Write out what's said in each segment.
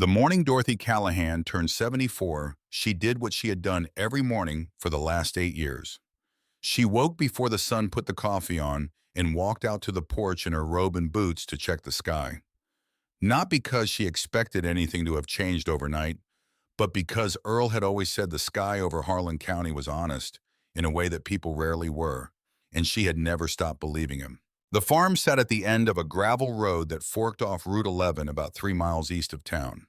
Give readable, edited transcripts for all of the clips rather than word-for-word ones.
The morning Dorothy Callahan turned 74, she did what she had done every morning for the last 8 years. She woke before the sun put the coffee on and walked out to the porch in her robe and boots to check the sky. Not because she expected anything to have changed overnight, but because Earl had always said the sky over Harlan County was honest, in a way that people rarely were, and she had never stopped believing him. The farm sat at the end of a gravel road that forked off Route 11 about 3 miles east of town.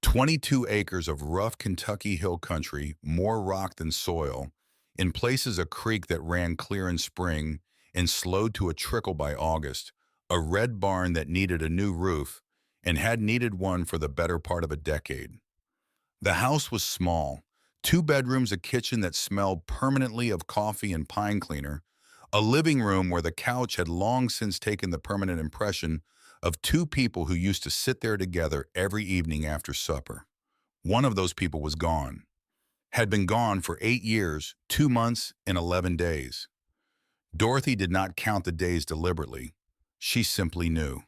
22 acres of rough Kentucky hill country, more rock than soil, in places a creek that ran clear in spring and slowed to a trickle by August, a red barn that needed a new roof and had needed one for the better part of a decade. The house was small, 2 bedrooms, a kitchen that smelled permanently of coffee and pine cleaner, a living room where the couch had long since taken the permanent impression of two people who used to sit there together every evening after supper. One of those people was gone, had been gone for 8 years, 2 months, and 11 days. Dorothy did not count the days deliberately. She simply knew.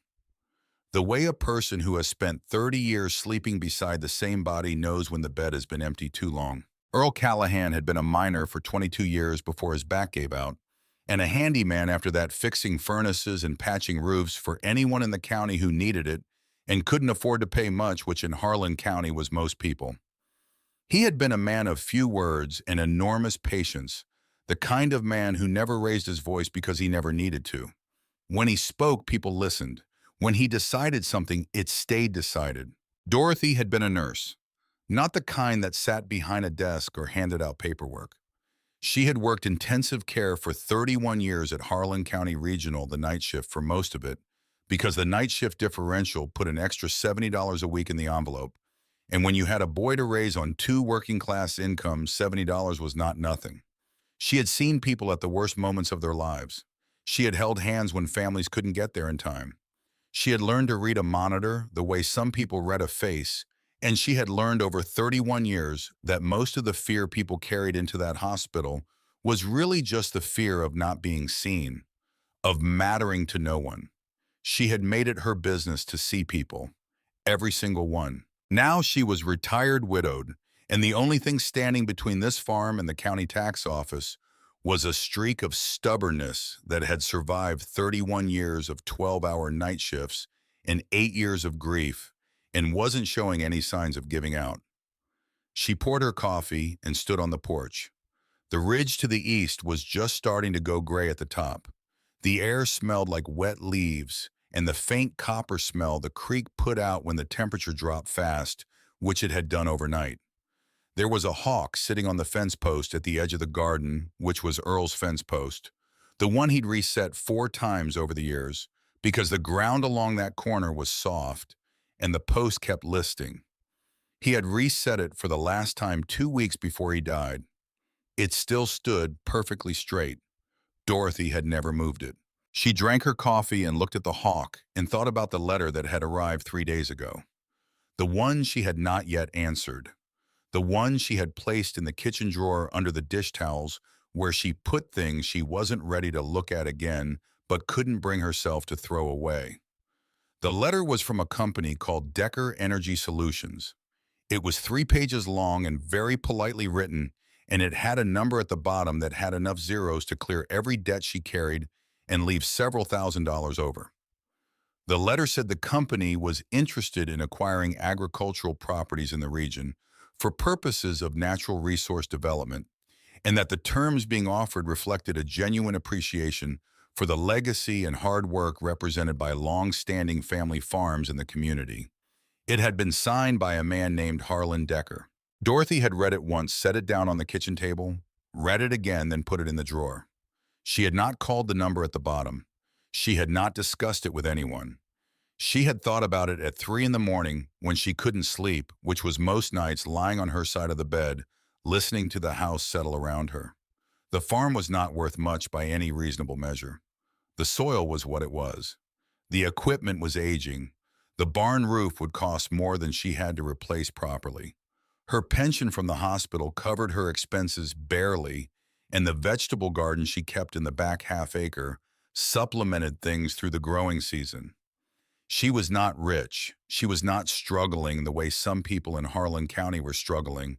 The way a person who has spent 30 years sleeping beside the same body knows when the bed has been empty too long. Earl Callahan had been a miner for 22 years before his back gave out, and a handyman after that, fixing furnaces and patching roofs for anyone in the county who needed it and couldn't afford to pay much, which in Harlan County was most people. He had been a man of few words and enormous patience, the kind of man who never raised his voice because he never needed to. When he spoke, people listened. When he decided something, it stayed decided. Dorothy had been a nurse, not the kind that sat behind a desk or handed out paperwork. She had worked intensive care for 31 years at Harlan County Regional, the night shift for most of it, because the night shift differential put an extra $70 a week in the envelope. And when you had a boy to raise on two working-class incomes, $70 was not nothing. She had seen people at the worst moments of their lives. She had held hands when families couldn't get there in time. She had learned to read a monitor the way some people read a face, and she had learned over 31 years that most of the fear people carried into that hospital was really just the fear of not being seen, of mattering to no one. She had made it her business to see people, every single one. Now she was retired, widowed, and the only thing standing between this farm and the county tax office was a streak of stubbornness that had survived 31 years of 12-hour night shifts and 8 years of grief and wasn't showing any signs of giving out. She poured her coffee and stood on the porch. The ridge to the east was just starting to go gray at the top. The air smelled like wet leaves, and the faint copper smell the creek put out when the temperature dropped fast, which it had done overnight. There was a hawk sitting on the fence post at the edge of the garden, which was Earl's fence post, the one he'd reset 4 times over the years, because the ground along that corner was soft, and the post kept listing. He had reset it for the last time 2 weeks before he died. It still stood perfectly straight. Dorothy had never moved it. She drank her coffee and looked at the hawk and thought about the letter that had arrived 3 days ago. The one she had not yet answered. The one she had placed in the kitchen drawer under the dish towels, where she put things she wasn't ready to look at again but couldn't bring herself to throw away. The letter was from a company called Decker Energy Solutions. It was 3 pages long and very politely written, and it had a number at the bottom that had enough zeros to clear every debt she carried and leave several $1,000s over. The letter said the company was interested in acquiring agricultural properties in the region for purposes of natural resource development, and that the terms being offered reflected a genuine appreciation for the legacy and hard work represented by long-standing family farms in the community. It had been signed by a man named Harlan Decker. Dorothy had read it once, set it down on the kitchen table, read it again, then put it in the drawer. She had not called the number at the bottom. She had not discussed it with anyone. She had thought about it at 3 in the morning when she couldn't sleep, which was most nights, lying on her side of the bed, listening to the house settle around her. The farm was not worth much by any reasonable measure. The soil was what it was. The equipment was aging. The barn roof would cost more than she had to replace properly. Her pension from the hospital covered her expenses barely, and the vegetable garden she kept in the back half-acre supplemented things through the growing season. She was not rich. She was not struggling the way some people in Harlan County were struggling,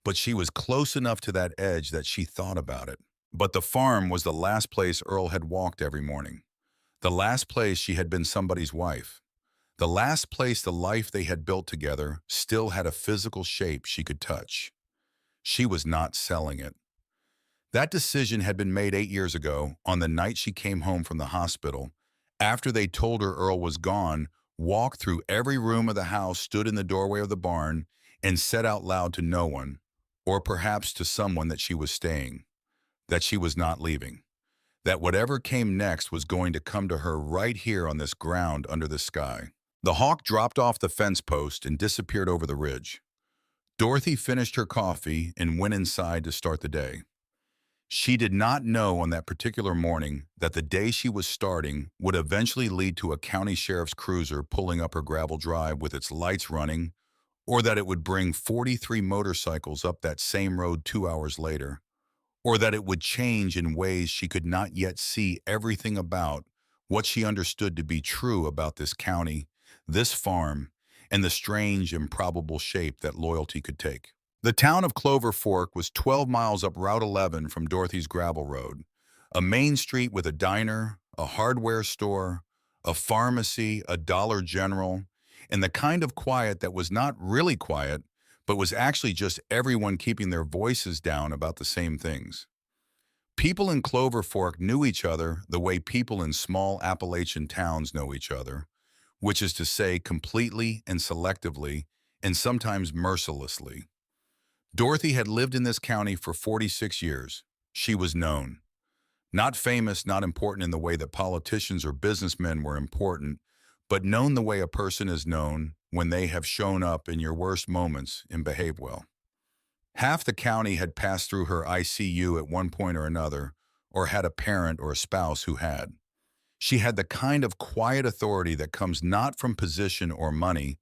but she was close enough to that edge that she thought about it. But the farm was the last place Earl had walked every morning. The last place she had been somebody's wife. The last place the life they had built together still had a physical shape she could touch. She was not selling it. That decision had been made 8 years ago on the night she came home from the hospital, after they told her Earl was gone, walked through every room of the house, stood in the doorway of the barn, and said out loud to no one, or perhaps to someone, that she was staying, that she was not leaving, that whatever came next was going to come to her right here on this ground under the sky. The hawk dropped off the fence post and disappeared over the ridge. Dorothy finished her coffee and went inside to start the day. She did not know on that particular morning that the day she was starting would eventually lead to a county sheriff's cruiser pulling up her gravel drive with its lights running, or that it would bring 43 motorcycles up that same road 2 hours later, or that it would change in ways she could not yet see everything about what she understood to be true about this county, this farm, and the strange, improbable shape that loyalty could take. The town of Clover Fork was 12 miles up Route 11 from Dorothy's gravel road, a main street with a diner, a hardware store, a pharmacy, a Dollar General, and the kind of quiet that was not really quiet, but was actually just everyone keeping their voices down about the same things. People in Clover Fork knew each other the way people in small Appalachian towns know each other, which is to say completely and selectively, and sometimes mercilessly. Dorothy had lived in this county for 46 years. She was known. Not famous, not important in the way that politicians or businessmen were important, but known the way a person is known when they have shown up in your worst moments and behave well. Half the county had passed through her ICU at one point or another, or had a parent or a spouse who had. She had the kind of quiet authority that comes not from position or money,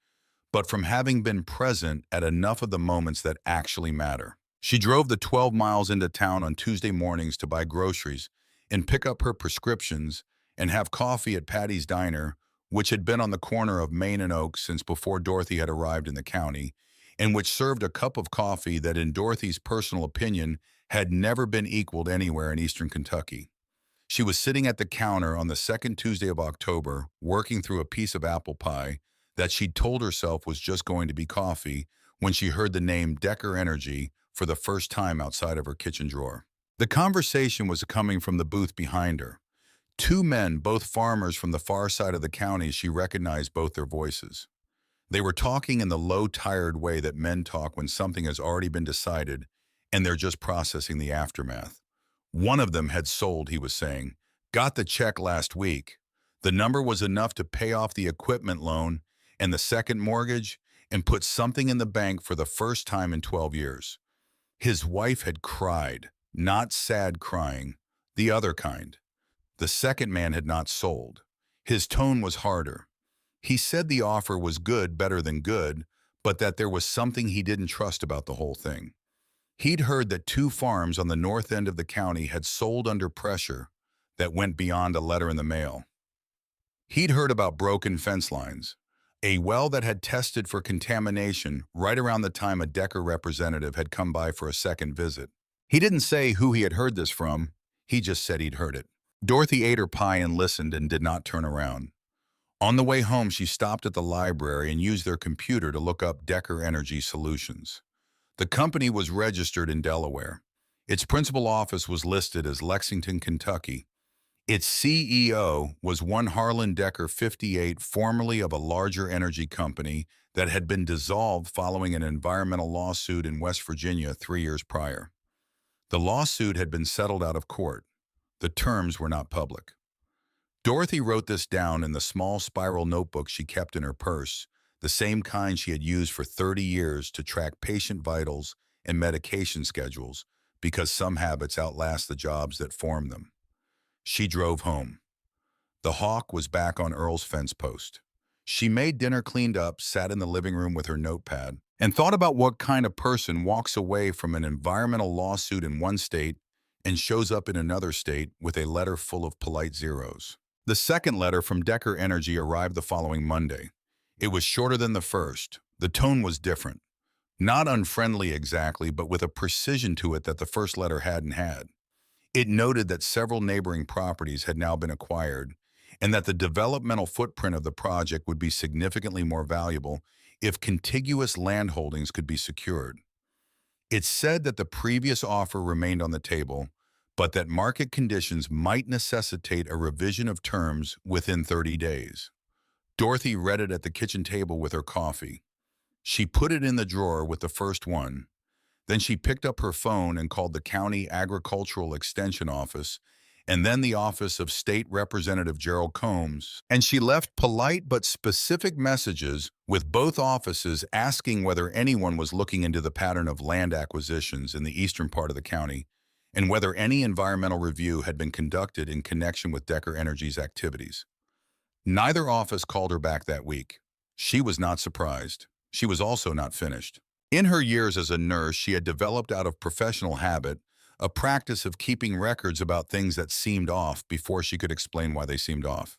but from having been present at enough of the moments that actually matter. She drove the 12 miles into town on Tuesday mornings to buy groceries and pick up her prescriptions and have coffee at Patty's Diner, which had been on the corner of Main and Oak since before Dorothy had arrived in the county, and which served a cup of coffee that, in Dorothy's personal opinion, had never been equaled anywhere in eastern Kentucky. She was sitting at the counter on the second Tuesday of October, working through a piece of apple pie that she'd told herself was just going to be coffee, when she heard the name Decker Energy for the first time outside of her kitchen drawer. The conversation was coming from the booth behind her. Two men, both farmers from the far side of the county. She recognized both their voices. They were talking in the low, tired way that men talk when something has already been decided and they're just processing the aftermath. One of them had sold, he was saying. Got the check last week. The number was enough to pay off the equipment loan and the second mortgage, and put something in the bank for the first time in 12 years. His wife had cried, not sad crying, the other kind. The second man had not sold. His tone was harder. He said the offer was good, better than good, but that there was something he didn't trust about the whole thing. He'd heard that 2 farms on the north end of the county had sold under pressure that went beyond a letter in the mail. He'd heard about broken fence lines, a well that had tested for contamination right around the time a Decker representative had come by for a second visit. He didn't say who he had heard this from. He just said he'd heard it. Dorothy ate her pie and listened and did not turn around. On the way home, she stopped at the library and used their computer to look up Decker Energy Solutions. The company was registered in Delaware. Its principal office was listed as Lexington, Kentucky. Its CEO was one Harlan Decker 58, formerly of a larger energy company that had been dissolved following an environmental lawsuit in West Virginia 3 years prior. The lawsuit had been settled out of court. The terms were not public. Dorothy wrote this down in the small spiral notebook she kept in her purse, the same kind she had used for 30 years to track patient vitals and medication schedules, because some habits outlast the jobs that form them. She drove home. The hawk was back on Earl's fence post. She made dinner, cleaned up, sat in the living room with her notepad, and thought about what kind of person walks away from an environmental lawsuit in one state and shows up in another state with a letter full of polite zeros. The second letter from Decker Energy arrived the following Monday. It was shorter than the first. The tone was different. Not unfriendly exactly, but with a precision to it that the first letter hadn't had. It noted that several neighboring properties had now been acquired, and that the developmental footprint of the project would be significantly more valuable if contiguous land holdings could be secured. It said that the previous offer remained on the table, but that market conditions might necessitate a revision of terms within 30 days. Dorothy read it at the kitchen table with her coffee. She put it in the drawer with the first one. Then she picked up her phone and called the County Agricultural Extension Office and then the office of State Representative Gerald Combs, and she left polite but specific messages with both offices asking whether anyone was looking into the pattern of land acquisitions in the eastern part of the county and whether any environmental review had been conducted in connection with Decker Energy's activities. Neither office called her back that week. She was not surprised. She was also not finished. In her years as a nurse, she had developed out of professional habit a practice of keeping records about things that seemed off before she could explain why they seemed off.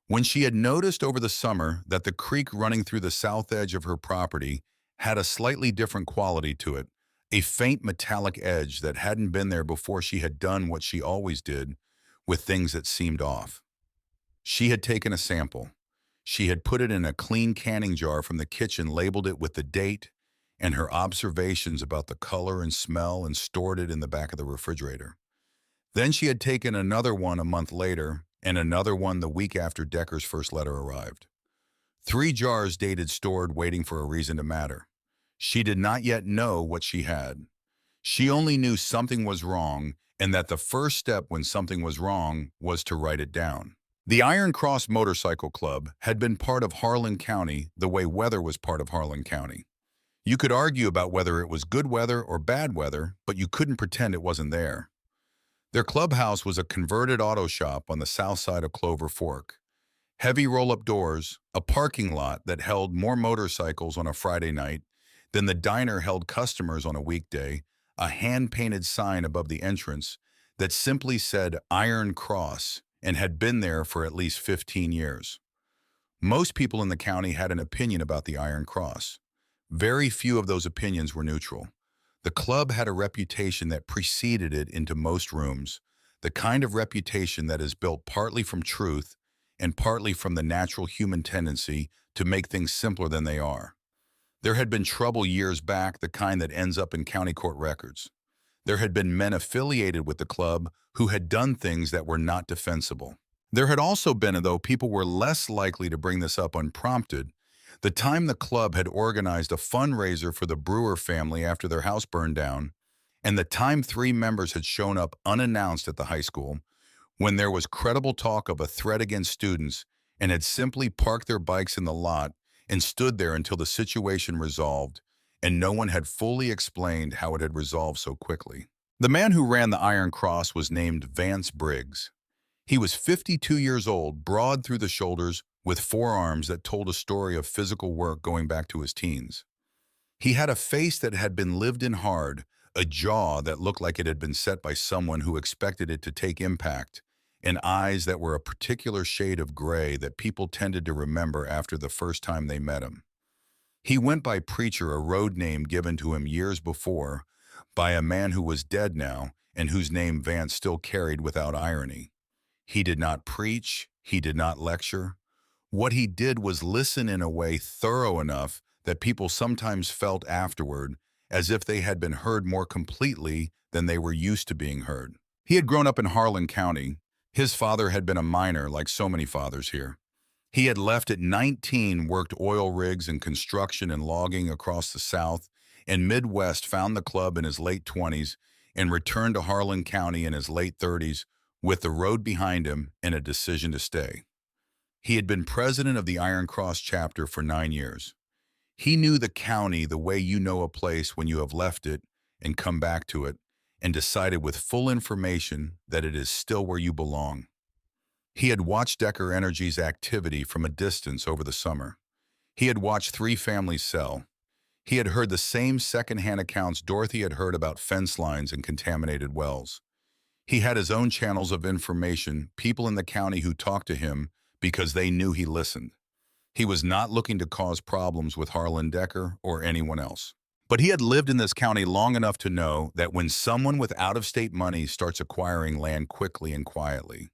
When she had noticed over the summer that the creek running through the south edge of her property had a slightly different quality to it, a faint metallic edge that hadn't been there before she had done what she always did with things that seemed off. She had taken a sample. She had put it in a clean canning jar from the kitchen, labeled it with the date and her observations about the color and smell, and stored it in the back of the refrigerator. Then she had taken another one a month later and another one the week after Decker's first letter arrived. 3 jars dated, stored, waiting for a reason to matter. She did not yet know what she had. She only knew something was wrong, and that the first step when something was wrong was to write it down. The Iron Cross Motorcycle Club had been part of Harlan County the way weather was part of Harlan County. You could argue about whether it was good weather or bad weather, but you couldn't pretend it wasn't there. Their clubhouse was a converted auto shop on the south side of Clover Fork. Heavy roll-up doors, a parking lot that held more motorcycles on a Friday night than the diner held customers on a weekday, a hand-painted sign above the entrance that simply said Iron Cross and had been there for at least 15 years. Most people in the county had an opinion about the Iron Cross. Very few of those opinions were neutral. The club had a reputation that preceded it into most rooms, the kind of reputation that is built partly from truth and partly from the natural human tendency to make things simpler than they are. There had been trouble years back, the kind that ends up in county court records. There had been men affiliated with the club who had done things that were not defensible. There had also been, though people were less likely to bring this up unprompted, the time the club had organized a fundraiser for the Brewer family after their house burned down, and the time 3 members had shown up unannounced at the high school, when there was credible talk of a threat against students, and had simply parked their bikes in the lot and stood there until the situation resolved, and no one had fully explained how it had resolved so quickly. The man who ran the Iron Cross was named Vance Briggs. He was 52 years old, broad through the shoulders, with forearms that told a story of physical work going back to his teens. He had a face that had been lived in hard, a jaw that looked like it had been set by someone who expected it to take impact, and eyes that were a particular shade of gray that people tended to remember after the first time they met him. He went by Preacher, a road name given to him years before by a man who was dead now and whose name Vance still carried without irony. He did not preach, he did not lecture. What he did was listen in a way thorough enough that people sometimes felt afterward as if they had been heard more completely than they were used to being heard. He had grown up in Harlan County. His father had been a miner, like so many fathers here. He had left at 19, worked oil rigs and construction and logging across the South and Midwest, found the club in his late 20s, and returned to Harlan County in his late 30s with the road behind him and a decision to stay. He had been president of the Iron Cross chapter for 9 years. He knew the county the way you know a place when you have left it and come back to it, and decided with full information that it is still where you belong. He had watched Decker Energy's activity from a distance over the summer. He had watched 3 families sell. He had heard the same secondhand accounts Dorothy had heard about fence lines and contaminated wells. He had his own channels of information, people in the county who talked to him because they knew he listened. He was not looking to cause problems with Harlan Decker or anyone else. But he had lived in this county long enough to know that when someone with out-of-state money starts acquiring land quickly and quietly,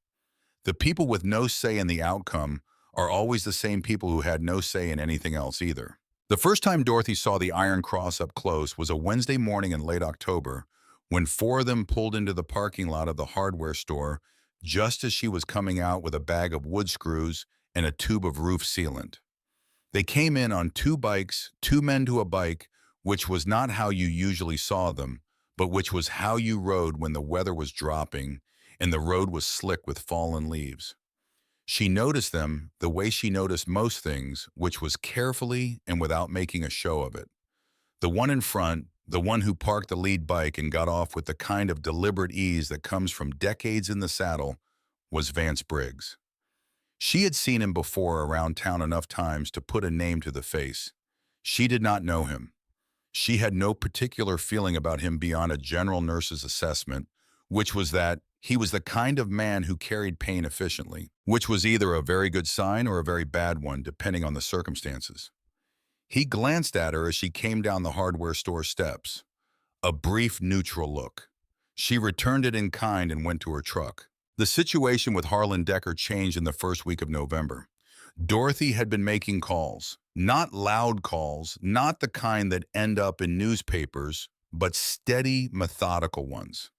the people with no say in the outcome are always the same people who had no say in anything else either. The first time Dorothy saw the Iron Cross up close was a Wednesday morning in late October, when four of them pulled into the parking lot of the hardware store just as she was coming out with a bag of wood screws and a tube of roof sealant. They came in on two bikes, two men to a bike, which was not how you usually saw them, but which was how you rode when the weather was dropping and the road was slick with fallen leaves. She noticed them the way she noticed most things, which was carefully and without making a show of it. The one in front, the one who parked the lead bike and got off with the kind of deliberate ease that comes from decades in the saddle, was Vance Briggs. She had seen him before around town enough times to put a name to the face. She did not know him. She had no particular feeling about him beyond a general nurse's assessment, which was that he was the kind of man who carried pain efficiently, which was either a very good sign or a very bad one, depending on the circumstances. He glanced at her as she came down the hardware store steps. A brief, neutral look. She returned it in kind and went to her truck. The situation with Harlan Decker changed in the first week of November. Dorothy had been making calls, not loud calls, not the kind that end up in newspapers, but steady, methodical ones.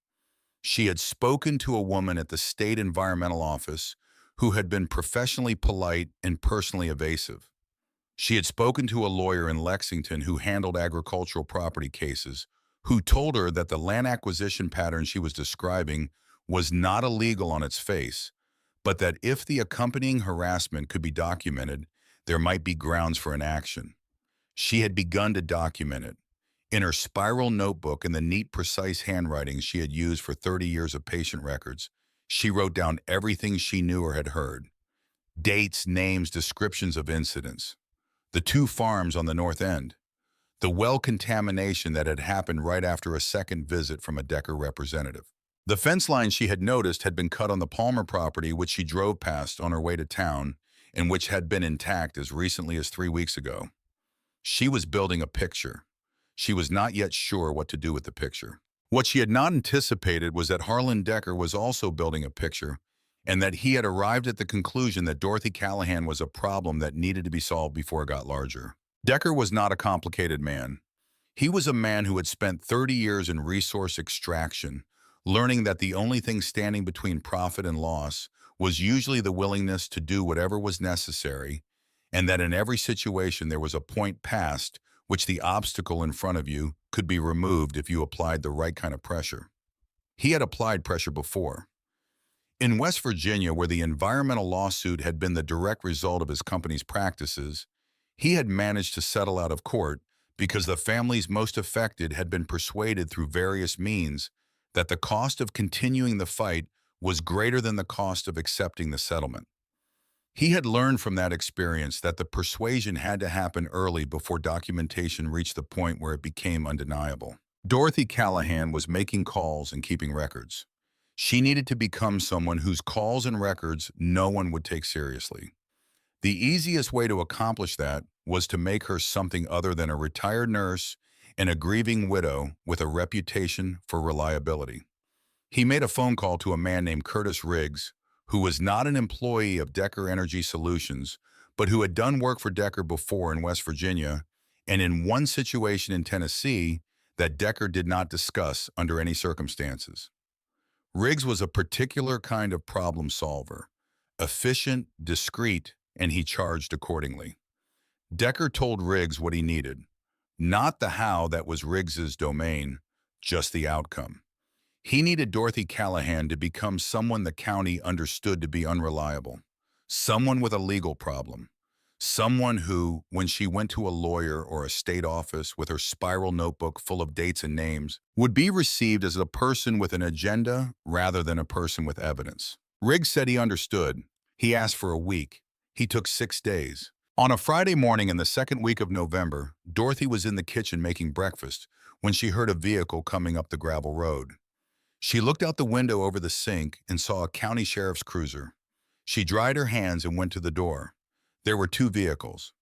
She had spoken to a woman at the state environmental office who had been professionally polite and personally evasive. She had spoken to a lawyer in Lexington who handled agricultural property cases, who told her that the land acquisition pattern she was describing was not illegal on its face, but that if the accompanying harassment could be documented, there might be grounds for an action. She had begun to document it. In her spiral notebook and the neat, precise handwriting she had used for 30 years of patient records, she wrote down everything she knew or had heard. Dates, names, descriptions of incidents. The two farms on the north end. The well contamination that had happened right after a second visit from a Decker representative. The fence line she had noticed had been cut on the Palmer property, which she drove past on her way to town, and which had been intact as recently as 3 weeks ago. She was building a picture. She was not yet sure what to do with the picture. What she had not anticipated was that Harlan Decker was also building a picture, and that he had arrived at the conclusion that Dorothy Callahan was a problem that needed to be solved before it got larger. Decker was not a complicated man. He was a man who had spent 30 years in resource extraction, learning that the only thing standing between profit and loss was usually the willingness to do whatever was necessary, and that in every situation there was a point past which the obstacle in front of you could be removed if you applied the right kind of pressure. He had applied pressure before. In West Virginia, where the environmental lawsuit had been the direct result of his company's practices, he had managed to settle out of court because the families most affected had been persuaded through various means that the cost of continuing the fight was greater than the cost of accepting the settlement. He had learned from that experience that the persuasion had to happen early before documentation reached the point where it became undeniable. Dorothy Callahan was making calls and keeping records. She needed to become someone whose calls and records no one would take seriously. The easiest way to accomplish that was to make her something other than a retired nurse and a grieving widow with a reputation for reliability. He made a phone call to a man named Curtis Riggs, who was not an employee of Decker Energy Solutions, but who had done work for Decker before in West Virginia and in one situation in Tennessee that Decker did not discuss under any circumstances. Riggs was a particular kind of problem solver, efficient, discreet, and he charged accordingly. Decker told Riggs what he needed, not the how that was Riggs's domain, just the outcome. He needed Dorothy Callahan to become someone the county understood to be unreliable, someone with a legal problem, someone who, when she went to a lawyer or a state office with her spiral notebook full of dates and names, would be received as a person with an agenda rather than a person with evidence. Riggs said he understood. He asked for a week. He took 6 days. On a Friday morning in the second week of November, Dorothy was in the kitchen making breakfast when she heard a vehicle coming up the gravel road. She looked out the window over the sink and saw a county sheriff's cruiser. She dried her hands and went to the door. There were two vehicles,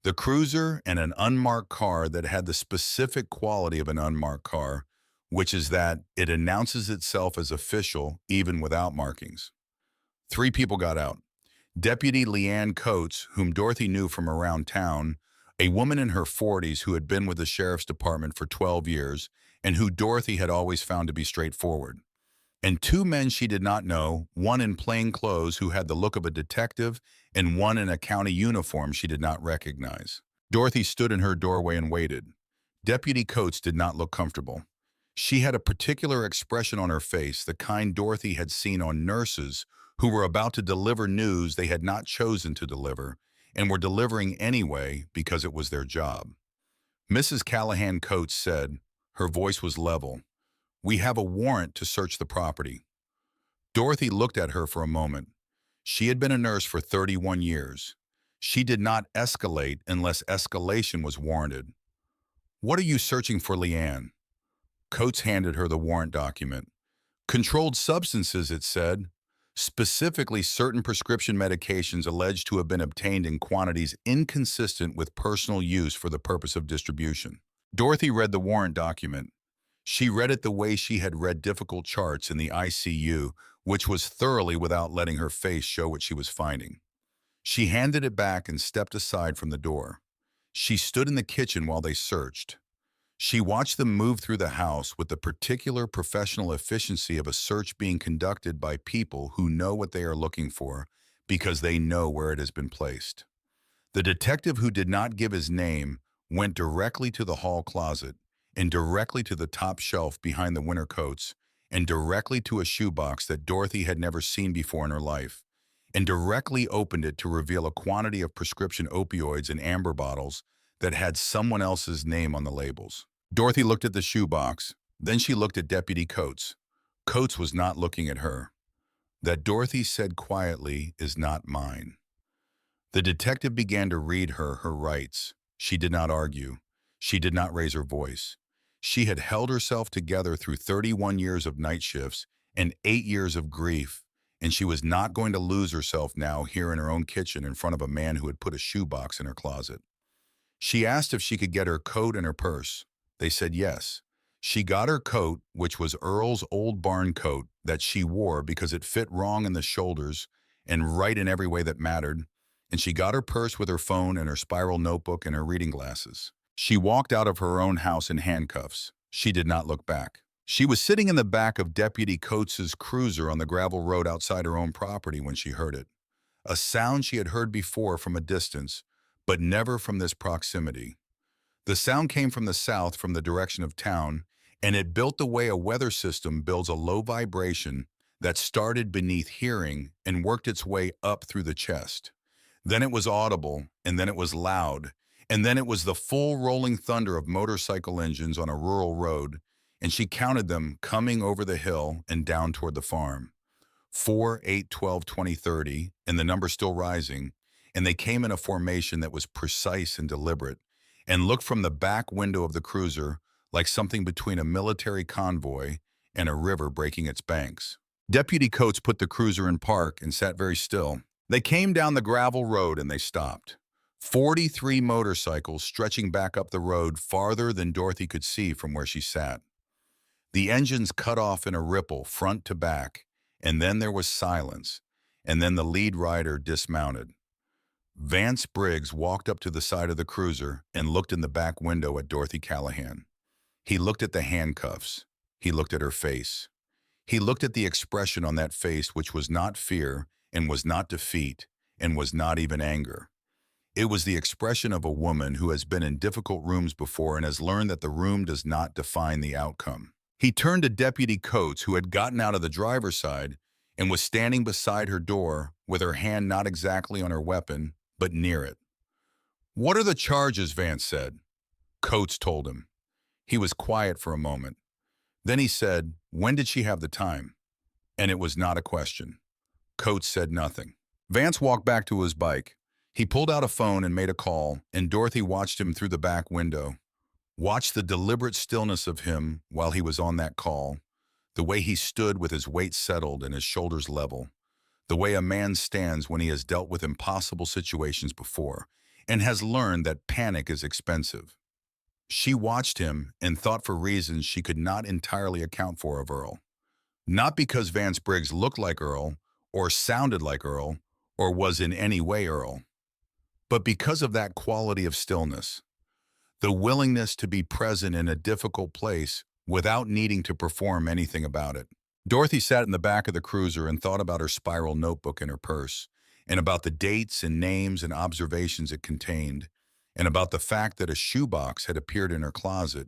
the cruiser and an unmarked car that had the specific quality of an unmarked car, which is that it announces itself as official even without markings. Three people got out. Deputy Leanne Coates, whom Dorothy knew from around town, a woman in her 40s who had been with the sheriff's department for 12 years and who Dorothy had always found to be straightforward. And two men she did not know, one in plain clothes who had the look of a detective and one in a county uniform she did not recognize. Dorothy stood in her doorway and waited. Deputy Coates did not look comfortable. She had a particular expression on her face, the kind Dorothy had seen on nurses who were about to deliver news they had not chosen to deliver and were delivering anyway because it was their job. Mrs. Callahan Coates said, her voice was level, "We have a warrant to search the property." Dorothy looked at her for a moment. She had been a nurse for 31 years. She did not escalate unless escalation was warranted. "What are you searching for, Leanne?" Coates handed her the warrant document. "Controlled substances," it said. "Specifically certain prescription medications alleged to have been obtained in quantities inconsistent with personal use for the purpose of distribution." Dorothy read the warrant document. She read it the way she had read difficult charts in the ICU, which was thoroughly without letting her face show what she was finding. She handed it back and stepped aside from the door. She stood in the kitchen while they searched. She watched them move through the house with the particular professional efficiency of a search being conducted by people who know what they are looking for because they know where it has been placed. The detective, who did not give his name, went directly to the hall closet and directly to the top shelf behind the winter coats and directly to a shoebox that Dorothy had never seen before in her life and directly opened it to reveal a quantity of prescription opioids in amber bottles that had someone else's name on the labels. Dorothy looked at the shoebox. Then she looked at Deputy Coates. Coates was not looking at her. "That," Dorothy said quietly, "is not mine." The detective began to read her rights. She did not argue. She did not raise her voice. She had held herself together through 31 years of night shifts and 8 years of grief, and she was not going to lose herself now here in her own kitchen in front of a man who had put a shoebox in her closet. She asked if she could get her coat and her purse. They said yes. She got her coat, which was Earl's old barn coat that she wore because it fit wrong in the shoulders and right in every way that mattered, and she got her purse with her phone and her spiral notebook and her reading glasses. She walked out of her own house in handcuffs. She did not look back. She was sitting in the back of Deputy Coates's cruiser on the gravel road outside her own property when she heard it. A sound she had heard before from a distance, but never from this proximity. The sound came from the south, from the direction of town, and it built the way a weather system builds a low vibration that started beneath hearing and worked its way up through the chest. Then it was audible, and then it was loud, and then it was the full rolling thunder of motorcycle engines on a rural road, and she counted them coming over the hill and down toward the farm. 4, 8, 12, 20, 30, and the number still rising, and they came in a formation that was precise and deliberate, and looked from the back window of the cruiser like something between a military convoy and a river breaking its banks. Deputy Coates put the cruiser in park and sat very still. They came down the gravel road and they stopped. 43 motorcycles stretching back up the road farther than Dorothy could see from where she sat. The engines cut off in a ripple front to back, and then there was silence, and then the lead rider dismounted. Vance Briggs walked up to the side of the cruiser and looked in the back window at Dorothy Callahan. He looked at the handcuffs. He looked at her face. He looked at the expression on that face, which was not fear and was not defeat and was not even anger. It was the expression of a woman who has been in difficult rooms before and has learned that the room does not define the outcome. He turned to Deputy Coates, who had gotten out of the driver's side and was standing beside her door with her hand not exactly on her weapon, but near it. "What are the charges?" Vance said. Coates told him. He was quiet for a moment. Then he said, "When did she have the time?" And it was not a question. Coates said nothing. Vance walked back to his bike. He pulled out a phone and made a call, and Dorothy watched him through the back window. Watched the deliberate stillness of him while he was on that call, The way he stood with his weight settled and his shoulders level. The way a man stands when he has dealt with impossible situations before and has learned that panic is expensive. She watched him and thought for reasons she could not entirely account for of Earl. Not because Vance Briggs looked like Earl, or sounded like Earl, or was in any way Earl, but because of that quality of stillness, the willingness to be present in a difficult place without needing to perform anything about it. Dorothy sat in the back of the cruiser and thought about her spiral notebook in her purse, and about the dates and names and observations it contained, and about the fact that a shoebox had appeared in her closet,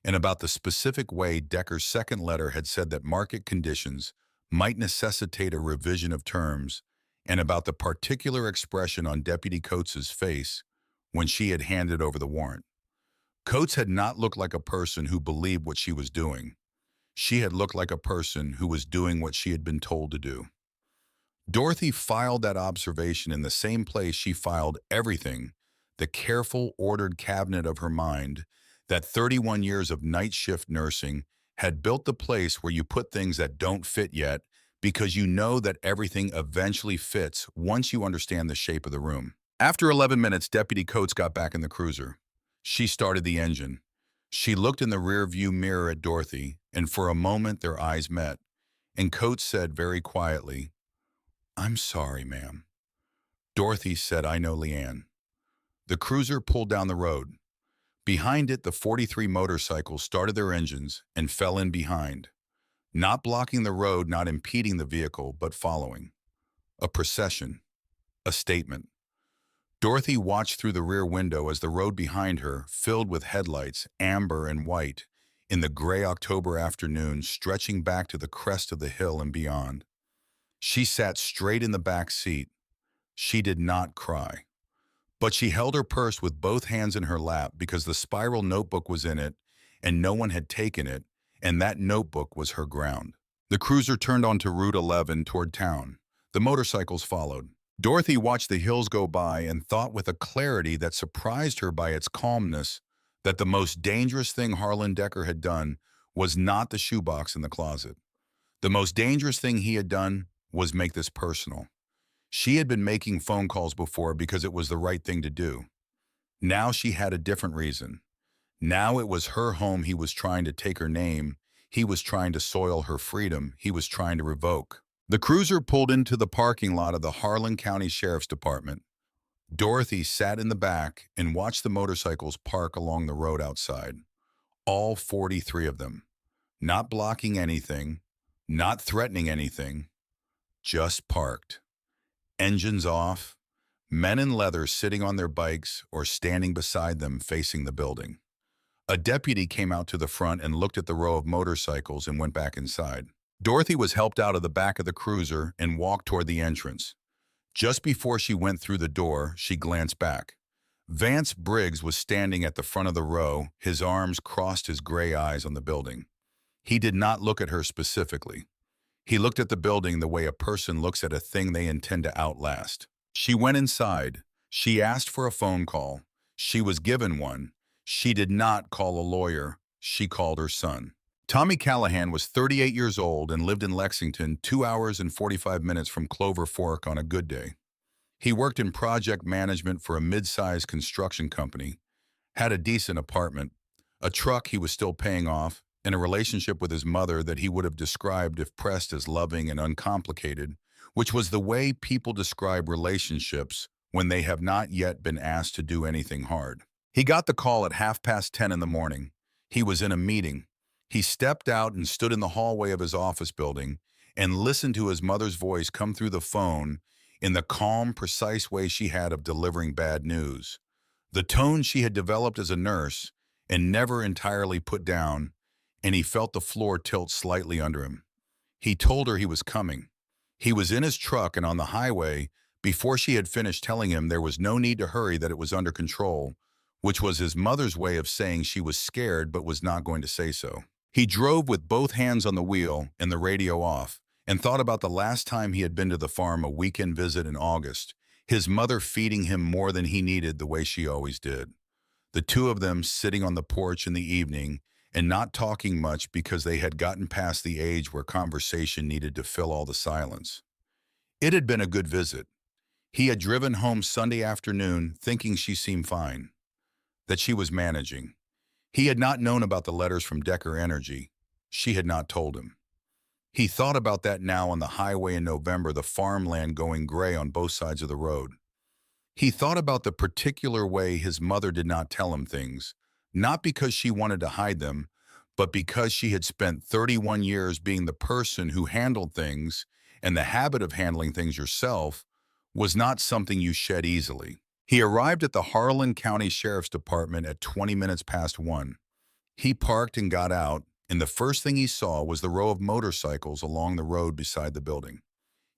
and about the specific way Decker's second letter had said that market conditions might necessitate a revision of terms, and about the particular expression on Deputy Coates's face when she had handed over the warrant. Coates had not looked like a person who believed what she was doing. She had looked like a person who was doing what she had been told to do. Dorothy filed that observation in the same place she filed everything, the careful, ordered cabinet of her mind, that 31 years of night shift nursing had built the place where you put things that don't fit yet because you know that everything eventually fits once you understand the shape of the room. After 11 minutes, Deputy Coates got back in the cruiser. She started the engine. She looked in the rear-view mirror at Dorothy, and for a moment their eyes met, and Coates said very quietly, "I'm sorry, ma'am." Dorothy said, "I know, Leanne." The cruiser pulled down the road. Behind it, the 43 motorcycles started their engines and fell in behind, not blocking the road, not impeding the vehicle, but following. A procession. A statement. Dorothy watched through the rear window as the road behind her filled with headlights, amber and white, in the gray October afternoon stretching back to the crest of the hill and beyond. She sat straight in the back seat. She did not cry. But she held her purse with both hands in her lap because the spiral notebook was in it and no one had taken it, and that notebook was her ground. The cruiser turned onto Route 11 toward town. The motorcycles followed. Dorothy watched the hills go by and thought with a clarity that surprised her by its calmness that the most dangerous thing Harlan Decker had done was not the shoebox in the closet. The most dangerous thing he had done was make this personal. She had been making phone calls before because it was the right thing to do. Now she had a different reason. Now it was her home he was trying to take her name. He was trying to soil her freedom. He was trying to revoke. The cruiser pulled into the parking lot of the Harlan County Sheriff's Department. Dorothy sat in the back and watched the motorcycles park along the road outside. All 43 of them. Not blocking anything, not threatening anything, just parked. Engines off, men in leather sitting on their bikes or standing beside them facing the building. A deputy came out to the front and looked at the row of motorcycles and went back inside. Dorothy was helped out of the back of the cruiser and walked toward the entrance. Just before she went through the door, she glanced back. Vance Briggs was standing at the front of the row, his arms crossed, his gray eyes on the building. He did not look at her specifically. He looked at the building the way a person looks at a thing they intend to outlast. She went inside. She asked for a phone call. She was given one. She did not call a lawyer. She called her son. Tommy Callahan was 38 years old and lived in Lexington, 2 hours and 45 minutes from Clover Fork on a good day. He worked in project management for a mid-sized construction company, had a decent apartment, a truck he was still paying off, and a relationship with his mother that he would have described if pressed as loving and uncomplicated, which was the way people describe relationships when they have not yet been asked to do anything hard. He got the call at 10:30 in the morning. He was in a meeting. He stepped out and stood in the hallway of his office building and listened to his mother's voice come through the phone in the calm, precise way she had of delivering bad news. The tone she had developed as a nurse and never entirely put down, and he felt the floor tilt slightly under him. He told her he was coming. He was in his truck and on the highway before she had finished telling him there was no need to hurry, that it was under control, which was his mother's way of saying she was scared but was not going to say so. He drove with both hands on the wheel and the radio off and thought about the last time he had been to the farm, a weekend visit in August, his mother feeding him more than he needed the way she always did. The two of them sitting on the porch in the evening and not talking much because they had gotten past the age where conversation needed to fill all the silence. It had been a good visit. He had driven home Sunday afternoon thinking she seemed fine, that she was managing. He had not known about the letters from Decker Energy. She had not told him. He thought about that now on the highway in November, the farmland going gray on both sides of the road. He thought about the particular way his mother did not tell him things, not because she wanted to hide them, but because she had spent 31 years being the person who handled things, and the habit of handling things yourself was not something you shed easily. He arrived at the Harlan County Sheriff's Department at 20 minutes past 1. He parked and got out, and the first thing he saw was the row of motorcycles along the road beside the building.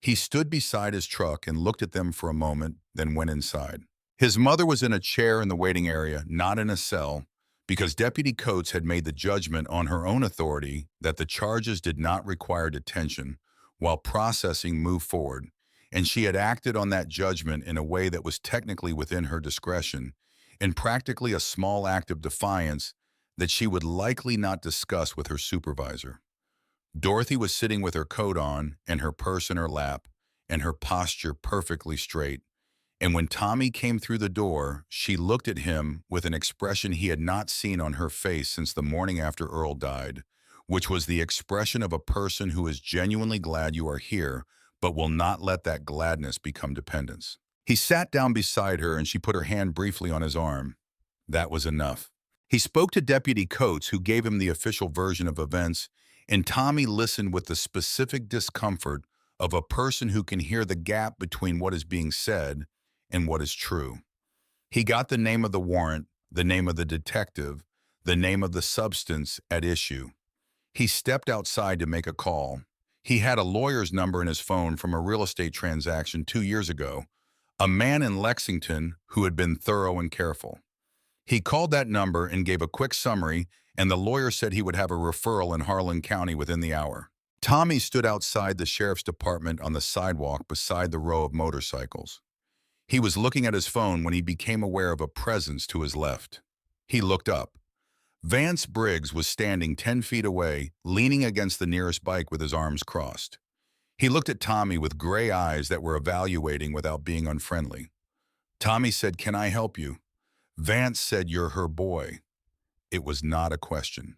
He stood beside his truck and looked at them for a moment, then went inside. His mother was in a chair in the waiting area, not in a cell, because Deputy Coates had made the judgment on her own authority that the charges did not require detention while processing moved forward, and she had acted on that judgment in a way that was technically within her discretion, in practically a small act of defiance that she would likely not discuss with her supervisor. Dorothy was sitting with her coat on and her purse in her lap and her posture perfectly straight. And when Tommy came through the door, she looked at him with an expression he had not seen on her face since the morning after Earl died, which was the expression of a person who is genuinely glad you are here, but will not let that gladness become dependence. He sat down beside her and she put her hand briefly on his arm. That was enough. He spoke to Deputy Coates, who gave him the official version of events, and Tommy listened with the specific discomfort of a person who can hear the gap between what is being said and what is true. He got the name of the warrant, the name of the detective, the name of the substance at issue. He stepped outside to make a call. He had a lawyer's number in his phone from a real estate transaction 2 years ago, a man in Lexington who had been thorough and careful. He called that number and gave a quick summary, and the lawyer said he would have a referral in Harlan County within the hour. Tommy stood outside the sheriff's department on the sidewalk beside the row of motorcycles. He was looking at his phone when he became aware of a presence to his left. He looked up. Vance Briggs was standing 10 feet away, leaning against the nearest bike with his arms crossed. He looked at Tommy with gray eyes that were evaluating without being unfriendly. Tommy said, "Can I help you?" Vance said, "You're her boy." It was not a question.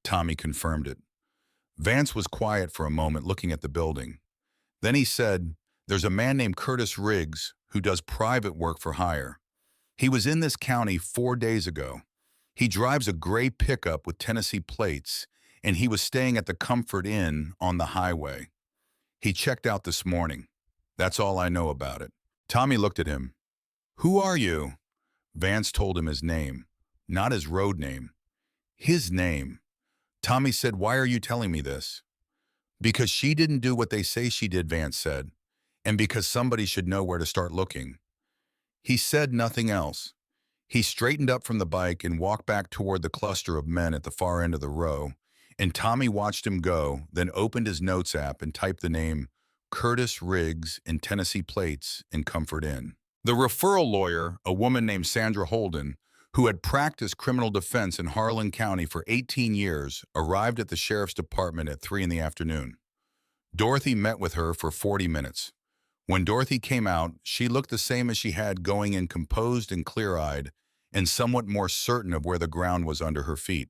Tommy confirmed it. Vance was quiet for a moment, looking at the building. Then he said, "There's a man named Curtis Riggs who does private work for hire. He was in this county 4 days ago. He drives a gray pickup with Tennessee plates, and he was staying at the Comfort Inn on the highway. He checked out this morning. That's all I know about it." Tommy looked at him. "Who are you?" Vance told him his name, not his road name. His name. Tommy said, "Why are you telling me this?" "Because she didn't do what they say she did," Vance said, "and because somebody should know where to start looking." He said nothing else. He straightened up from the bike and walked back toward the cluster of men at the far end of the row, and Tommy watched him go, then opened his notes app and typed the name Curtis Riggs in Tennessee plates in Comfort Inn. The referral lawyer, a woman named Sandra Holden, who had practiced criminal defense in Harlan County for 18 years, arrived at the sheriff's department at 3 in the afternoon. Dorothy met with her for 40 minutes. When Dorothy came out, she looked the same as she had going in, composed and clear-eyed, and somewhat more certain of where the ground was under her feet.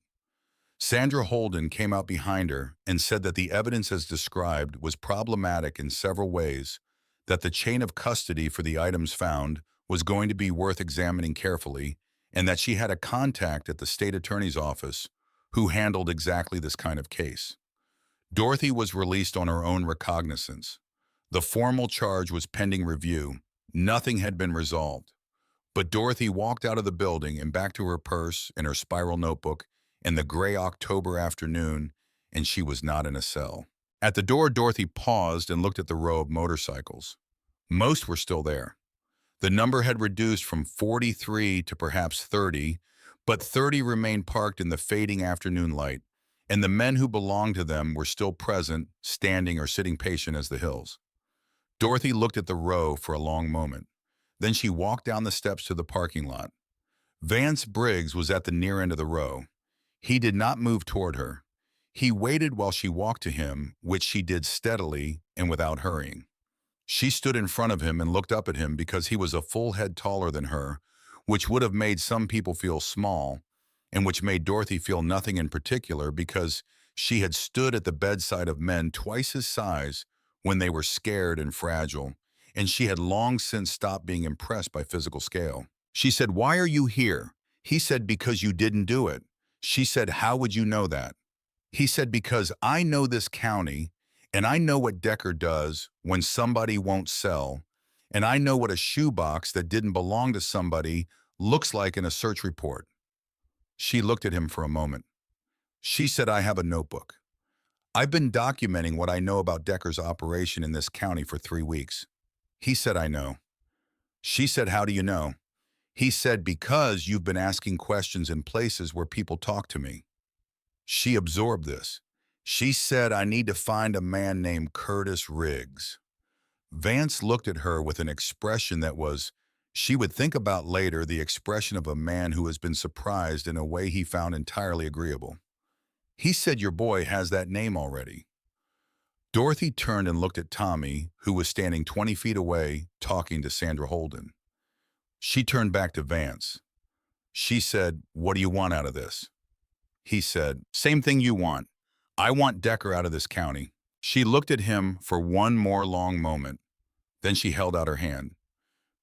Sandra Holden came out behind her and said that the evidence as described was problematic in several ways, that the chain of custody for the items found was going to be worth examining carefully, and that she had a contact at the state attorney's office who handled exactly this kind of case. Dorothy was released on her own recognizance. The formal charge was pending review. Nothing had been resolved. But Dorothy walked out of the building and back to her purse and her spiral notebook in the gray October afternoon, and she was not in a cell. At the door, Dorothy paused and looked at the row of motorcycles. Most were still there. The number had reduced from 43 to perhaps 30, but 30 remained parked in the fading afternoon light, and the men who belonged to them were still present, standing or sitting patient as the hills. Dorothy looked at the row for a long moment. Then she walked down the steps to the parking lot. Vance Briggs was at the near end of the row. He did not move toward her. He waited while she walked to him, which she did steadily and without hurrying. She stood in front of him and looked up at him because he was a full head taller than her, which would have made some people feel small, and which made Dorothy feel nothing in particular because she had stood at the bedside of men twice his size when they were scared and fragile, and she had long since stopped being impressed by physical scale. She said, "Why are you here?" He said, "Because you didn't do it." She said, "How would you know that?" He said, "Because I know this county, and I know what Decker does when somebody won't sell, and I know what a shoebox that didn't belong to somebody looks like in a search report." She looked at him for a moment. She said, "I have a notebook. I've been documenting what I know about Decker's operation in this county for 3 weeks." He said, "I know." She said, "How do you know?" He said, "Because you've been asking questions in places where people talk to me." She absorbed this. She said, "I need to find a man named Curtis Riggs." Vance looked at her with an expression that was, she would think about later, the expression of a man who has been surprised in a way he found entirely agreeable. He said, "Your boy has that name already." Dorothy turned and looked at Tommy, who was standing 20 feet away, talking to Sandra Holden. She turned back to Vance. She said, "What do you want out of this?" He said, "Same thing you want. I want Decker out of this county." She looked at him for one more long moment. Then she held out her hand.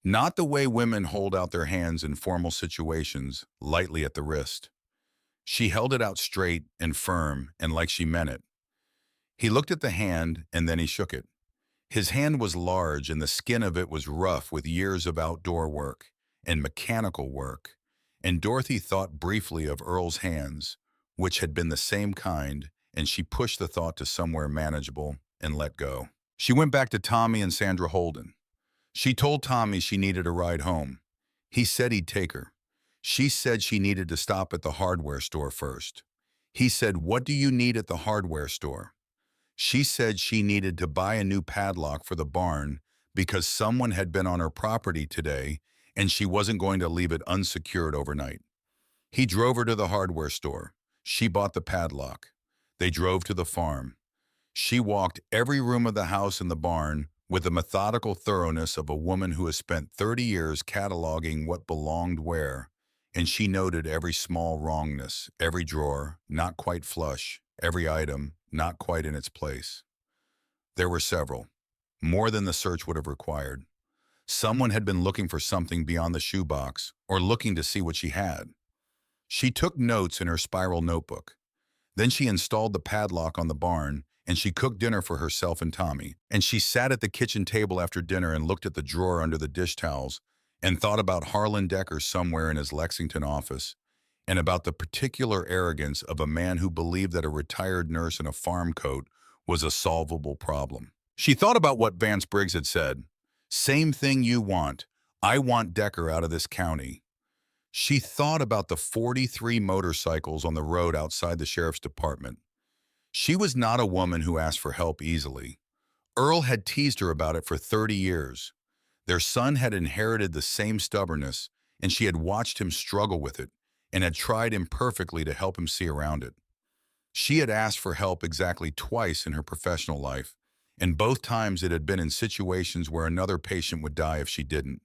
Not the way women hold out their hands in formal situations, lightly at the wrist. She held it out straight and firm and like she meant it. He looked at the hand and then he shook it. His hand was large and the skin of it was rough with years of outdoor work and mechanical work, and Dorothy thought briefly of Earl's hands, which had been the same kind, and she pushed the thought to somewhere manageable and let go. She went back to Tommy and Sandra Holden. She told Tommy she needed a ride home. He said he'd take her. She said she needed to stop at the hardware store first. He said, "What do you need at the hardware store?" She said she needed to buy a new padlock for the barn because someone had been on her property today and she wasn't going to leave it unsecured overnight. He drove her to the hardware store. She bought the padlock. They drove to the farm. She walked every room of the house and the barn with the methodical thoroughness of a woman who has spent 30 years cataloging what belonged where, and she noted every small wrongness, every drawer, not quite flush, every item, not quite in its place. There were several, more than the search would have required. Someone had been looking for something beyond the shoebox, or looking to see what she had. She took notes in her spiral notebook. Then she installed the padlock on the barn, and she cooked dinner for herself and Tommy. And she sat at the kitchen table after dinner and looked at the drawer under the dish towels and thought about Harlan Decker somewhere in his Lexington office, and about the particular arrogance of a man who believed that a retired nurse in a farm coat was a solvable problem. She thought about what Vance Briggs had said. "Same thing you want. I want Decker out of this county." She thought about the 43 motorcycles on the road outside the sheriff's department. She was not a woman who asked for help easily. Earl had teased her about it for 30 years. Their son had inherited the same stubbornness, and she had watched him struggle with it and had tried imperfectly to help him see around it. She had asked for help exactly twice in her professional life, and both times it had been in situations where another patient would die if she didn't.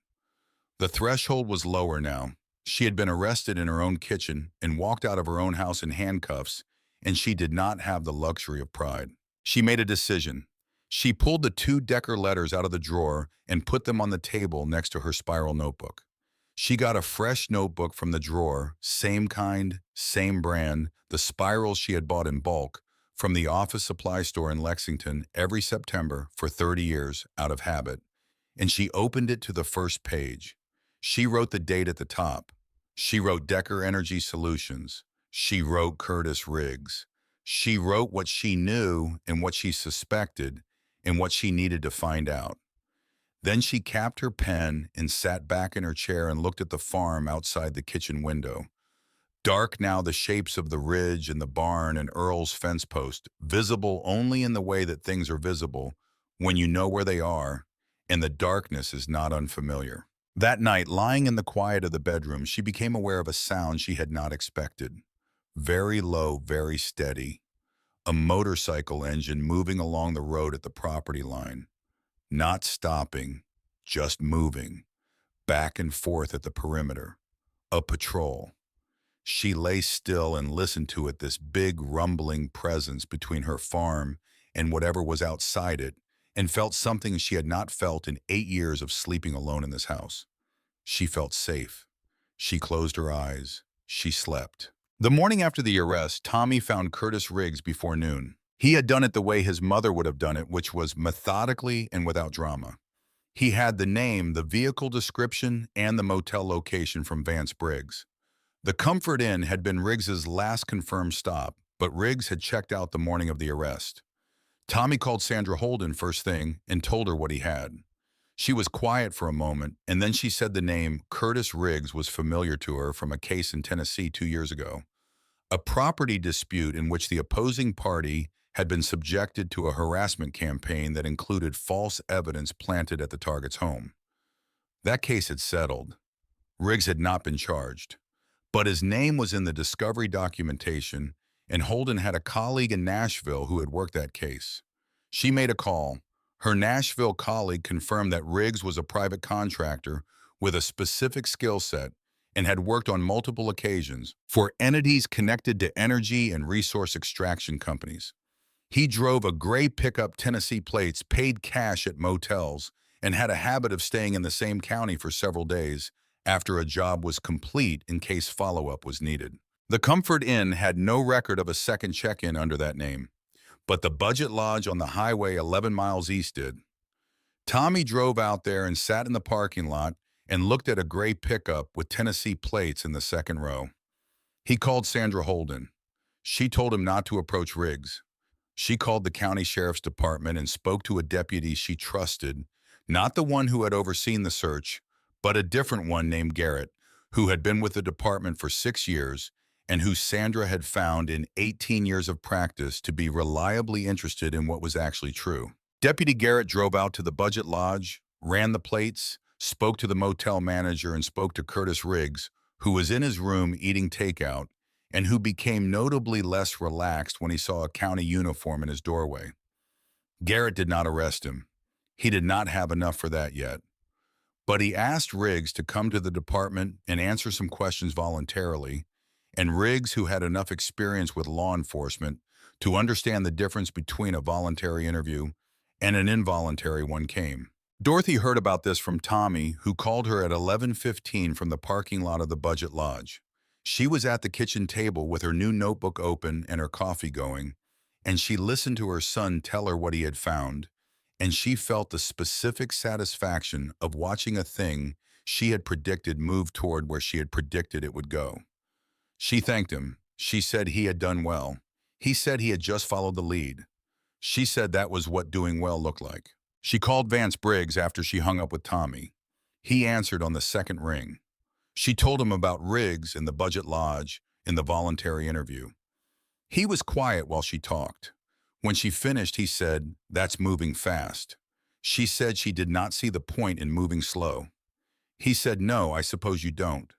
The threshold was lower now. She had been arrested in her own kitchen and walked out of her own house in handcuffs, and she did not have the luxury of pride. She made a decision. She pulled the 2 Decker letters out of the drawer and put them on the table next to her spiral notebook. She got a fresh notebook from the drawer, same kind, same brand, the spirals she had bought in bulk from the office supply store in Lexington every September for 30 years out of habit, and she opened it to the first page. She wrote the date at the top. She wrote Decker Energy Solutions. She wrote Curtis Riggs. She wrote what she knew and what she suspected and what she needed to find out. Then she capped her pen and sat back in her chair and looked at the farm outside the kitchen window. Dark now, the shapes of the ridge and the barn and Earl's fence post, visible only in the way that things are visible when you know where they are, and the darkness is not unfamiliar. That night, lying in the quiet of the bedroom, she became aware of a sound she had not expected. very low, very steady. A motorcycle engine moving along the road at the property line, not stopping, just moving, back and forth at the perimeter. A patrol. She lay still and listened to it, this big rumbling presence between her farm and whatever was outside it, and felt something she had not felt in 8 years of sleeping alone in this house. She felt safe. She closed her eyes. She slept. The morning after the arrest, Tommy found Curtis Riggs before noon. He had done it the way his mother would have done it, which was methodically and without drama. He had the name, the vehicle description, and the motel location from Vance Briggs. The Comfort Inn had been Riggs's last confirmed stop, but Riggs had checked out the morning of the arrest. Tommy called Sandra Holden first thing and told her what he had. She was quiet for a moment, and then she said the name Curtis Riggs was familiar to her from a case in Tennessee 2 years ago. A property dispute in which the opposing party had been subjected to a harassment campaign that included false evidence planted at the target's home. That case had settled. Riggs had not been charged. But his name was in the discovery documentation, and Holden had a colleague in Nashville who had worked that case. She made a call. Her Nashville colleague confirmed that Riggs was a private contractor with a specific skill set and had worked on multiple occasions for entities connected to energy and resource extraction companies. He drove a gray pickup Tennessee plates, paid cash at motels, and had a habit of staying in the same county for several days after a job was complete in case follow-up was needed. The Comfort Inn had no record of a second check-in under that name, but the Budget Lodge on the highway 11 miles east did. Tommy drove out there and sat in the parking lot and looked at a gray pickup with Tennessee plates in the second row. He called Sandra Holden. She told him not to approach Riggs. She called the county sheriff's department and spoke to a deputy she trusted, not the one who had overseen the search, but a different one named Garrett, who had been with the department for 6 years and who Sandra had found in 18 years of practice to be reliably interested in what was actually true. Deputy Garrett drove out to the Budget Lodge, ran the plates, spoke to the motel manager, and spoke to Curtis Riggs, who was in his room eating takeout, and who became notably less relaxed when he saw a county uniform in his doorway. Garrett did not arrest him. He did not have enough for that yet. But he asked Riggs to come to the department and answer some questions voluntarily, and Riggs, who had enough experience with law enforcement to understand the difference between a voluntary interview and an involuntary one, came. Dorothy heard about this from Tommy, who called her at 11:15 from the parking lot of the Budget Lodge. She was at the kitchen table with her new notebook open and her coffee going, and she listened to her son tell her what he had found, and she felt the specific satisfaction of watching a thing she had predicted move toward where she had predicted it would go. She thanked him. She said he had done well. He said he had just followed the lead. She said that was what doing well looked like. She called Vance Briggs after she hung up with Tommy. He answered on the second ring. She told him about Riggs and the Budget Lodge in the voluntary interview. He was quiet while she talked. When she finished, he said, "That's moving fast." She said she did not see the point in moving slow. He said, "No, I suppose you don't."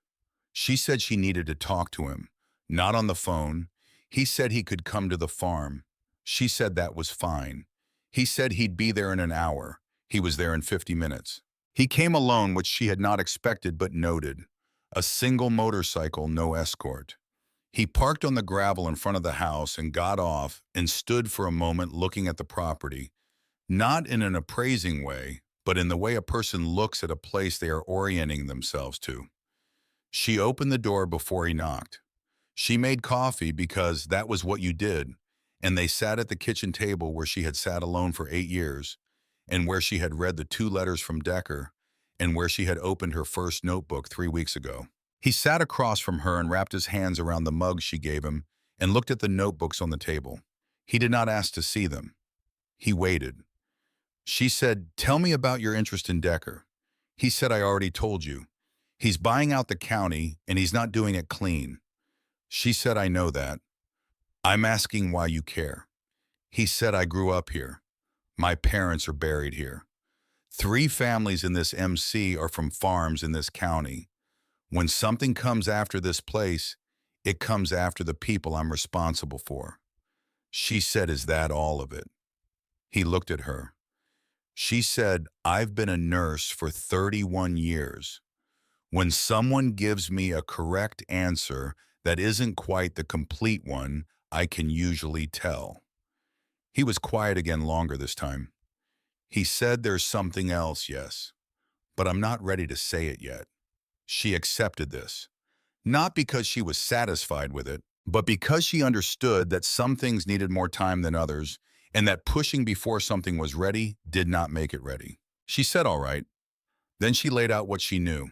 She said she needed to talk to him, not on the phone. He said he could come to the farm. She said that was fine. He said he'd be there in an hour. He was there in 50 minutes. He came alone, which she had not expected but noted. A single motorcycle, no escort. He parked on the gravel in front of the house and got off and stood for a moment looking at the property, not in an appraising way, but in the way a person looks at a place they are orienting themselves to. She opened the door before he knocked. She made coffee because that was what you did, and they sat at the kitchen table where she had sat alone for 8 years, and where she had read the 2 letters from Decker, and where she had opened her first notebook 3 weeks ago. He sat across from her and wrapped his hands around the mug she gave him and looked at the notebooks on the table. He did not ask to see them. He waited. She said, "Tell me about your interest in Decker." He said, "I already told you. He's buying out the county, and he's not doing it clean." She said, "I know that. I'm asking why you care." He said, "I grew up here. My parents are buried here. 3 families in this MC are from farms in this county. When something comes after this place, It comes after the people I'm responsible for. She said, is that all of it? He looked at her. She said, I've been a nurse for 31 years. When someone gives me a correct answer that isn't quite the complete one, I can usually tell. He was quiet again longer this time. He said, there's something else, yes, but I'm not ready to say it yet. She accepted this, not because she was satisfied with it, but because she understood that some things needed more time than others, and that pushing before something was ready did not make it ready. She said, all right. Then she laid out what she knew.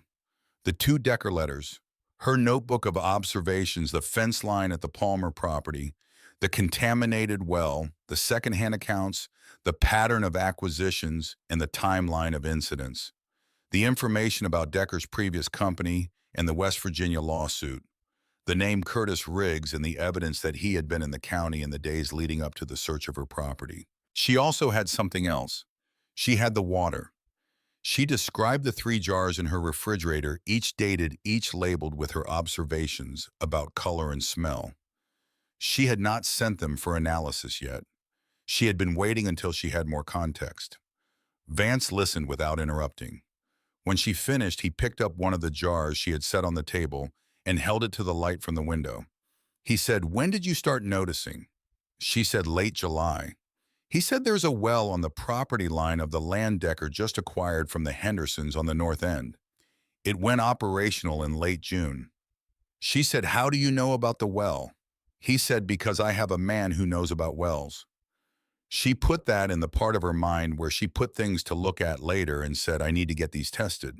The two Decker letters, her notebook of observations, the fence line at the Palmer property, the contaminated well, the secondhand accounts, the pattern of acquisitions, and the timeline of incidents. The information about Decker's previous company and the West Virginia lawsuit. The name Curtis Riggs and the evidence that he had been in the county in the days leading up to the search of her property. She also had something else. She had the water. She described the 3 jars in her refrigerator, each dated, each labeled with her observations about color and smell. She had not sent them for analysis yet. She had been waiting until she had more context. Vance listened without interrupting. When she finished, he picked up one of the jars she had set on the table and held it to the light from the window. He said, when did you start noticing? She said, late July. He said, there's a well on the property line of the land Decker just acquired from the Hendersons on the north end. It went operational in late June. She said, how do you know about the well? He said, because I have a man who knows about wells. She put that in the part of her mind where she put things to look at later and said, I need to get these tested.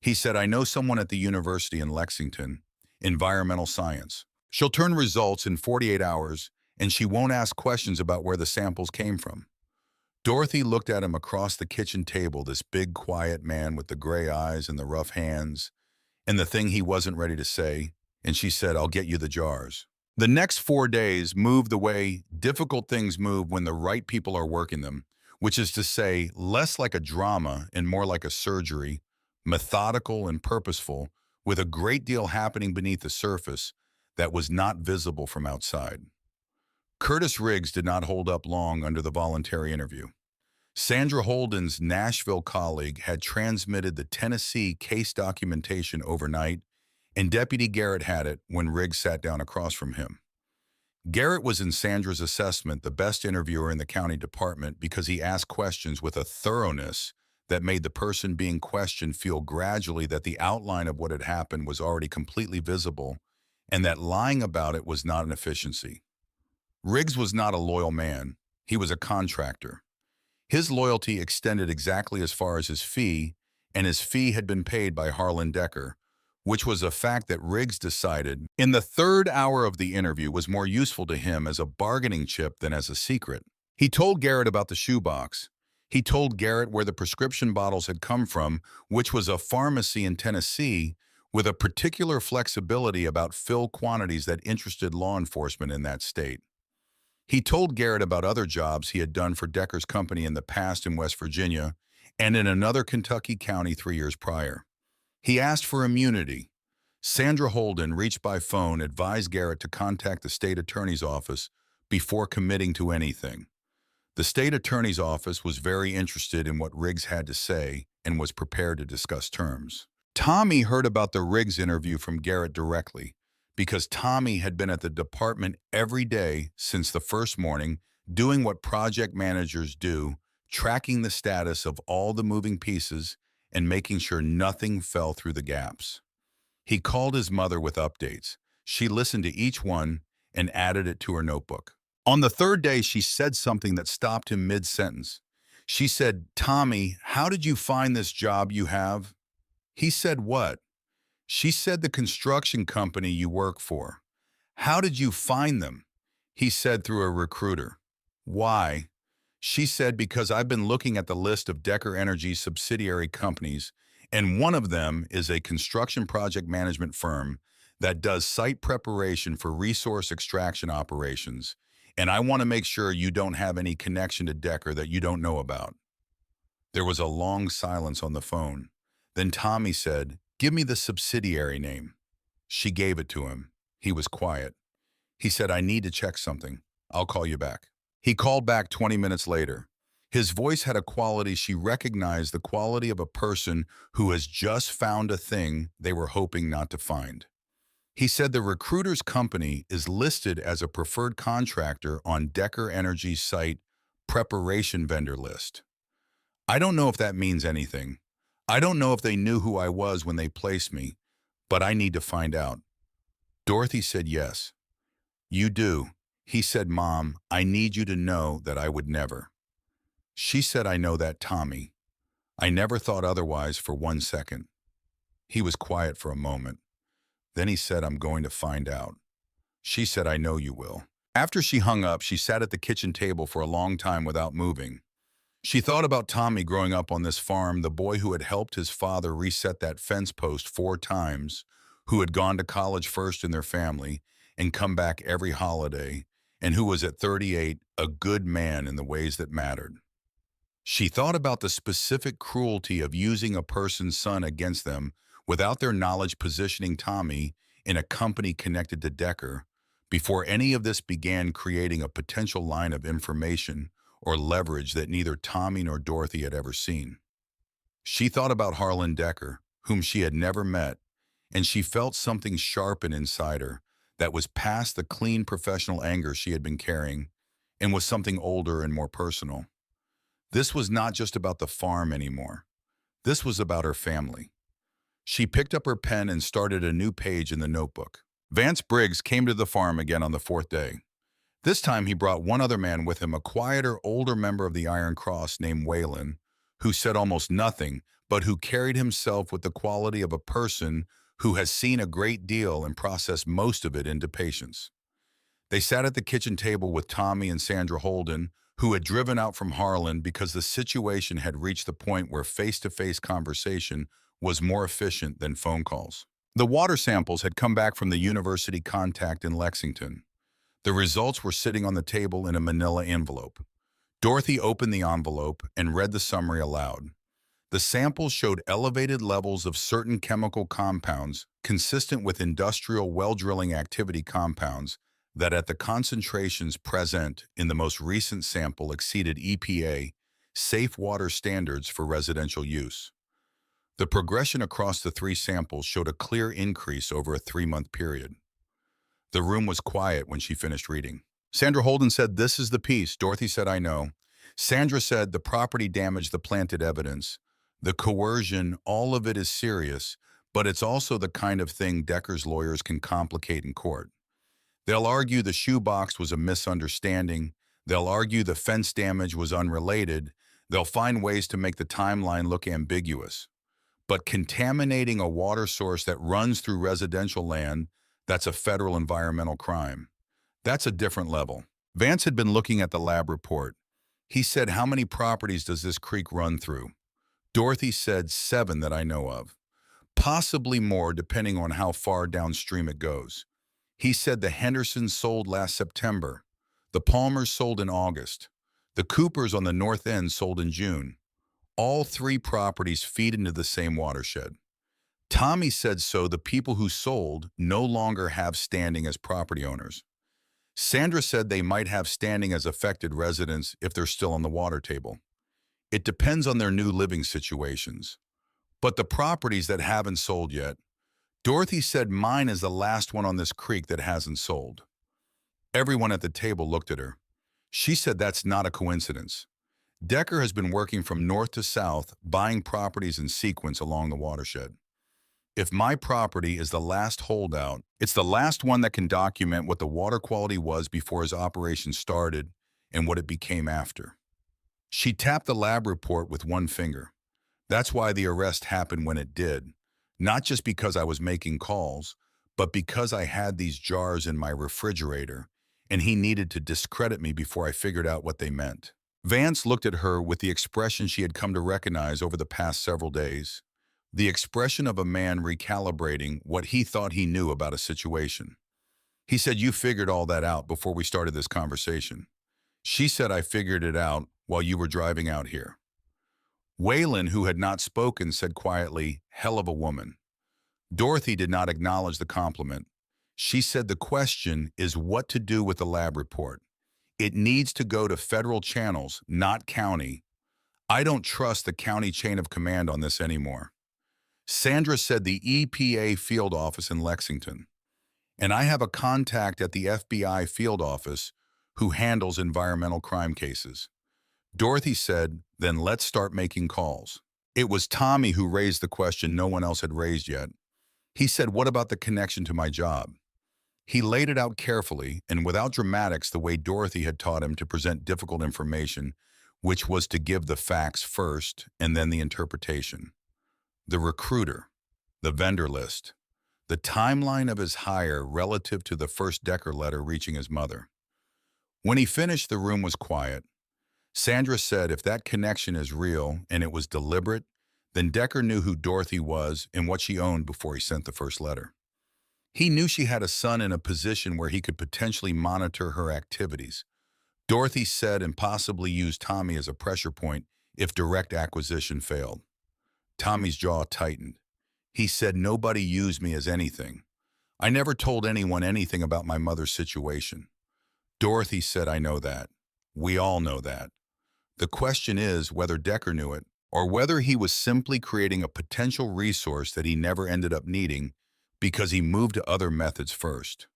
He said, I know someone at the university in Lexington, environmental science. She'll turn results in 48 hours, and she won't ask questions about where the samples came from. Dorothy looked at him across the kitchen table, this big, quiet man with the gray eyes and the rough hands, and the thing he wasn't ready to say, and she said, I'll get you the jars. The next 4 days moved the way difficult things move when the right people are working them, which is to say, less like a drama and more like a surgery, methodical and purposeful, with a great deal happening beneath the surface that was not visible from outside. Curtis Riggs did not hold up long under the voluntary interview. Sandra Holden's Nashville colleague had transmitted the Tennessee case documentation overnight, and Deputy Garrett had it when Riggs sat down across from him. Garrett was in Sandra's assessment the best interviewer in the county department because he asked questions with a thoroughness that made the person being questioned feel gradually that the outline of what had happened was already completely visible and that lying about it was not an efficiency. Riggs was not a loyal man. He was a contractor. His loyalty extended exactly as far as his fee, and his fee had been paid by Harlan Decker, which was a fact that Riggs decided in the 3rd hour of the interview was more useful to him as a bargaining chip than as a secret. He told Garrett about the shoebox. He told Garrett where the prescription bottles had come from, which was a pharmacy in Tennessee, with a particular flexibility about fill quantities that interested law enforcement in that state. He told Garrett about other jobs he had done for Decker's company in the past in West Virginia and in another Kentucky county 3 years prior. He asked for immunity. Sandra Holden, reached by phone, advised Garrett to contact the state attorney's office before committing to anything. The state attorney's office was very interested in what Riggs had to say and was prepared to discuss terms. Tommy heard about the Riggs interview from Garrett directly because Tommy had been at the department every day since the first morning, doing what project managers do, tracking the status of all the moving pieces and making sure nothing fell through the gaps. He called his mother with updates. She listened to each one and added it to her notebook. On the 3rd day, she said something that stopped him mid-sentence. She said, Tommy, how did you find this job you have? He said, what? She said, the construction company you work for. How did you find them? He said, through a recruiter. Why? She said, because I've been looking at the list of Decker Energy's subsidiary companies, and one of them is a construction project management firm that does site preparation for resource extraction operations, and I want to make sure you don't have any connection to Decker that you don't know about. There was a long silence on the phone. Then Tommy said, give me the subsidiary name. She gave it to him. He was quiet. He said, I need to check something. I'll call you back. He called back 20 minutes later. His voice had a quality she recognized, the quality of a person who has just found a thing they were hoping not to find. He said the recruiter's company is listed as a preferred contractor on Decker Energy's site preparation vendor list. I don't know if that means anything. I don't know if they knew who I was when they placed me, but I need to find out. Dorothy said yes. You do. He said, Mom, I need you to know that I would never. She said, I know that, Tommy. I never thought otherwise for 1 second. He was quiet for a moment. Then he said, I'm going to find out. She said, I know you will. After she hung up, she sat at the kitchen table for a long time without moving. She thought about Tommy growing up on this farm, the boy who had helped his father reset that fence post 4 times, who had gone to college first in their family and come back every holiday, and who was at 38 a good man in the ways that mattered. She thought about the specific cruelty of using a person's son against them without their knowledge, positioning Tommy in a company connected to Decker before any of this began, creating a potential line of information or leverage that neither Tommy nor Dorothy had ever seen. She thought about Harlan Decker, whom she had never met, and she felt something sharpen inside her that was past the clean professional anger she had been carrying and was something older and more personal. This was not just about the farm anymore. This was about her family. She picked up her pen and started a new page in the notebook. Vance Briggs came to the farm again on the 4th day. This time he brought one other man with him, a quieter, older member of the Iron Cross named Waylon, who said almost nothing, but who carried himself with the quality of a person who has seen a great deal and processed most of it into patience. They sat at the kitchen table with Tommy and Sandra Holden, who had driven out from Harlan because the situation had reached the point where face-to-face conversation was more efficient than phone calls. The water samples had come back from the university contact in Lexington. The results were sitting on the table in a manila envelope. Dorothy opened the envelope and read the summary aloud. The samples showed elevated levels of certain chemical compounds consistent with industrial well drilling activity compounds that at the concentrations present in the most recent sample exceeded EPA safe water standards for residential use. The progression across the 3 samples showed a clear increase over a 3-month period. The room was quiet when she finished reading. Sandra Holden said, "This is the piece." Dorothy said, "I know." Sandra said, "The property damaged the planted evidence. The coercion, all of it is serious, but it's also the kind of thing Decker's lawyers can complicate in court. They'll argue the shoebox was a misunderstanding. They'll argue the fence damage was unrelated. They'll find ways to make the timeline look ambiguous. But contaminating a water source that runs through residential land, that's a federal environmental crime. That's a different level." Vance had been looking at the lab report. He said, "How many properties does this creek run through?" Dorothy said, 7 that I know of. Possibly more depending on how far downstream it goes. He said the Hendersons sold last September. The Palmers sold in August. The Coopers on the north end sold in June. All 3 properties feed into the same watershed. Tommy said so the people who sold no longer have standing as property owners. Sandra said they might have standing as affected residents if they're still on the water table. It depends on their new living situations. But the properties that haven't sold yet, Dorothy said mine is the last one on this creek that hasn't sold. Everyone at the table looked at her. She said that's not a coincidence. Decker has been working from north to south, buying properties in sequence along the watershed. If my property is the last holdout, it's the last one that can document what the water quality was before his operation started and what it became after. She tapped the lab report with one finger. That's why the arrest happened when it did. Not just because I was making calls, but because I had these jars in my refrigerator, and he needed to discredit me before I figured out what they meant. Vance looked at her with the expression she had come to recognize over the past several days. The expression of a man recalibrating what he thought he knew about a situation. He said, "You figured all that out before we started this conversation." She said, "I figured it out while you were driving out here." Waylon, who had not spoken, said quietly, "Hell of a woman." Dorothy did not acknowledge the compliment. She said the question is what to do with the lab report. It needs to go to federal channels, not county. I don't trust the county chain of command on this anymore. Sandra said the EPA field office in Lexington. And I have a contact at the FBI field office who handles environmental crime cases. Dorothy said, then let's start making calls. It was Tommy who raised the question no one else had raised yet. He said, what about the connection to my job? He laid it out carefully and without dramatics the way Dorothy had taught him to present difficult information, which was to give the facts first and then the interpretation. The recruiter, the vendor list, the timeline of his hire relative to the first Decker letter reaching his mother. When he finished, the room was quiet. Sandra said if that connection is real and it was deliberate, then Decker knew who Dorothy was and what she owned before he sent the first letter. He knew she had a son in a position where he could potentially monitor her activities. Dorothy said and possibly use Tommy as a pressure point if direct acquisition failed. Tommy's jaw tightened. He said nobody used me as anything. I never told anyone anything about my mother's situation. Dorothy said I know that. We all know that. The question is whether Decker knew it, or whether he was simply creating a potential resource that he never ended up needing because he moved to other methods first.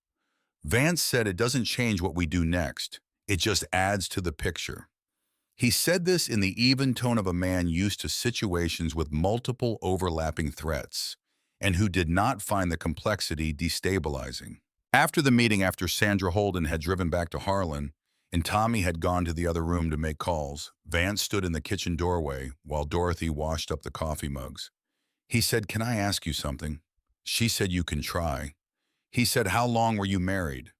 Vance said it doesn't change what we do next. It just adds to the picture. He said this in the even tone of a man used to situations with multiple overlapping threats, and who did not find the complexity destabilizing. After the meeting, after Sandra Holden had driven back to Harlan, and Tommy had gone to the other room to make calls, Vance stood in the kitchen doorway while Dorothy washed up the coffee mugs. He said, "Can I ask you something?" She said, "You can try." He said, "How long were you married?"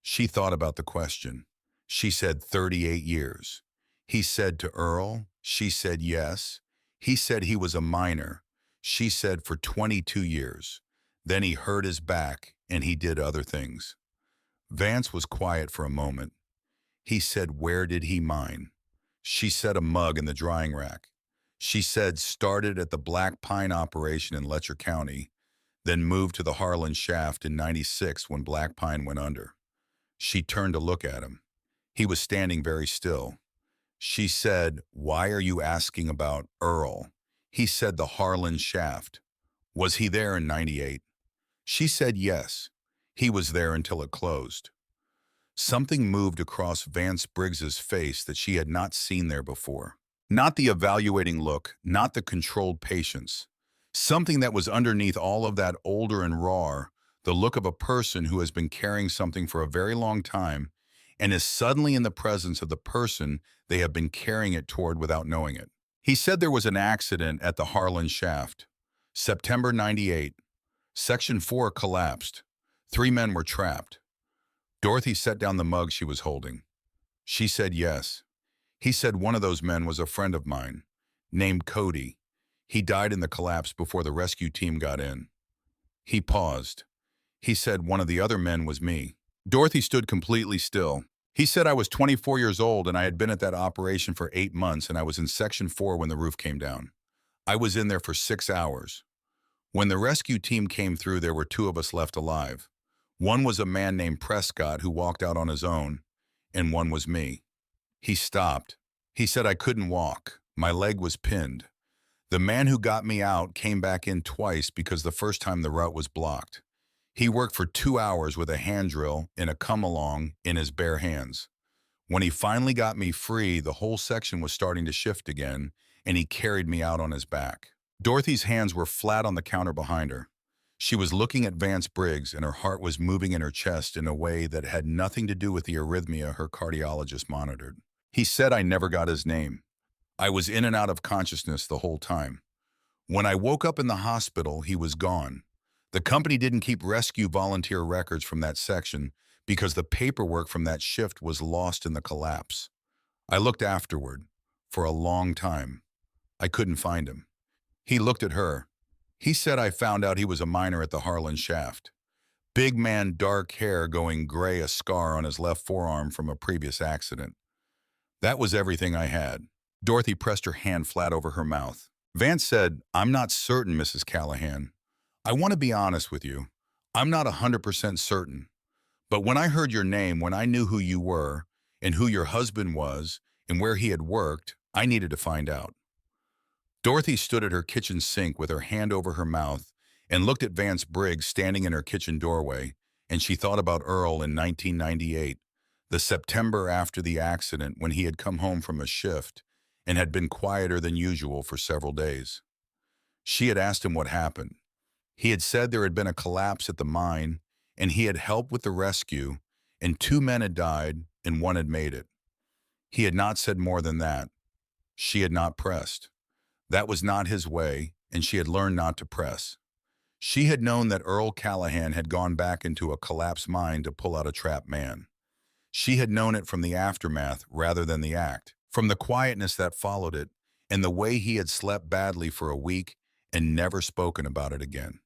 She thought about the question. She said, 38 years. He said, "To Earl?" She said, "Yes." He said he was a minor. She said, "For 22 years. Then he hurt his back and he did other things." Vance was quiet for a moment. He said, "Where did he mine?" She said, "A mug in the drying rack." She said, "Started at the Black Pine operation in Letcher County, then moved to the Harlan shaft in '96 when Black Pine went under." She turned to look at him. He was standing very still. She said, "Why are you asking about Earl?" He said, "The Harlan shaft." "Was he there in '98? She said, "Yes. He was there until it closed." Something moved across Vance Briggs's face that she had not seen there before. Not the evaluating look, not the controlled patience. Something that was underneath all of that older and raw, the look of a person who has been carrying something for a very long time and is suddenly in the presence of the person they have been carrying it toward without knowing it. He said there was an accident at the Harlan shaft. September '98. Section 4 collapsed. 3 men were trapped. Dorothy set down the mug she was holding. She said yes. He said one of those men was a friend of mine, named Cody. He died in the collapse before the rescue team got in. He paused. He said one of the other men was me. Dorothy stood completely still. He said I was 24 years old and I had been at that operation for 8 months and I was in Section 4 when the roof came down. I was in there for 6 hours. When the rescue team came through, there were 2 of us left alive. One was a man named Prescott who walked out on his own, and one was me. He stopped. He said I couldn't walk. My leg was pinned. The man who got me out came back in twice because the first time the route was blocked. He worked for 2 hours with a hand drill and a come-along in his bare hands. When he finally got me free, the whole section was starting to shift again, and he carried me out on his back. Dorothy's hands were flat on the counter behind her. She was looking at Vance Briggs, and her heart was moving in her chest in a way that had nothing to do with the arrhythmia her cardiologist monitored. He said I never got his name. I was in and out of consciousness the whole time. When I woke up in the hospital, he was gone. The company didn't keep rescue volunteer records from that section because the paperwork from that shift was lost in the collapse. I looked afterward. For a long time. I couldn't find him. He looked at her. He said I found out he was a miner at the Harlan shaft. Big man, dark hair going gray, a scar on his left forearm from a previous accident. That was everything I had. Dorothy pressed her hand flat over her mouth. Vance said, "I'm not certain, Mrs. Callahan. I want to be honest with you. I'm not 100% certain, but when I heard your name, when I knew who you were and who your husband was and where he had worked, I needed to find out. Dorothy stood at her kitchen sink with her hand over her mouth and looked at Vance Briggs standing in her kitchen doorway, and she thought about Earl in 1998, the September after the accident when he had come home from a shift and had been quieter than usual for several days. She had asked him what happened. He had said there had been a collapse at the mine, and he had helped with the rescue, and two men had died and one had made it. He had not said more than that. She had not pressed. That was not his way, and she had learned not to press. She had known that Earl Callahan had gone back into a collapsed mine to pull out a trapped man. She had known it from the aftermath rather than the act, from the quietness that followed it, and the way he had slept badly for a week and never spoken about it again.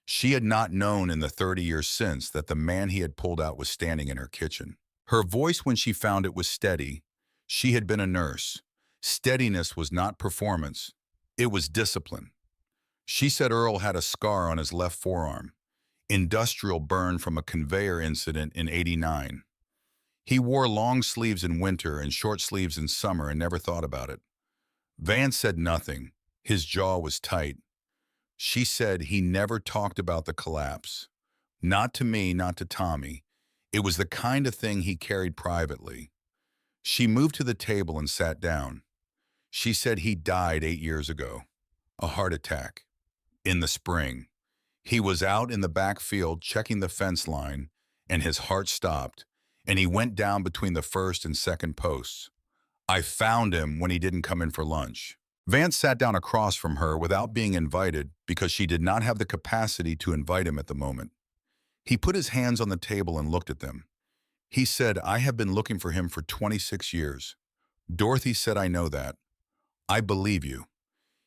She had not known in the 30 years since that the man he had pulled out was standing in her kitchen. Her voice when she found it was steady. She had been a nurse. Steadiness was not performance. It was discipline. She said Earl had a scar on his left forearm, industrial burn from a conveyor incident in '89. He wore long sleeves in winter and short sleeves in summer and never thought about it. Vance said nothing. His jaw was tight. She said he never talked about the collapse. Not to me, not to Tommy. It was the kind of thing he carried privately. She moved to the table and sat down. She said he died 8 years ago. A heart attack. In the spring. He was out in the back field checking the fence line, and his heart stopped, and he went down between the first and second posts. I found him when he didn't come in for lunch. Vance sat down across from her without being invited because she did not have the capacity to invite him at the moment. He put his hands on the table and looked at them. He said, I have been looking for him for 26 years. Dorothy said, I know that. I believe you.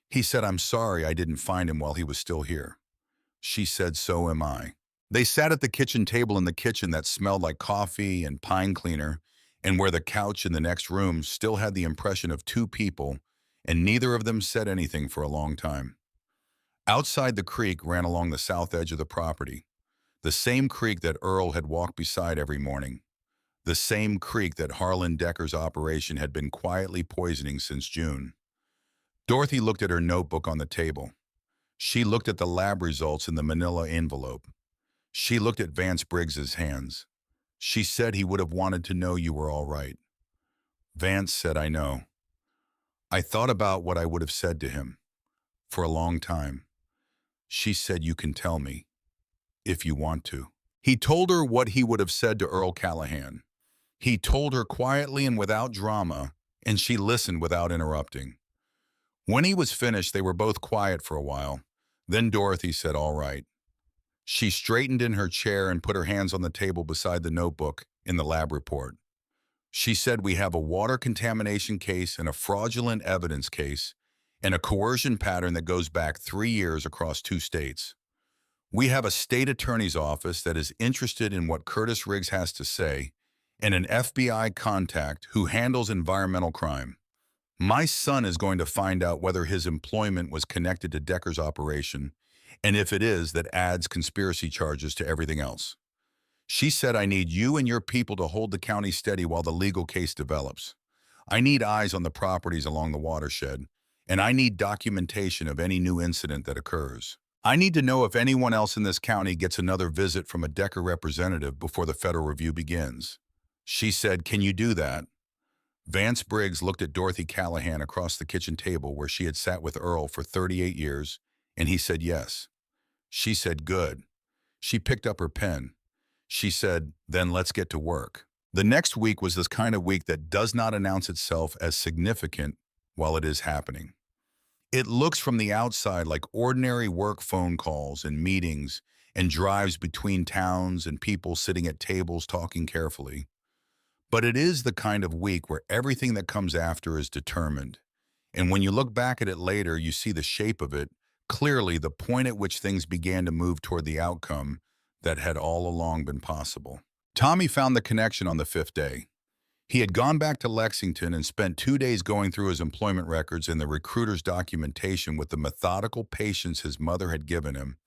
He said, I'm sorry I didn't find him while he was still here. She said, so am I. They sat at the kitchen table in the kitchen that smelled like coffee and pine cleaner, and where the couch in the next room still had the impression of two people, and neither of them said anything for a long time. Outside the creek ran along the south edge of the property, the same creek that Earl had walked beside every morning, the same creek that Harlan Decker's operation had been quietly poisoning since June. Dorothy looked at her notebook on the table. She looked at the lab results in the manila envelope. She looked at Vance Briggs's hands. She said he would have wanted to know you were all right. Vance said, I know. I thought about what I would have said to him for a long time. She said, you can tell me, if you want to. He told her what he would have said to Earl Callahan. He told her quietly and without drama, and she listened without interrupting. When he was finished, they were both quiet for a while. Then Dorothy said, all right. She straightened in her chair and put her hands on the table beside the notebook in the lab report. She said, we have a water contamination case and a fraudulent evidence case and a coercion pattern that goes back 3 years across 2 states. We have a state attorney's office that is interested in what Curtis Riggs has to say and an FBI contact who handles environmental crime. My son is going to find out whether his employment was connected to Decker's operation, and if it is, that adds conspiracy charges to everything else. She said, I need you and your people to hold the county steady while the legal case develops. I need eyes on the properties along the watershed, and I need documentation of any new incident that occurs. I need to know if anyone else in this county gets another visit from a Decker representative before the federal review begins. She said, can you do that? Vance Briggs looked at Dorothy Callahan across the kitchen table where she had sat with Earl for 38 years, and he said yes. She said, good. She picked up her pen. She said, then let's get to work. The next week was this kind of week that does not announce itself as significant while it is happening. It looks from the outside like ordinary work phone calls and meetings and drives between towns and people sitting at tables talking carefully. But it is the kind of week where everything that comes after is determined. And when you look back at it later, you see the shape of it, clearly the point at which things began to move toward the outcome that had all along been possible. Tommy found the connection on the 5th day. He had gone back to Lexington and spent 2 days going through his employment records and the recruiter's documentation with the methodical patience his mother had given him.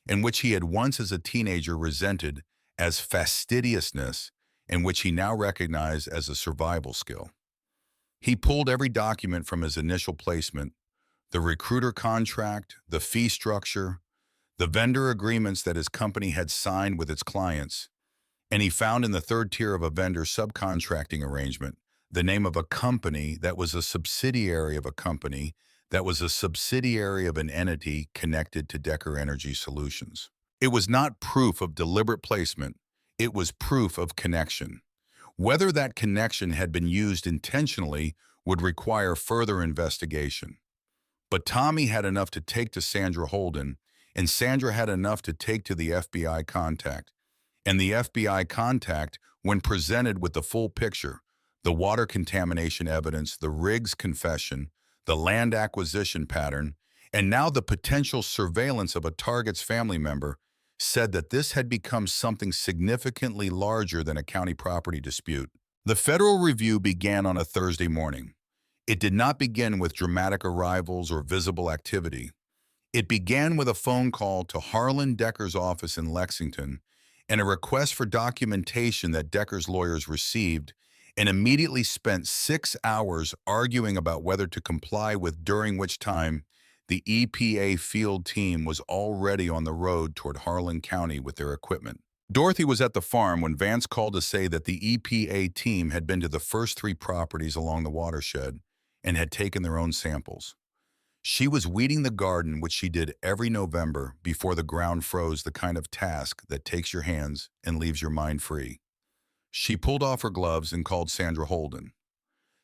in which he had once as a teenager resented as fastidiousness and which he now recognized as a survival skill. He pulled every document from his initial placement, the recruiter contract, the fee structure, the vendor agreements that his company had signed with its clients, and he found in the third tier of a vendor subcontracting arrangement the name of a company that was a subsidiary of a company that was a subsidiary of an entity connected to Decker Energy Solutions. It was not proof of deliberate placement, it was proof of connection. Whether that connection had been used intentionally would require further investigation. But Tommy had enough to take to Sandra Holden, and Sandra had enough to take to the FBI contact. And the FBI contact, when presented with the full picture, the water contamination evidence, the Riggs confession, the land acquisition pattern, and now the potential surveillance of a target's family member, said that this had become something significantly larger than a county property dispute. The federal review began on a Thursday morning. It did not begin with dramatic arrivals or visible activity. It began with a phone call to Harlan Decker's office in Lexington and a request for documentation that Decker's lawyers received and immediately spent 6 hours arguing about whether to comply with, during which time the EPA field team was already on the road toward Harlan County with their equipment. Dorothy was at the farm when Vance called to say that the EPA team had been to the first 3 properties along the watershed and had taken their own samples. She was weeding the garden, which she did every November before the ground froze, the kind of task that takes your hands and leaves your mind free. She pulled off her gloves and called Sandra Holden.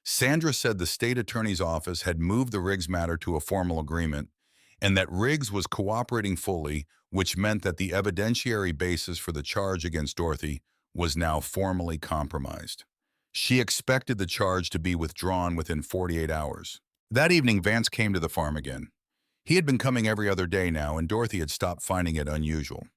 Sandra said the state attorney's office had moved the Riggs matter to a formal agreement and that Riggs was cooperating fully, which meant that the evidentiary basis for the charge against Dorothy was now formally compromised. She expected the charge to be withdrawn within 48 hours. That evening, Vance came to the farm again. He had been coming every other day now, and Dorothy had stopped finding it unusual.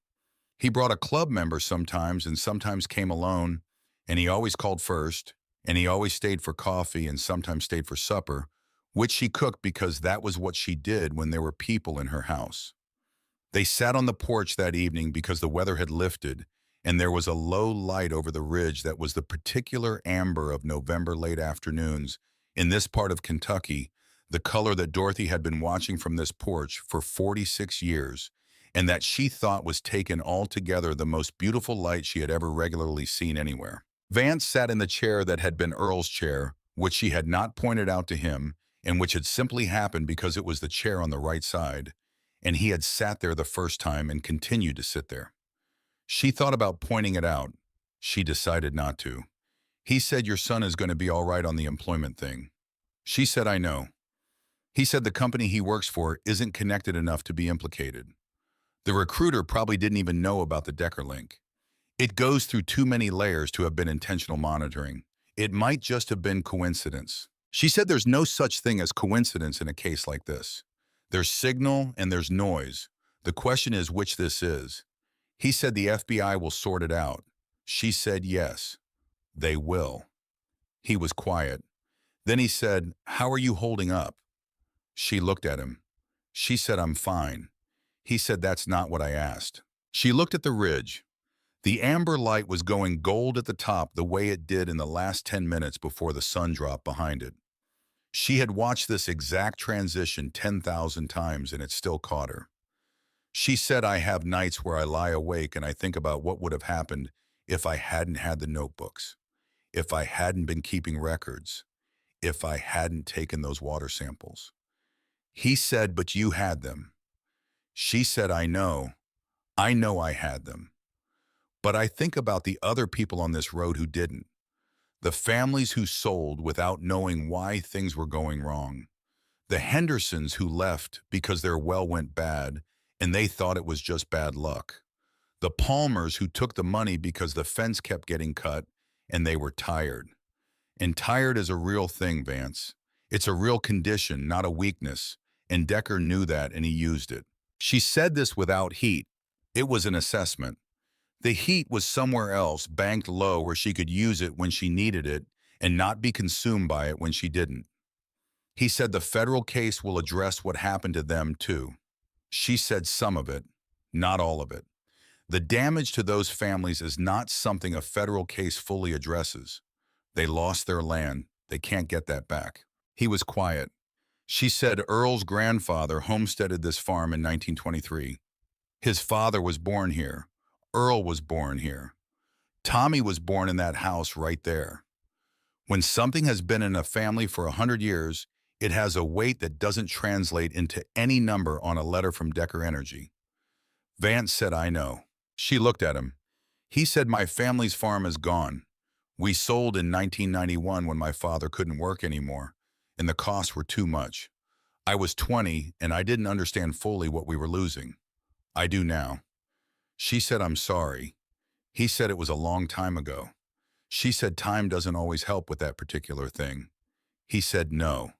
He brought a club member sometimes and sometimes came alone, and he always called first, and he always stayed for coffee and sometimes stayed for supper, which she cooked because that was what she did when there were people in her house. They sat on the porch that evening because the weather had lifted, and there was a low light over the ridge that was the particular amber of November late afternoons in this part of Kentucky, the color that Dorothy had been watching from this porch for 46 years, and that she thought was taken altogether the most beautiful light she had ever regularly seen anywhere. Vance sat in the chair that had been Earl's chair, which she had not pointed out to him, and which had simply happened because it was the chair on the right side, and he had sat there the first time and continued to sit there. She thought about pointing it out. She decided not to. He said, "Your son is going to be all right on the employment thing." She said, "I know." He said the company he works for isn't connected enough to be implicated. The recruiter probably didn't even know about the Decker link. It goes through too many layers to have been intentional monitoring. It might just have been coincidence. She said there's no such thing as coincidence in a case like this. There's signal and there's noise. The question is which this is. He said the FBI will sort it out. She said yes, they will. He was quiet. Then he said, "How are you holding up?" She looked at him. She said, "I'm fine." He said, "That's not what I asked." She looked at the ridge. The amber light was going gold at the top the way it did in the last 10 minutes before the sun dropped behind it. She had watched this exact transition 10,000 times and it still caught her. She said, "I have nights where I lie awake and I think about what would have happened if I hadn't had the notebooks, if I hadn't been keeping records, if I hadn't taken those water samples." He said, "But you had them." She said, I know I had them. But I think about the other people on this road who didn't. The families who sold without knowing why things were going wrong. The Hendersons who left because their well went bad and they thought it was just bad luck. The Palmers who took the money because the fence kept getting cut and they were tired. And tired is a real thing, Vance. It's a real condition, not a weakness, and Decker knew that and he used it. She said this without heat. It was an assessment. The heat was somewhere else, banked low where she could use it when she needed it and not be consumed by it when she didn't. He said the federal case will address what happened to them too. She said some of it, Not all of it. The damage to those families is not something a federal case fully addresses. They lost their land. They can't get that back. He was quiet. She said Earl's grandfather homesteaded this farm in 1923. His father was born here. Earl was born here. Tommy was born in that house right there. When something has been in a family for 100 years, it has a weight that doesn't translate into any number on a letter from Decker Energy. Vance said, I know. She looked at him. He said, my family's farm is gone. We sold in 1991 when my father couldn't work anymore, and the costs were too much. I was 20, and I didn't understand fully what we were losing. I do now. She said, I'm sorry. He said it was a long time ago. She said time doesn't always help with that particular thing. He said, no,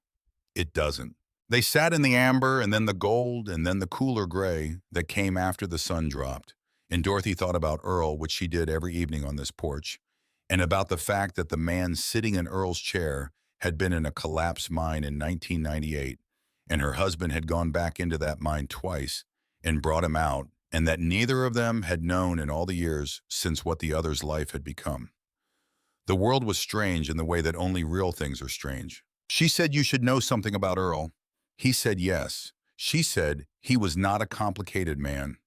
it doesn't. They sat in the amber and then the gold and then the cooler gray that came after the sun dropped. And Dorothy thought about Earl, which she did every evening on this porch, and about the fact that the man sitting in Earl's chair had been in a collapsed mine in 1998, and her husband had gone back into that mine twice and brought him out, and that neither of them had known in all the years since what the other's life had become. The world was strange in the way that only real things are strange. She said you should know something about Earl. He said yes. She said he was not a complicated man.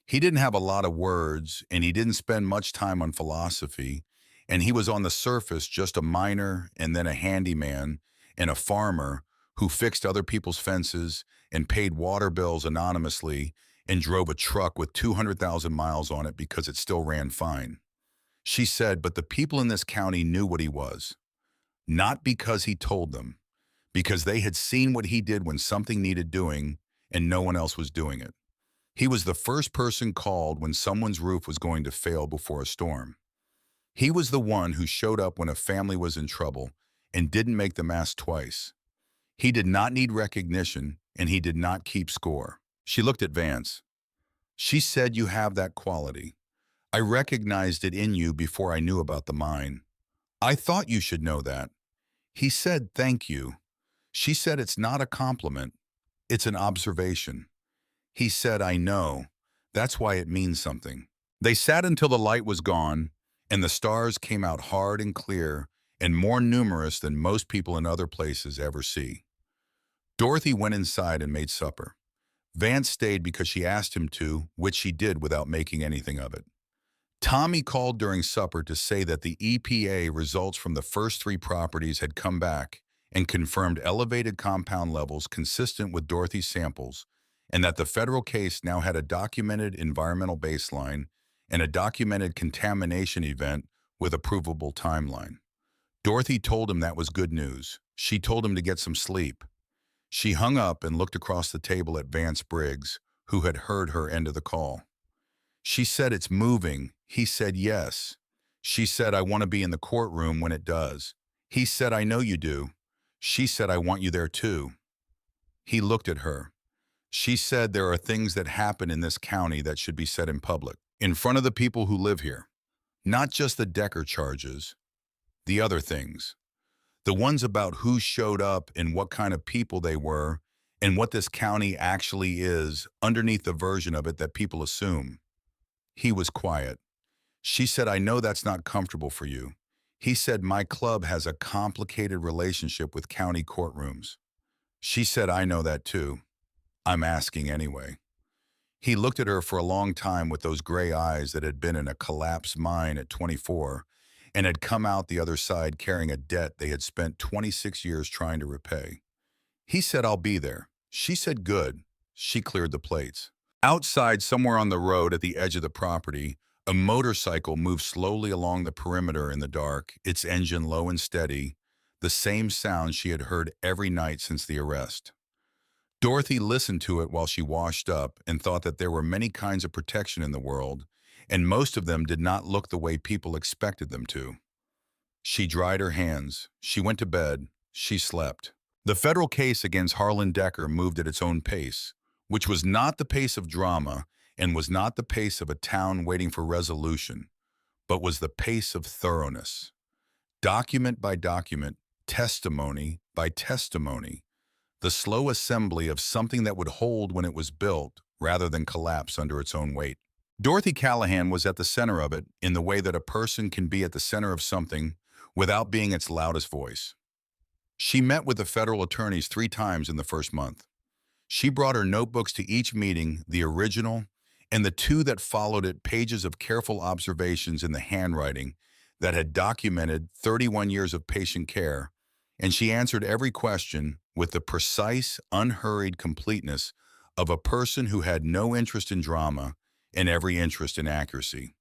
He didn't have a lot of words, and he didn't spend much time on philosophy, and he was on the surface just a miner and then a handyman and a farmer who fixed other people's fences and paid water bills anonymously and drove a truck with 200,000 miles on it because it still ran fine. She said, but the people in this county knew what he was. Not because he told them, because they had seen what he did when something needed doing and no one else was doing it. He was the first person called when someone's roof was going to fail before a storm. He was the one who showed up when a family was in trouble and didn't make them ask twice. He did not need recognition, and he did not keep score. She looked at Vance. She said, you have that quality. I recognized it in you before I knew about the mine. I thought you should know that. He said, thank you. She said, it's not a compliment. It's an observation. He said, I know. That's why it means something. They sat until the light was gone, and the stars came out hard and clear and more numerous than most people in other places ever see. Dorothy went inside and made supper. Vance stayed because she asked him to, which she did without making anything of it. Tommy called during supper to say that the EPA results from the first 3 properties had come back and confirmed elevated compound levels consistent with Dorothy's samples, and that the federal case now had a documented environmental baseline and a documented contamination event with a provable timeline. Dorothy told him that was good news. She told him to get some sleep. She hung up and looked across the table at Vance Briggs, who had heard her end of the call. She said, it's moving. He said, yes. She said, I want to be in the courtroom when it does. He said, I know you do. She said, I want you there too. He looked at her. She said, there are things that happen in this county that should be said in public, in front of the people who live here. Not just the Decker charges, the other things. The ones about who showed up and what kind of people they were and what this county actually is underneath the version of it that people assume. He was quiet. She said, I know that's not comfortable for you. He said, my club has a complicated relationship with county courtrooms. She said, I know that too. I'm asking anyway. He looked at her for a long time with those gray eyes that had been in a collapsed mine at 24 and had come out the other side carrying a debt they had spent 26 years trying to repay. He said, I'll be there. She said, good. She cleared the plates. Outside, somewhere on the road at the edge of the property, a motorcycle moved slowly along the perimeter in the dark, its engine low and steady, the same sound she had heard every night since the arrest. Dorothy listened to it while she washed up and thought that there were many kinds of protection in the world, and most of them did not look the way people expected them to. She dried her hands. She went to bed. She slept. The federal case against Harlan Decker moved at its own pace, which was not the pace of drama and was not the pace of a town waiting for resolution, but was the pace of thoroughness. Document by document, testimony by testimony, the slow assembly of something that would hold when it was built rather than collapse under its own weight. Dorothy Callahan was at the center of it in the way that a person can be at the center of something without being its loudest voice. She met with the federal attorneys 3 times in the first month. She brought her notebooks to each meeting, the original, and the 2 that followed it, pages of careful observations in the handwriting that had documented 31 years of patient care, and she answered every question with the precise, unhurried completeness of a person who had no interest in drama and every interest in accuracy.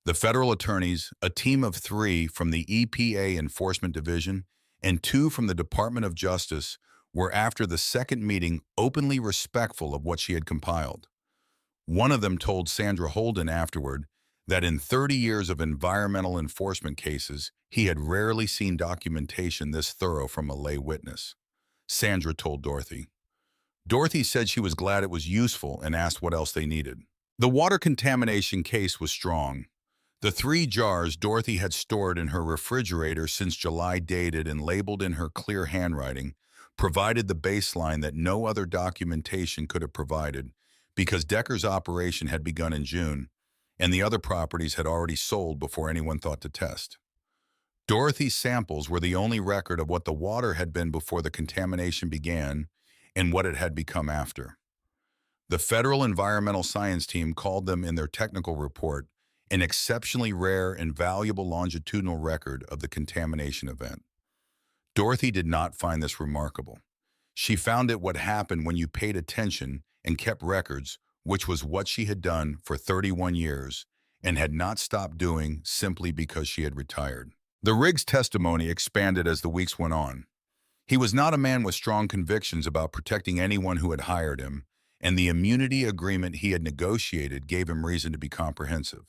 The federal attorneys, a team of 3 from the EPA Enforcement Division and 2 from the Department of Justice, were after the second meeting openly respectful of what she had compiled. One of them told Sandra Holden afterward that in 30 years of environmental enforcement cases, he had rarely seen documentation this thorough from a lay witness. Sandra told Dorothy. Dorothy said she was glad it was useful and asked what else they needed. The water contamination case was strong. The 3 jars Dorothy had stored in her refrigerator since July, dated and labeled in her clear handwriting, provided the baseline that no other documentation could have provided, because Decker's operation had begun in June, and the other properties had already sold before anyone thought to test. Dorothy's samples were the only record of what the water had been before the contamination began and what it had become after. The Federal Environmental Science Team called them in their technical report an exceptionally rare and valuable longitudinal record of the contamination event. Dorothy did not find this remarkable. She found it what happened when you paid attention and kept records, which was what she had done for 31 years and had not stopped doing simply because she had retired. The Riggs testimony expanded as the weeks went on. He was not a man with strong convictions about protecting anyone who had hired him, and the immunity agreement he had negotiated gave him reason to be comprehensive.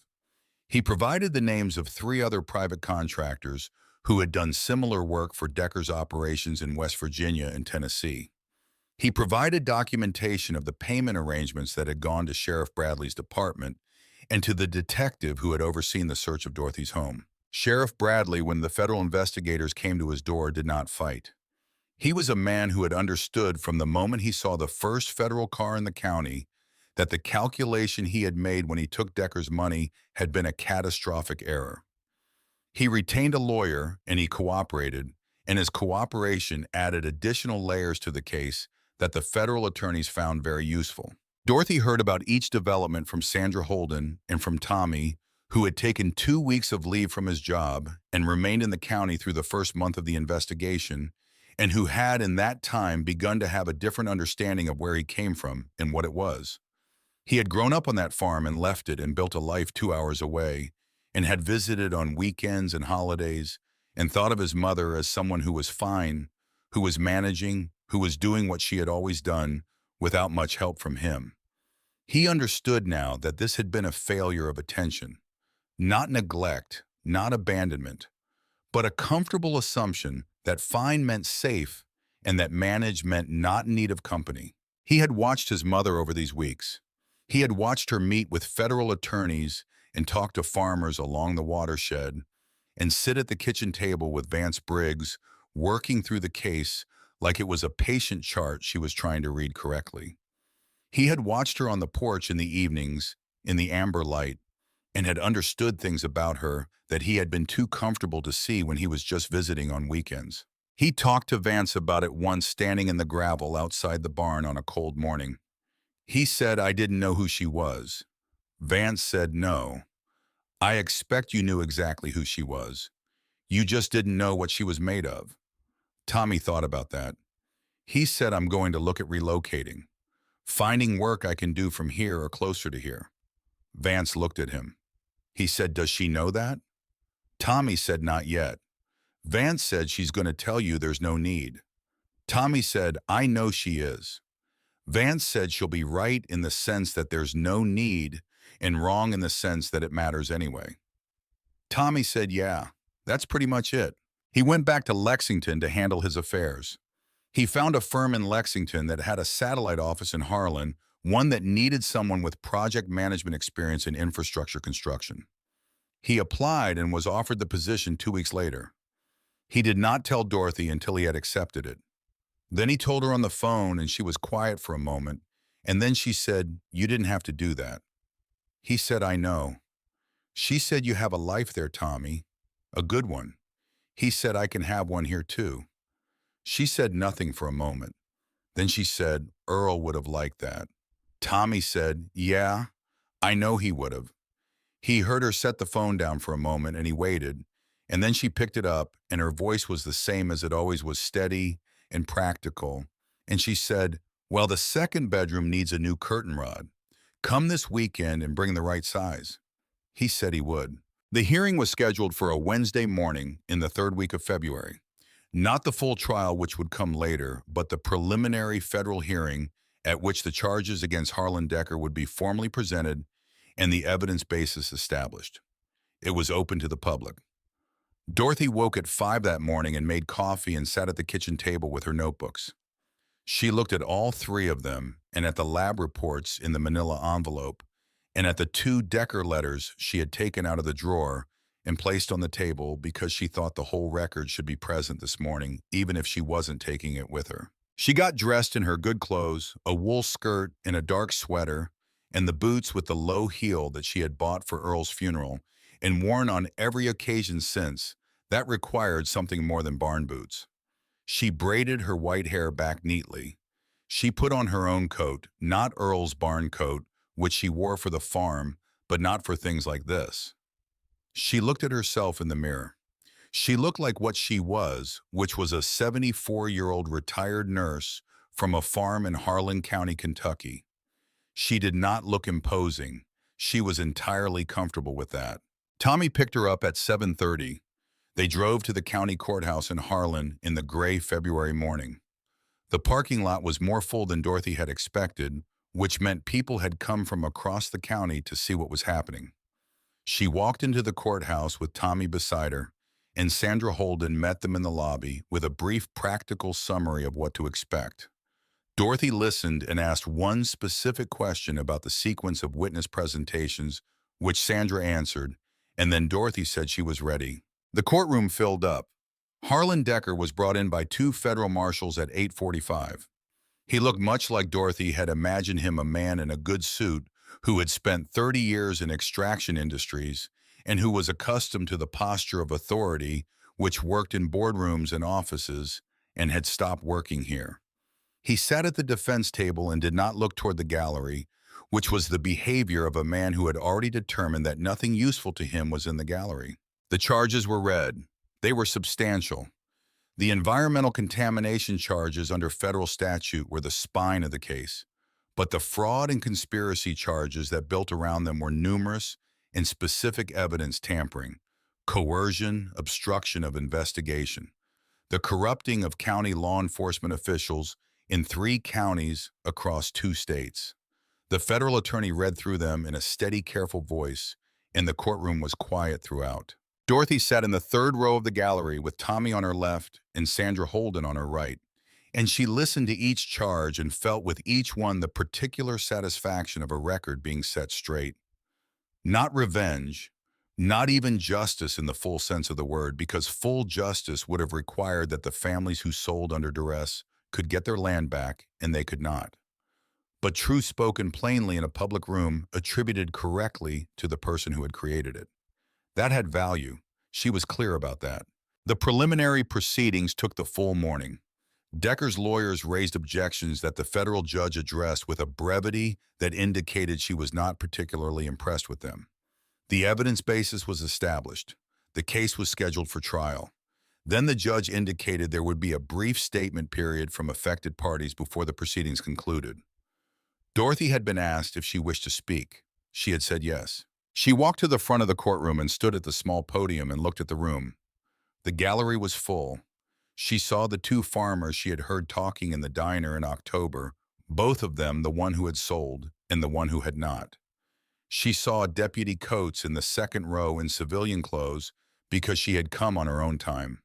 He provided the names of 3 other private contractors who had done similar work for Decker's operations in West Virginia and Tennessee. He provided documentation of the payment arrangements that had gone to Sheriff Bradley's department and to the detective who had overseen the search of Dorothy's home. Sheriff Bradley, when the federal investigators came to his door, did not fight. He was a man who had understood from the moment he saw the first federal car in the county that the calculation he had made when he took Decker's money had been a catastrophic error. He retained a lawyer and he cooperated, and his cooperation added additional layers to the case that the federal attorneys found very useful. Dorothy heard about each development from Sandra Holden and from Tommy, who had taken 2 weeks of leave from his job and remained in the county through the first month of the investigation, and who had in that time begun to have a different understanding of where he came from and what it was. He had grown up on that farm and left it and built a life 2 hours away, and had visited on weekends and holidays, and thought of his mother as someone who was fine, who was managing, who was doing what she had always done without much help from him. He understood now that this had been a failure of attention, not neglect, not abandonment, but a comfortable assumption that fine meant safe and that manage meant not in need of company. He had watched his mother over these weeks. He had watched her meet with federal attorneys and talk to farmers along the watershed and sit at the kitchen table with Vance Briggs, working through the case like it was a patient chart she was trying to read correctly. He had watched her on the porch in the evenings, in the amber light, and had understood things about her that he had been too comfortable to see when he was just visiting on weekends. He talked to Vance about it once, standing in the gravel outside the barn on a cold morning. He said, "I didn't know who she was." Vance said, "No. I expect you knew exactly who she was. You just didn't know what she was made of." Tommy thought about that. He said, "I'm going to look at relocating, finding work I can do from here or closer to here." Vance looked at him. He said, "Does she know that?" Tommy said, "Not yet." Vance said, "She's going to tell you there's no need." Tommy said, "I know she is." Vance said, "She'll be right in the sense that there's no need and wrong in the sense that it matters anyway." Tommy said, "Yeah, that's pretty much it." He went back to Lexington to handle his affairs. He found a firm in Lexington that had a satellite office in Harlan, one that needed someone with project management experience in infrastructure construction. He applied and was offered the position 2 weeks later. He did not tell Dorothy until he had accepted it. Then he told her on the phone, and she was quiet for a moment, And then she said, "You didn't have to do that." He said, "I know." She said, "You have a life there, Tommy. A good one." He said, "I can have one here too." She said nothing for a moment. Then she said, "Earl would have liked that." Tommy said, "Yeah, I know he would have." He heard her set the phone down for a moment and he waited. And then she picked it up and her voice was the same as it always was, steady and practical. And she said, "Well, the second bedroom needs a new curtain rod. Come this weekend and bring the right size." He said he would. The hearing was scheduled for a Wednesday morning in the third week of February. Not the full trial, which would come later, but the preliminary federal hearing at which the charges against Harlan Decker would be formally presented and the evidence basis established. It was open to the public. Dorothy woke at 5 that morning and made coffee and sat at the kitchen table with her notebooks. She looked at all three of them and at the lab reports in the manila envelope and at the two Decker letters she had taken out of the drawer and placed on the table because she thought the whole record should be present this morning, even if she wasn't taking it with her. She got dressed in her good clothes, a wool skirt and a dark sweater, and the boots with the low heel that she had bought for Earl's funeral and worn on every occasion since. That required something more than barn boots. She braided her white hair back neatly. She put on her own coat, not Earl's barn coat, which she wore for the farm, but not for things like this. She looked at herself in the mirror. She looked like what she was, which was a 74-year-old retired nurse from a farm in Harlan County, Kentucky. She did not look imposing. She was entirely comfortable with that. Tommy picked her up at 7:30. They drove to the county courthouse in Harlan in the gray February morning. The parking lot was more full than Dorothy had expected, which meant people had come from across the county to see what was happening. She walked into the courthouse with Tommy beside her, and Sandra Holden met them in the lobby with a brief practical summary of what to expect. Dorothy listened and asked one specific question about the sequence of witness presentations, which Sandra answered, and then Dorothy said she was ready. The courtroom filled up. Harlan Decker was brought in by two federal marshals at 8:45. He looked much like Dorothy had imagined him, a man in a good suit who had spent 30 years in extraction industries and who was accustomed to the posture of authority, which worked in boardrooms and offices and had stopped working here. He sat at the defense table and did not look toward the gallery, which was the behavior of a man who had already determined that nothing useful to him was in the gallery. The charges were read. They were substantial. The environmental contamination charges under federal statute were the spine of the case, but the fraud and conspiracy charges that built around them were numerous and specific: evidence tampering, coercion, obstruction of investigation, the corrupting of county law enforcement officials in 3 counties across 2 states. The federal attorney read through them in a steady, careful voice, and the courtroom was quiet throughout. Dorothy sat in the third row of the gallery with Tommy on her left and Sandra Holden on her right, and she listened to each charge and felt with each one the particular satisfaction of a record being set straight. Not revenge, not even justice in the full sense of the word, because full justice would have required that the families who sold under duress could get their land back, and they could not. But truth spoken plainly in a public room, attributed correctly to the person who had created it. That had value. She was clear about that. The preliminary proceedings took the full morning. Decker's lawyers raised objections that the federal judge addressed with a brevity that indicated she was not particularly impressed with them. The evidence basis was established. The case was scheduled for trial. Then the judge indicated there would be a brief statement period from affected parties before the proceedings concluded. Dorothy had been asked if she wished to speak. She had said yes. She walked to the front of the courtroom and stood at the small podium and looked at the room. The gallery was full. She saw the 2 farmers she had heard talking in the diner in October, both of them the one who had sold and the one who had not. She saw Deputy Coates in the second row in civilian clothes because she had come on her own time.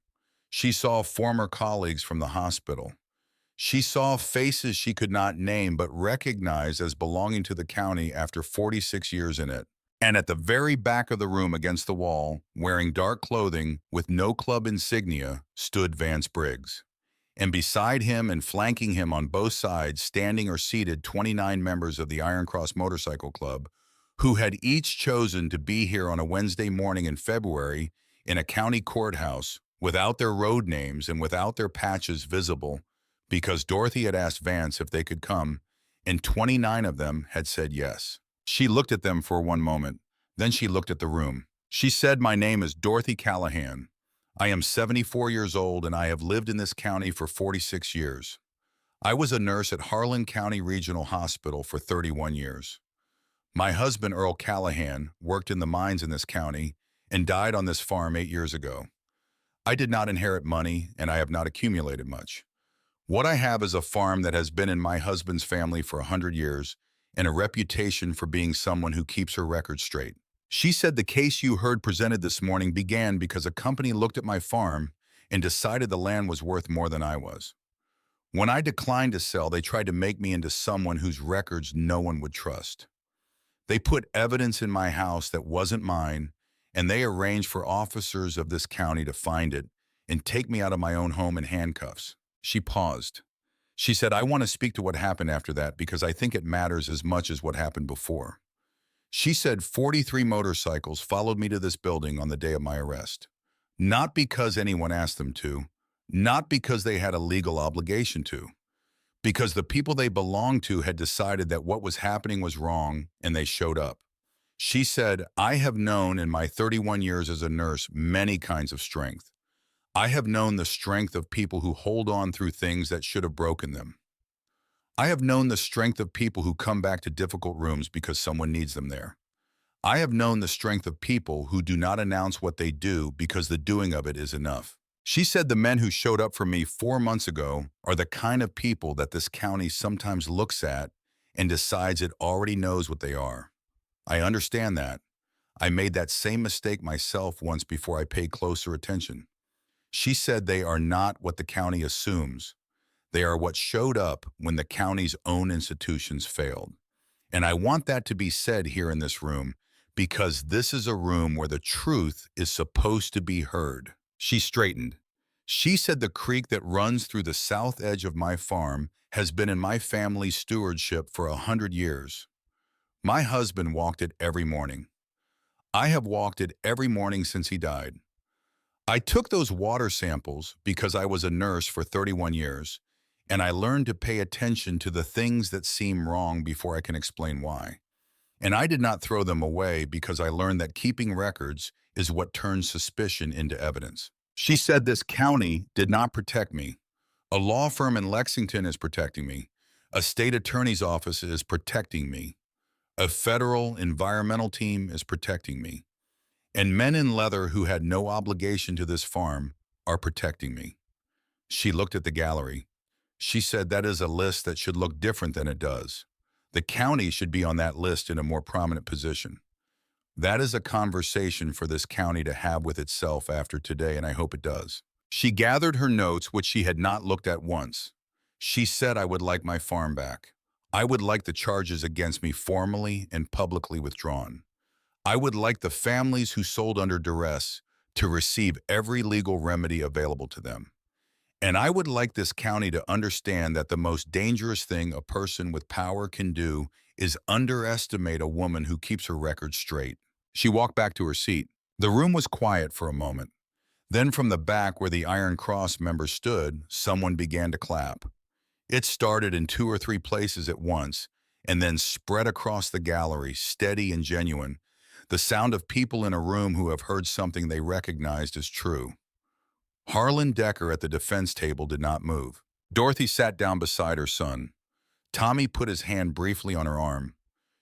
She saw former colleagues from the hospital. She saw faces she could not name but recognized as belonging to the county after 46 years in it. And at the very back of the room against the wall, wearing dark clothing with no club insignia, stood Vance Briggs. And beside him and flanking him on both sides, standing or seated 29 members of the Iron Cross Motorcycle Club, who had each chosen to be here on a Wednesday morning in February in a county courthouse without their road names and without their patches visible because Dorothy had asked Vance if they could come, and 29 of them had said yes. She looked at them for one moment. Then she looked at the room. She said, "My name is Dorothy Callahan. I am 74 years old and I have lived in this county for 46 years. I was a nurse at Harlan County Regional Hospital for 31 years. My husband, Earl Callahan, worked in the mines in this county and died on this farm 8 years ago. I did not inherit money and I have not accumulated much. What I have is a farm that has been in my husband's family for 100 years and a reputation for being someone who keeps her record straight. She said the case you heard presented this morning began because a company looked at my farm and decided the land was worth more than I was. When I declined to sell, they tried to make me into someone whose records no one would trust. They put evidence in my house that wasn't mine, and they arranged for officers of this county to find it and take me out of my own home in handcuffs." She paused. She said, "I want to speak to what happened after that because I think it matters as much as what happened before." She said 43 motorcycles followed me to this building on the day of my arrest. Not because anyone asked them to, not because they had a legal obligation to, because the people they belonged to had decided that what was happening was wrong and they showed up. She said, "I have known in my 31 years as a nurse many kinds of strength. I have known the strength of people who hold on through things that should have broken them. I have known the strength of people who come back to difficult rooms because someone needs them there. I have known the strength of people who do not announce what they do because the doing of it is enough." She said the men who showed up for me 4 months ago are the kind of people that this county sometimes looks at and decides it already knows what they are. I understand that. I made that same mistake myself once before I paid closer attention. She said they are not what the county assumes. They are what showed up when the county's own institutions failed. And I want that to be said here in this room because this is a room where the truth is supposed to be heard. She straightened. She said the creek that runs through the south edge of my farm has been in my family's stewardship for 100 years. My husband walked it every morning. I have walked it every morning since he died. I took those water samples because I was a nurse for 31 years, and I learned to pay attention to the things that seem wrong before I can explain why. And I did not throw them away because I learned that keeping records is what turns suspicion into evidence. She said this county did not protect me. A law firm in Lexington is protecting me. A state attorney's office is protecting me. A federal environmental team is protecting me. And men in leather who had no obligation to this farm are protecting me. She looked at the gallery. She said that is a list that should look different than it does. The county should be on that list in a more prominent position. That is a conversation for this county to have with itself after today, and I hope it does. She gathered her notes, which she had not looked at once. She said, "I would like my farm back. I would like the charges against me formally and publicly withdrawn. I would like the families who sold under duress to receive every legal remedy available to them. And I would like this county to understand that the most dangerous thing a person with power can do is underestimate a woman who keeps her record straight." She walked back to her seat. The room was quiet for a moment. Then from the back where the Iron Cross members stood, someone began to clap. It started in 2 or 3 places at once and then spread across the gallery, steady and genuine, the sound of people in a room who have heard something they recognized as true. Harlan Decker at the defense table did not move. Dorothy sat down beside her son. Tommy put his hand briefly on her arm.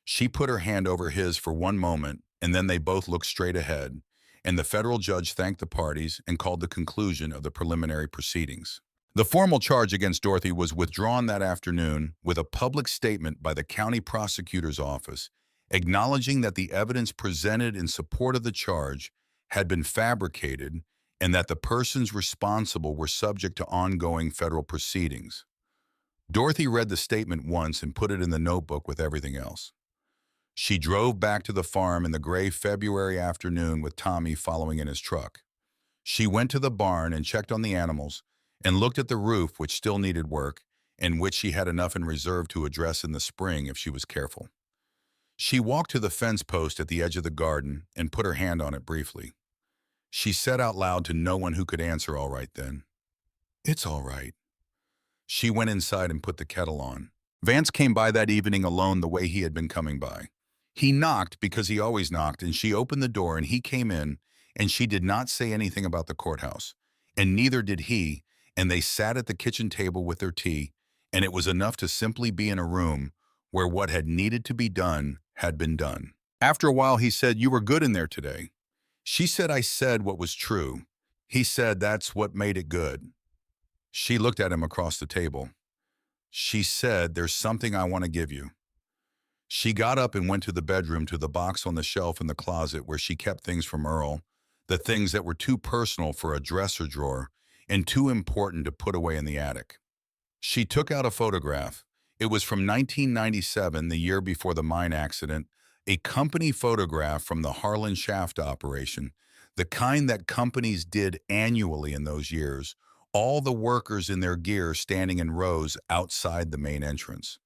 She put her hand over his for one moment, and then they both looked straight ahead, and the federal judge thanked the parties and called the conclusion of the preliminary proceedings. The formal charge against Dorothy was withdrawn that afternoon with a public statement by the county prosecutor's office acknowledging that the evidence presented in support of the charge had been fabricated and that the persons responsible were subject to ongoing federal proceedings. Dorothy read the statement once and put it in the notebook with everything else. She drove back to the farm in the gray February afternoon with Tommy following in his truck. She went to the barn and checked on the animals, and looked at the roof, which still needed work, and which she had enough in reserve to address in the spring if she was careful. She walked to the fence post at the edge of the garden and put her hand on it briefly. She said out loud to no one who could answer all right then, "It's all right." She went inside and put the kettle on. Vance came by that evening alone the way he had been coming by. He knocked because he always knocked, and she opened the door and he came in, and she did not say anything about the courthouse, and neither did he, and they sat at the kitchen table with their tea, and it was enough to simply be in a room where what had needed to be done had been done. After a while, he said, "You were good in there today." She said, "I said what was true." He said, "That's what made it good." She looked at him across the table. She said, "There's something I want to give you." She got up and went to the bedroom, to the box on the shelf in the closet where she kept things from Earl, the things that were too personal for a dresser drawer and too important to put away in the attic. She took out a photograph. It was from 1997, the year before the mine accident, a company photograph from the Harlan Shaft operation, the kind that companies did annually in those years, all the workers in their gear standing in rows outside the main entrance.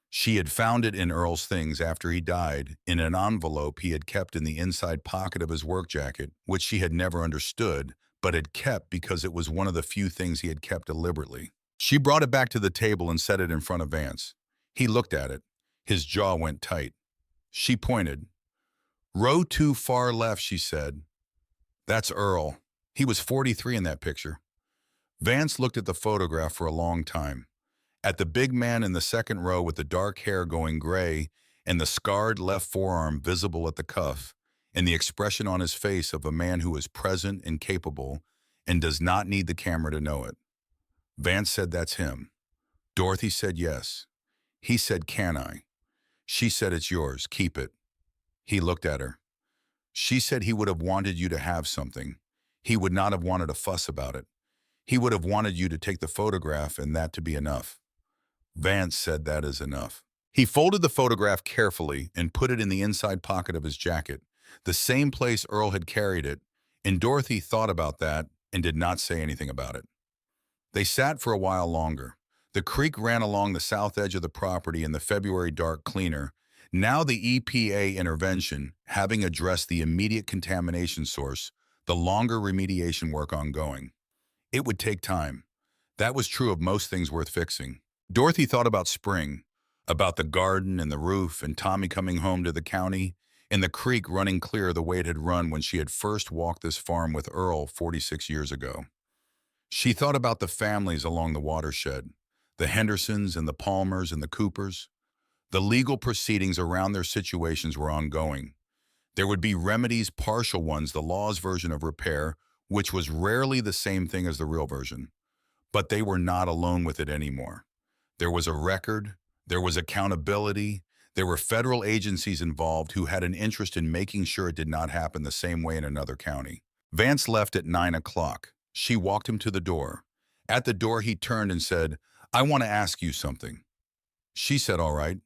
She had found it in Earl's things after he died, in an envelope he had kept in the inside pocket of his work jacket, which she had never understood, but had kept because it was one of the few things he had kept deliberately. She brought it back to the table and set it in front of Vance. He looked at it. His jaw went tight. She pointed. "Row 2 far left," she said. "That's Earl. He was 43 in that picture." Vance looked at the photograph for a long time. At the big man in the second row with the dark hair going gray and the scarred left forearm visible at the cuff, and the expression on his face of a man who is present and capable and does not need the camera to know it. Vance said, "That's him." Dorothy said, "Yes." He said, "Can I?" She said, "It's yours. Keep it." He looked at her. She said he would have wanted you to have something. He would not have wanted a fuss about it. He would have wanted you to take the photograph and that to be enough. Vance said, "That is enough." He folded the photograph carefully and put it in the inside pocket of his jacket, the same place Earl had carried it, and Dorothy thought about that and did not say anything about it. They sat for a while longer. The creek ran along the south edge of the property in the February dark cleaner. Now the EPA intervention, having addressed the immediate contamination source, the longer remediation work ongoing. It would take time. That was true of most things worth fixing. Dorothy thought about spring, about the garden and the roof and Tommy coming home to the county, and the creek running clear the way it had run when she had first walked this farm with Earl 46 years ago. She thought about the families along the watershed, the Hendersons and the Palmers and the Coopers. The legal proceedings around their situations were ongoing. There would be remedies, partial ones, the law's version of repair, which was rarely the same thing as the real version. But they were not alone with it anymore. There was a record, there was accountability, there were federal agencies involved who had an interest in making sure it did not happen the same way in another county. Vance left at 9 o'clock. She walked him to the door. At the door, he turned and said, "I want to ask you something." She said, "All right."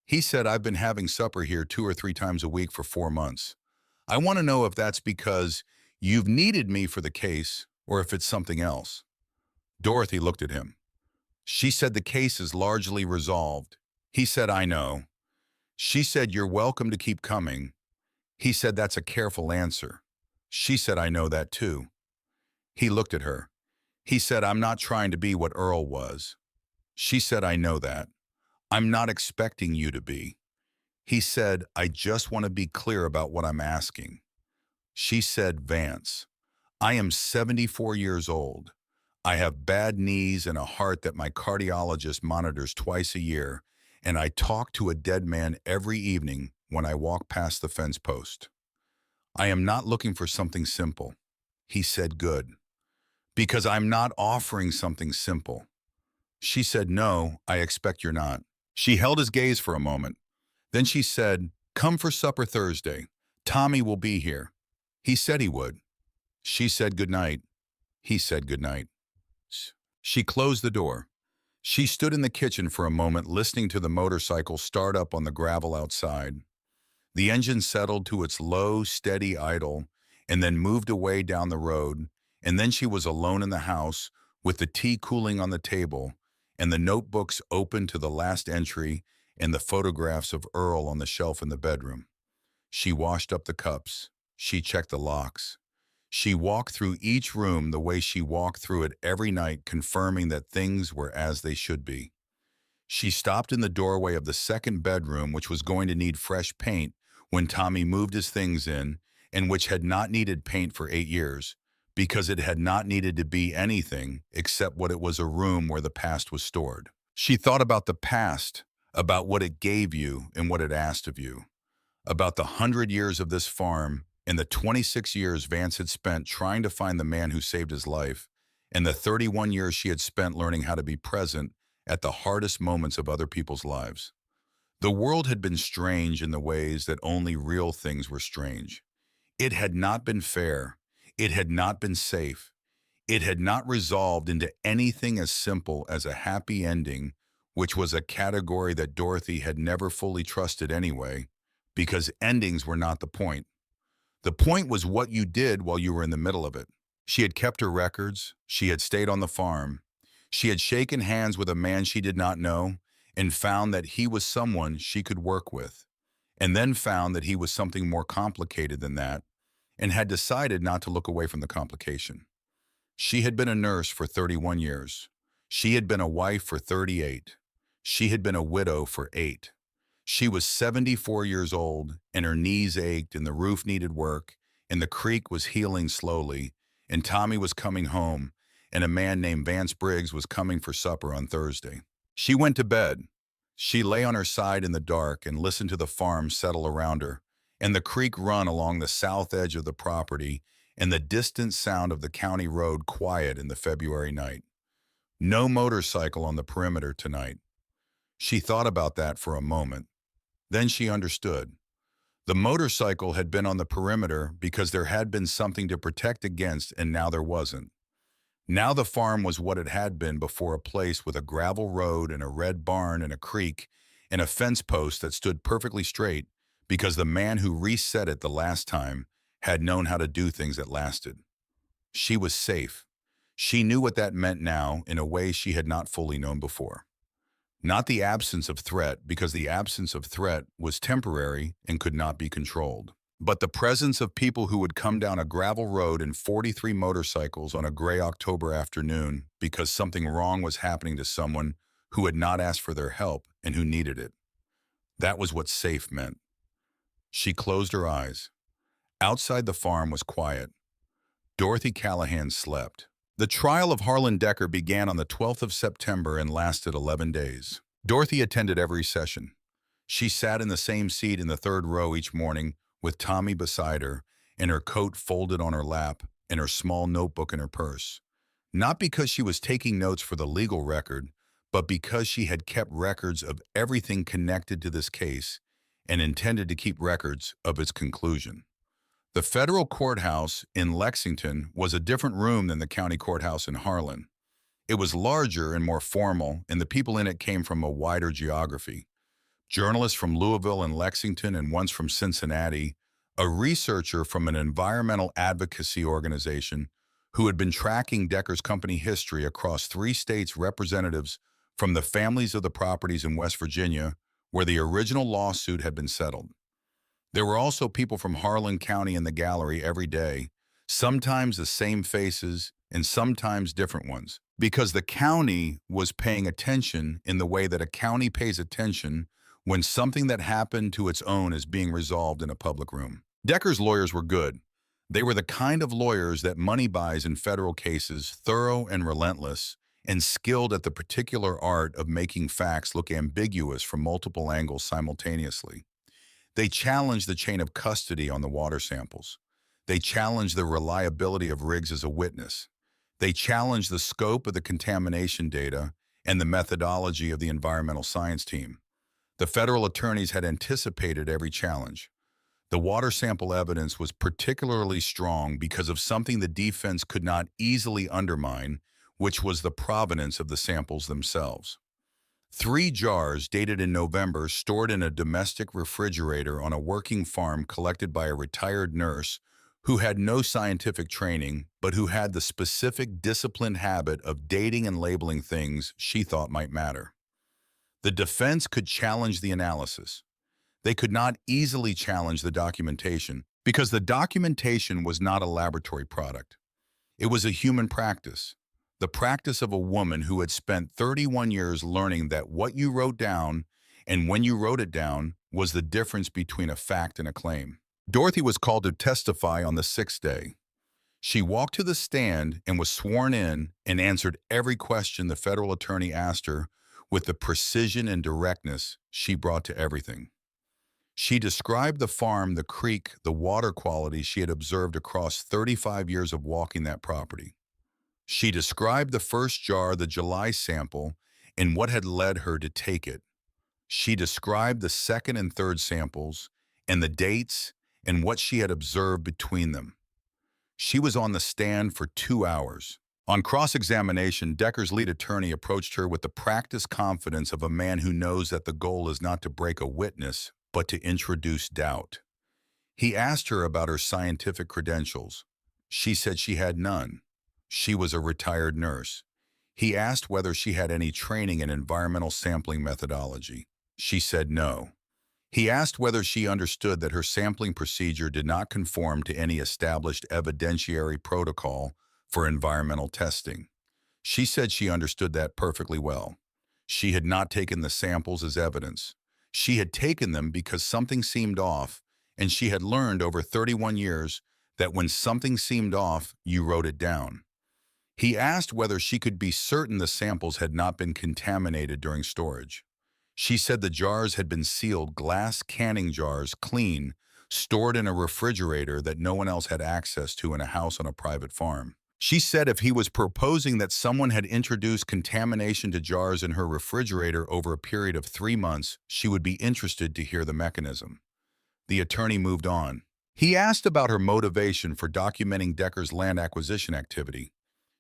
He said, "I've been having supper here 2 or 3 times a week for 4 months. I want to know if that's because you've needed me for the case or if it's something else." Dorothy looked at him. She said, "The case is largely resolved." He said, "I know." She said, "You're welcome to keep coming." He said, "That's a careful answer." She said, "I know that too." He looked at her. He said, "I'm not trying to be what Earl was." She said, "I know that. I'm not expecting you to be." He said, "I just want to be clear about what I'm asking." She said, "Vance, I am 74 years old. I have bad knees and a heart that my cardiologist monitors twice a year, and I talk to a dead man every evening when I walk past the fence post. I am not looking for something simple." He said, "Good. Because I'm not offering something simple." She said, "No, I expect you're not." She held his gaze for a moment. Then she said, "Come for supper Thursday. Tommy will be here." He said he would. She said good night. He said good night. She closed the door. She stood in the kitchen for a moment listening to the motorcycle start up on the gravel outside. The engine settled to its low, steady idle and then moved away down the road, and then she was alone in the house with the tea cooling on the table and the notebooks open to the last entry and the photographs of Earl on the shelf in the bedroom. She washed up the cups. She checked the locks. She walked through each room the way she walked through it every night, confirming that things were as they should be. She stopped in the doorway of the second bedroom, which was going to need fresh paint when Tommy moved his things in, and which had not needed paint for 8 years, because it had not needed to be anything except what it was, a room where the past was stored. She thought about the past, about what it gave you and what it asked of you, about the 100 years of this farm and the 26 years Vance had spent trying to find the man who saved his life, and the 31 years she had spent learning how to be present at the hardest moments of other people's lives. The world had been strange in the ways that only real things were strange. It had not been fair. It had not been safe. It had not resolved into anything as simple as a happy ending, which was a category that Dorothy had never fully trusted anyway, because endings were not the point. The point was what you did while you were in the middle of it. She had kept her records. She had stayed on the farm. She had shaken hands with a man she did not know and found that he was someone she could work with, and then found that he was something more complicated than that, and had decided not to look away from the complication. She had been a nurse for 31 years. She had been a wife for 38. She had been a widow for 8. She was 74 years old, and her knees ached, and the roof needed work, and the creek was healing slowly, and Tommy was coming home, and a man named Vance Briggs was coming for supper on Thursday. She went to bed. She lay on her side in the dark and listened to the farm settle around her, and the creek run along the south edge of the property, and the distant sound of the county road quiet in the February night. No motorcycle on the perimeter tonight. She thought about that for a moment. Then she understood. The motorcycle had been on the perimeter because there had been something to protect against, and now there wasn't. Now the farm was what it had been before, a place with a gravel road and a red barn and a creek and a fence post that stood perfectly straight because the man who reset it the last time had known how to do things that lasted. She was safe. She knew what that meant now in a way she had not fully known before. Not the absence of threat, because the absence of threat was temporary and could not be controlled, but the presence of people who would come down a gravel road in 43 motorcycles on a gray October afternoon because something wrong was happening to someone who had not asked for their help and who needed it. That was what safe meant. She closed her eyes. Outside the farm was quiet. Dorothy Callahan slept. The trial of Harlan Decker began on the 12th of September and lasted 11 days. Dorothy attended every session. She sat in the same seat in the third row each morning with Tommy beside her and her coat folded on her lap and her small notebook in her purse. Not because she was taking notes for the legal record, but because she had kept records of everything connected to this case and intended to keep records of its conclusion. The federal courthouse in Lexington was a different room than the county courthouse in Harlan. It was larger and more formal, and the people in it came from a wider geography. Journalists from Louisville and Lexington, and once from Cincinnati, a researcher from an environmental advocacy organization who had been tracking Decker's company history across 3 states, representatives from the families of the properties in West Virginia where the original lawsuit had been settled. There were also people from Harlan County in the gallery every day, sometimes the same faces and sometimes different ones, because the county was paying attention in the way that a county pays attention when something that happened to its own is being resolved in a public room. Decker's lawyers were good. They were the kind of lawyers that money buys in federal cases, thorough and relentless, and skilled at the particular art of making facts look ambiguous from multiple angles simultaneously. They challenged the chain of custody on the water samples. They challenged the reliability of Riggs as a witness. They challenged the scope of the contamination data and the methodology of the environmental science team. The federal attorneys had anticipated every challenge. The water sample evidence was particularly strong because of something the defense could not easily undermine, which was the provenance of the samples themselves. 3 jars dated in November, stored in a domestic refrigerator on a working farm, collected by a retired nurse who had no scientific training, but who had the specific disciplined habit of dating and labeling things she thought might matter. The defense could challenge the analysis. They could not easily challenge the documentation because the documentation was not a laboratory product. It was a human practice, the practice of a woman who had spent 31 years learning that what you wrote down and when you wrote it down was the difference between a fact and a claim. Dorothy was called to testify on the sixth day. She walked to the stand and was sworn in and answered every question the federal attorney asked her with the precision and directness she brought to everything. She described the farm, the creek, the water quality she had observed across 35 years of walking that property. She described the first jar, the July sample, and what had led her to take it. She described the second and third samples and the dates and what she had observed between them. She was on the stand for 2 hours. On cross-examination, Decker's lead attorney approached her with the practiced confidence of a man who knows that the goal is not to break a witness, but to introduce doubt. He asked her about her scientific credentials. She said she had none. She was a retired nurse. He asked whether she had any training in environmental sampling methodology. She said no. He asked whether she understood that her sampling procedure did not conform to any established evidentiary protocol for environmental testing. She said she understood that perfectly well. She had not taken the samples as evidence. She had taken them because something seemed off, and she had learned over 31 years that when something seemed off, you wrote it down. He asked whether she could be certain the samples had not been contaminated during storage. She said the jars had been sealed glass canning jars, clean, stored in a refrigerator that no one else had access to in a house on a private farm. She said if he was proposing that someone had introduced contamination to jars in her refrigerator over a period of 3 months, she would be interested to hear the mechanism. The attorney moved on. He asked about her motivation for documenting Decker's land acquisition activity.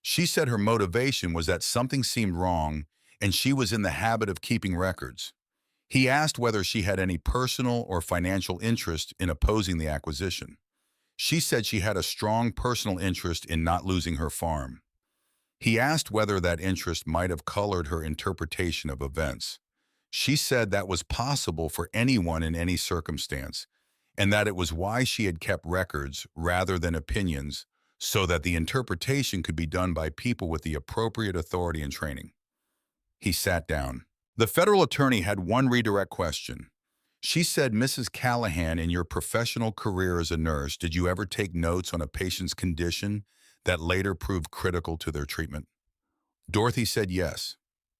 She said her motivation was that something seemed wrong and she was in the habit of keeping records. He asked whether she had any personal or financial interest in opposing the acquisition. She said she had a strong personal interest in not losing her farm. He asked whether that interest might have colored her interpretation of events. She said that was possible for anyone in any circumstance, and that it was why she had kept records rather than opinions, so that the interpretation could be done by people with the appropriate authority and training. He sat down. The federal attorney had one redirect question. She said, Mrs. Callahan, in your professional career as a nurse, did you ever take notes on a patient's condition that later proved critical to their treatment? Dorothy said yes,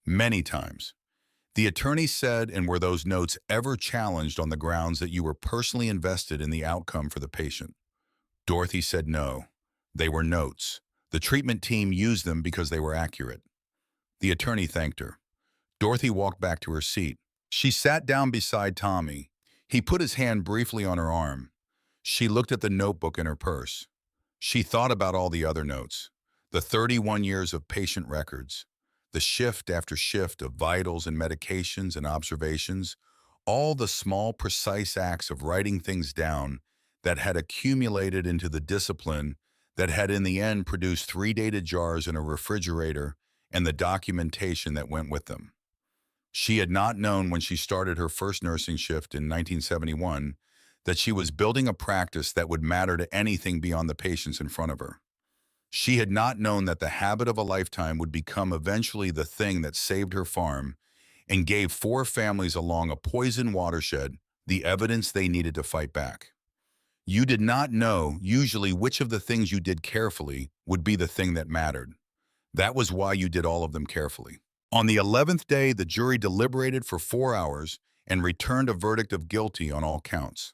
many times. The attorney said, and were those notes ever challenged on the grounds that you were personally invested in the outcome for the patient? Dorothy said no. They were notes. The treatment team used them because they were accurate. The attorney thanked her. Dorothy walked back to her seat. She sat down beside Tommy. He put his hand briefly on her arm. She looked at the notebook in her purse. She thought about all the other notes, the 31 years of patient records, the shift after shift of vitals and medications and observations, all the small, precise acts of writing things down that had accumulated into the discipline that had in the end produced 3 dated jars in a refrigerator and the documentation that went with them. She had not known when she started her first nursing shift in 1971 that she was building a practice that would matter to anything beyond the patients in front of her. She had not known that the habit of a lifetime would become eventually the thing that saved her farm and gave 4 families along a poison watershed the evidence they needed to fight back. You did not know, usually, which of the things you did carefully would be the thing that mattered. That was why you did all of them carefully. On the 11th day, the jury deliberated for 4 hours and returned a verdict of guilty on all counts.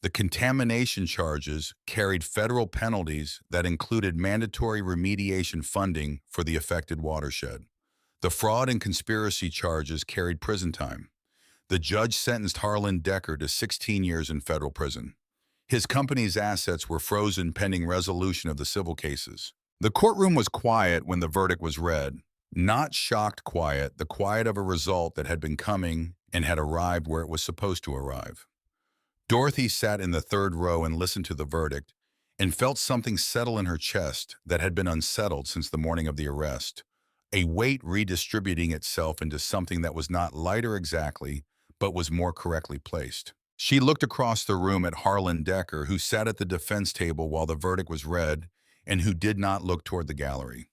The contamination charges carried federal penalties that included mandatory remediation funding for the affected watershed. The fraud and conspiracy charges carried prison time. The judge sentenced Harlan Decker to 16 years in federal prison. His company's assets were frozen pending resolution of the civil cases. The courtroom was quiet when the verdict was read. Not shocked quiet, the quiet of a result that had been coming and had arrived where it was supposed to arrive. Dorothy sat in the 3rd row and listened to the verdict, and felt something settle in her chest that had been unsettled since the morning of the arrest, a weight redistributing itself into something that was not lighter exactly, but was more correctly placed. She looked across the room at Harlan Decker, who sat at the defense table while the verdict was read, and who did not look toward the gallery.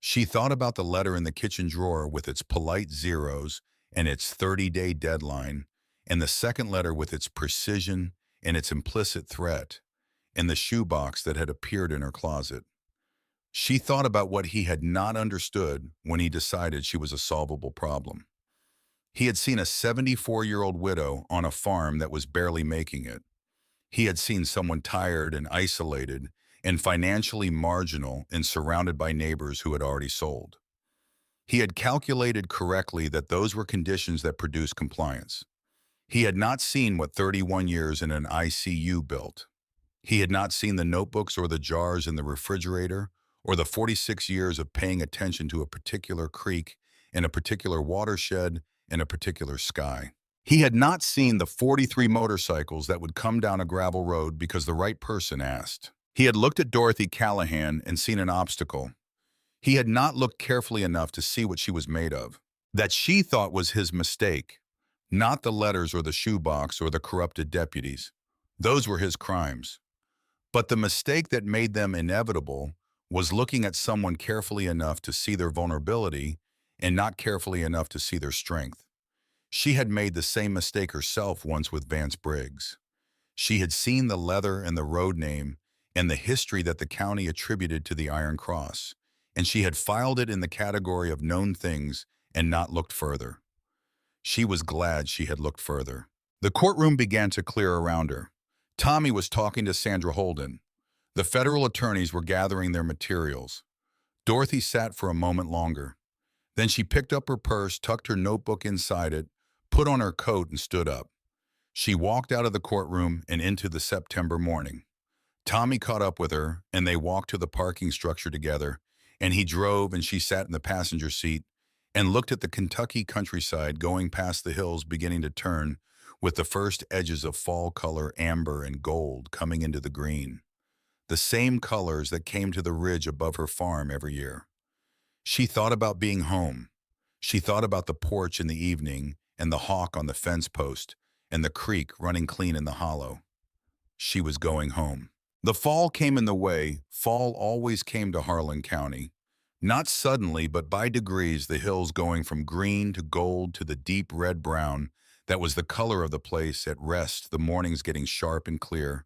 She thought about the letter in the kitchen drawer with its polite zeros and its 30-day deadline, and the second letter with its precision and its implicit threat, and the shoebox that had appeared in her closet. She thought about what he had not understood when he decided she was a solvable problem. He had seen a 74-year-old widow on a farm that was barely making it. He had seen someone tired and isolated and financially marginal and surrounded by neighbors who had already sold. He had calculated correctly that those were conditions that produced compliance. He had not seen what 31 years in an ICU built. He had not seen the notebooks or the jars in the refrigerator or the 46 years of paying attention to a particular creek in a particular watershed in a particular sky. He had not seen the 43 motorcycles that would come down a gravel road because the right person asked. He had looked at Dorothy Callahan and seen an obstacle. He had not looked carefully enough to see what she was made of. That she thought was his mistake, not the letters or the shoebox or the corrupted deputies. Those were his crimes. But the mistake that made them inevitable was looking at someone carefully enough to see their vulnerability and not carefully enough to see their strength. She had made the same mistake herself once with Vance Briggs. She had seen the leather and the road name and the history that the county attributed to the Iron Cross, and she had filed it in the category of known things and not looked further. She was glad she had looked further. The courtroom began to clear around her. Tommy was talking to Sandra Holden. The federal attorneys were gathering their materials. Dorothy sat for a moment longer. Then she picked up her purse, tucked her notebook inside it, put on her coat, and stood up. She walked out of the courtroom and into the September morning. Tommy caught up with her, and they walked to the parking structure together, and he drove and she sat in the passenger seat and looked at the Kentucky countryside going past the hills beginning to turn with the first edges of fall color amber and gold coming into the green, the same colors that came to the ridge above her farm every year. She thought about being home. She thought about the porch in the evening and the hawk on the fence post and the creek running clean in the hollow. She was going home. The fall came in the way fall always came to Harlan County. Not suddenly, but by degrees, the hills going from green to gold to the deep red-brown that was the color of the place at rest, the mornings getting sharp and clear,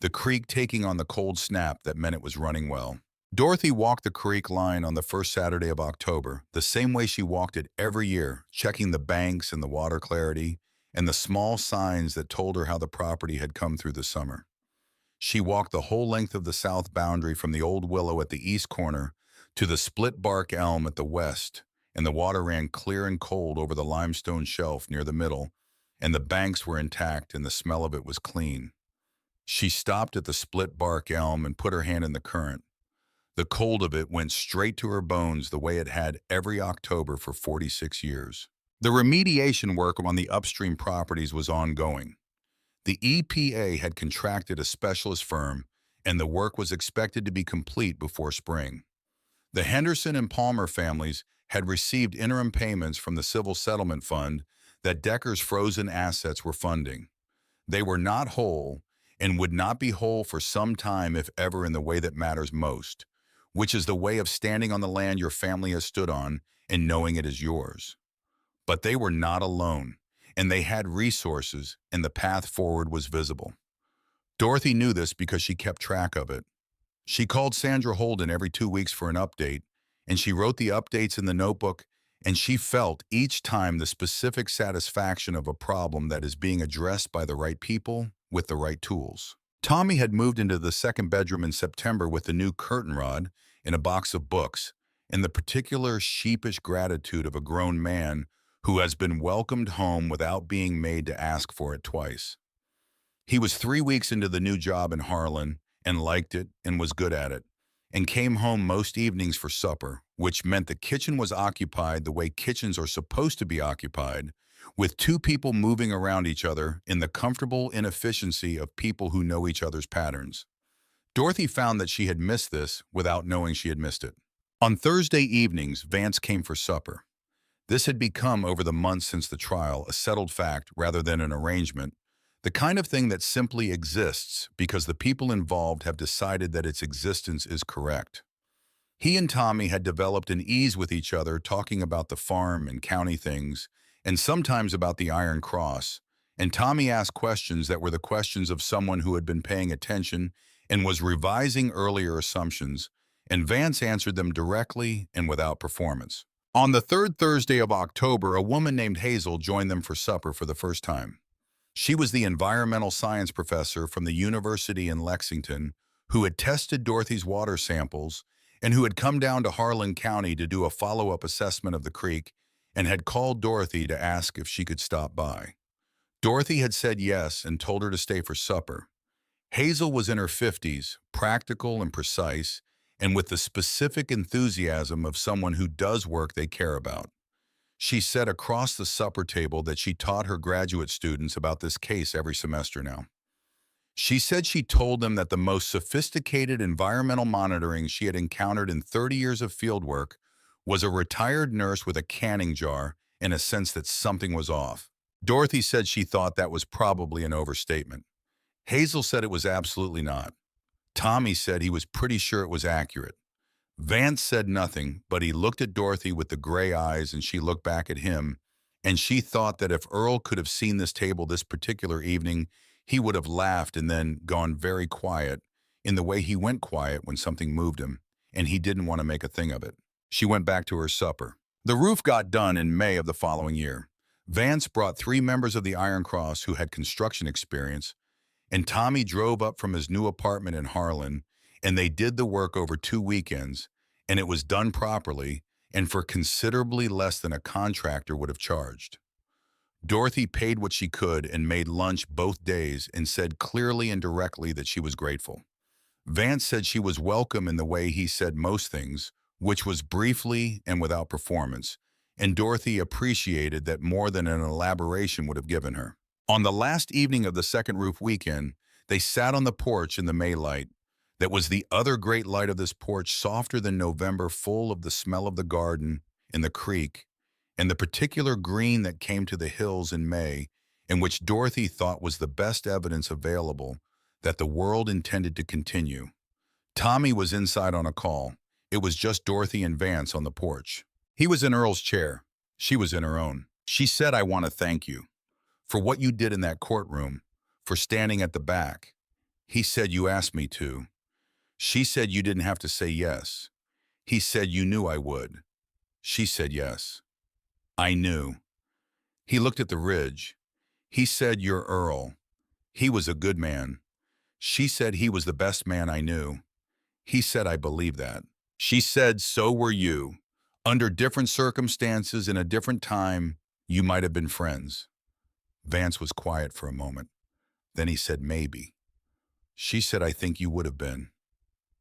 the creek taking on the cold snap that meant it was running well. Dorothy walked the creek line on the first Saturday of October, the same way she walked it every year, checking the banks and the water clarity and the small signs that told her how the property had come through the summer. She walked the whole length of the south boundary from the old willow at the east corner to the split bark elm at the west, and the water ran clear and cold over the limestone shelf near the middle, and the banks were intact and the smell of it was clean. She stopped at the split bark elm and put her hand in the current. The cold of it went straight to her bones the way it had every October for 46 years. The remediation work on the upstream properties was ongoing. The EPA had contracted a specialist firm, and the work was expected to be complete before spring. The Henderson and Palmer families had received interim payments from the Civil Settlement Fund that Decker's frozen assets were funding. They were not whole and would not be whole for some time, if ever, in the way that matters most, which is the way of standing on the land your family has stood on and knowing it is yours. But they were not alone, and they had resources, and the path forward was visible. Dorothy knew this because she kept track of it. She called Sandra Holden every 2 weeks for an update, and she wrote the updates in the notebook, and she felt each time the specific satisfaction of a problem that is being addressed by the right people with the right tools. Tommy had moved into the second bedroom in September with the new curtain rod and a box of books, and the particular sheepish gratitude of a grown man who has been welcomed home without being made to ask for it twice. He was 3 weeks into the new job in Harlan and liked it and was good at it, and came home most evenings for supper, which meant the kitchen was occupied the way kitchens are supposed to be occupied, with two people moving around each other in the comfortable inefficiency of people who know each other's patterns. Dorothy found that she had missed this without knowing she had missed it. On Thursday evenings, Vance came for supper. This had become, over the months since the trial, a settled fact rather than an arrangement, the kind of thing that simply exists because the people involved have decided that its existence is correct. He and Tommy had developed an ease with each other, talking about the farm and county things, and sometimes about the Iron Cross, and Tommy asked questions that were the questions of someone who had been paying attention and was revising earlier assumptions, and Vance answered them directly and without performance. On the third Thursday of October, a woman named Hazel joined them for supper for the first time. She was the environmental science professor from the university in Lexington who had tested Dorothy's water samples and who had come down to Harlan County to do a follow-up assessment of the creek and had called Dorothy to ask if she could stop by. Dorothy had said yes and told her to stay for supper. Hazel was in her 50s, practical and precise, and with the specific enthusiasm of someone who does work they care about. She said across the supper table that she taught her graduate students about this case every semester now. She said she told them that the most sophisticated environmental monitoring she had encountered in 30 years of fieldwork was a retired nurse with a canning jar and a sense that something was off. Dorothy said she thought that was probably an overstatement. Hazel said it was absolutely not. Tommy said he was pretty sure it was accurate. Vance said nothing, but he looked at Dorothy with the gray eyes and she looked back at him, and she thought that if Earl could have seen this table this particular evening, he would have laughed and then gone very quiet, in the way he went quiet when something moved him, and he didn't want to make a thing of it. She went back to her supper. The roof got done in May of the following year. Vance brought 3 members of the Iron Cross who had construction experience, and Tommy drove up from his new apartment in Harlan, and they did the work over 2 weekends, and it was done properly and for considerably less than a contractor would have charged. Dorothy paid what she could and made lunch both days and said clearly and directly that she was grateful. Vance said she was welcome in the way he said most things, which was briefly and without performance, and Dorothy appreciated that more than an elaboration would have given her. On the last evening of the second roof weekend, they sat on the porch in the May light. That was the other great light of this porch, softer than November, full of the smell of the garden and the creek, and the particular green that came to the hills in May, and which Dorothy thought was the best evidence available that the world intended to continue. Tommy was inside on a call. It was just Dorothy and Vance on the porch. He was in Earl's chair. She was in her own. She said, "I want to thank you for what you did in that courtroom, for standing at the back." He said, "You asked me to." She said, "You didn't have to say yes." He said, "You knew I would." She said, "Yes, I knew." He looked at the ridge. He said, "You're Earl. He was a good man." She said, "He was the best man I knew." He said, "I believe that." She said, "So were you. Under different circumstances in a different time, you might have been friends." Vance was quiet for a moment. Then he said, "Maybe." She said, "I think you would have been."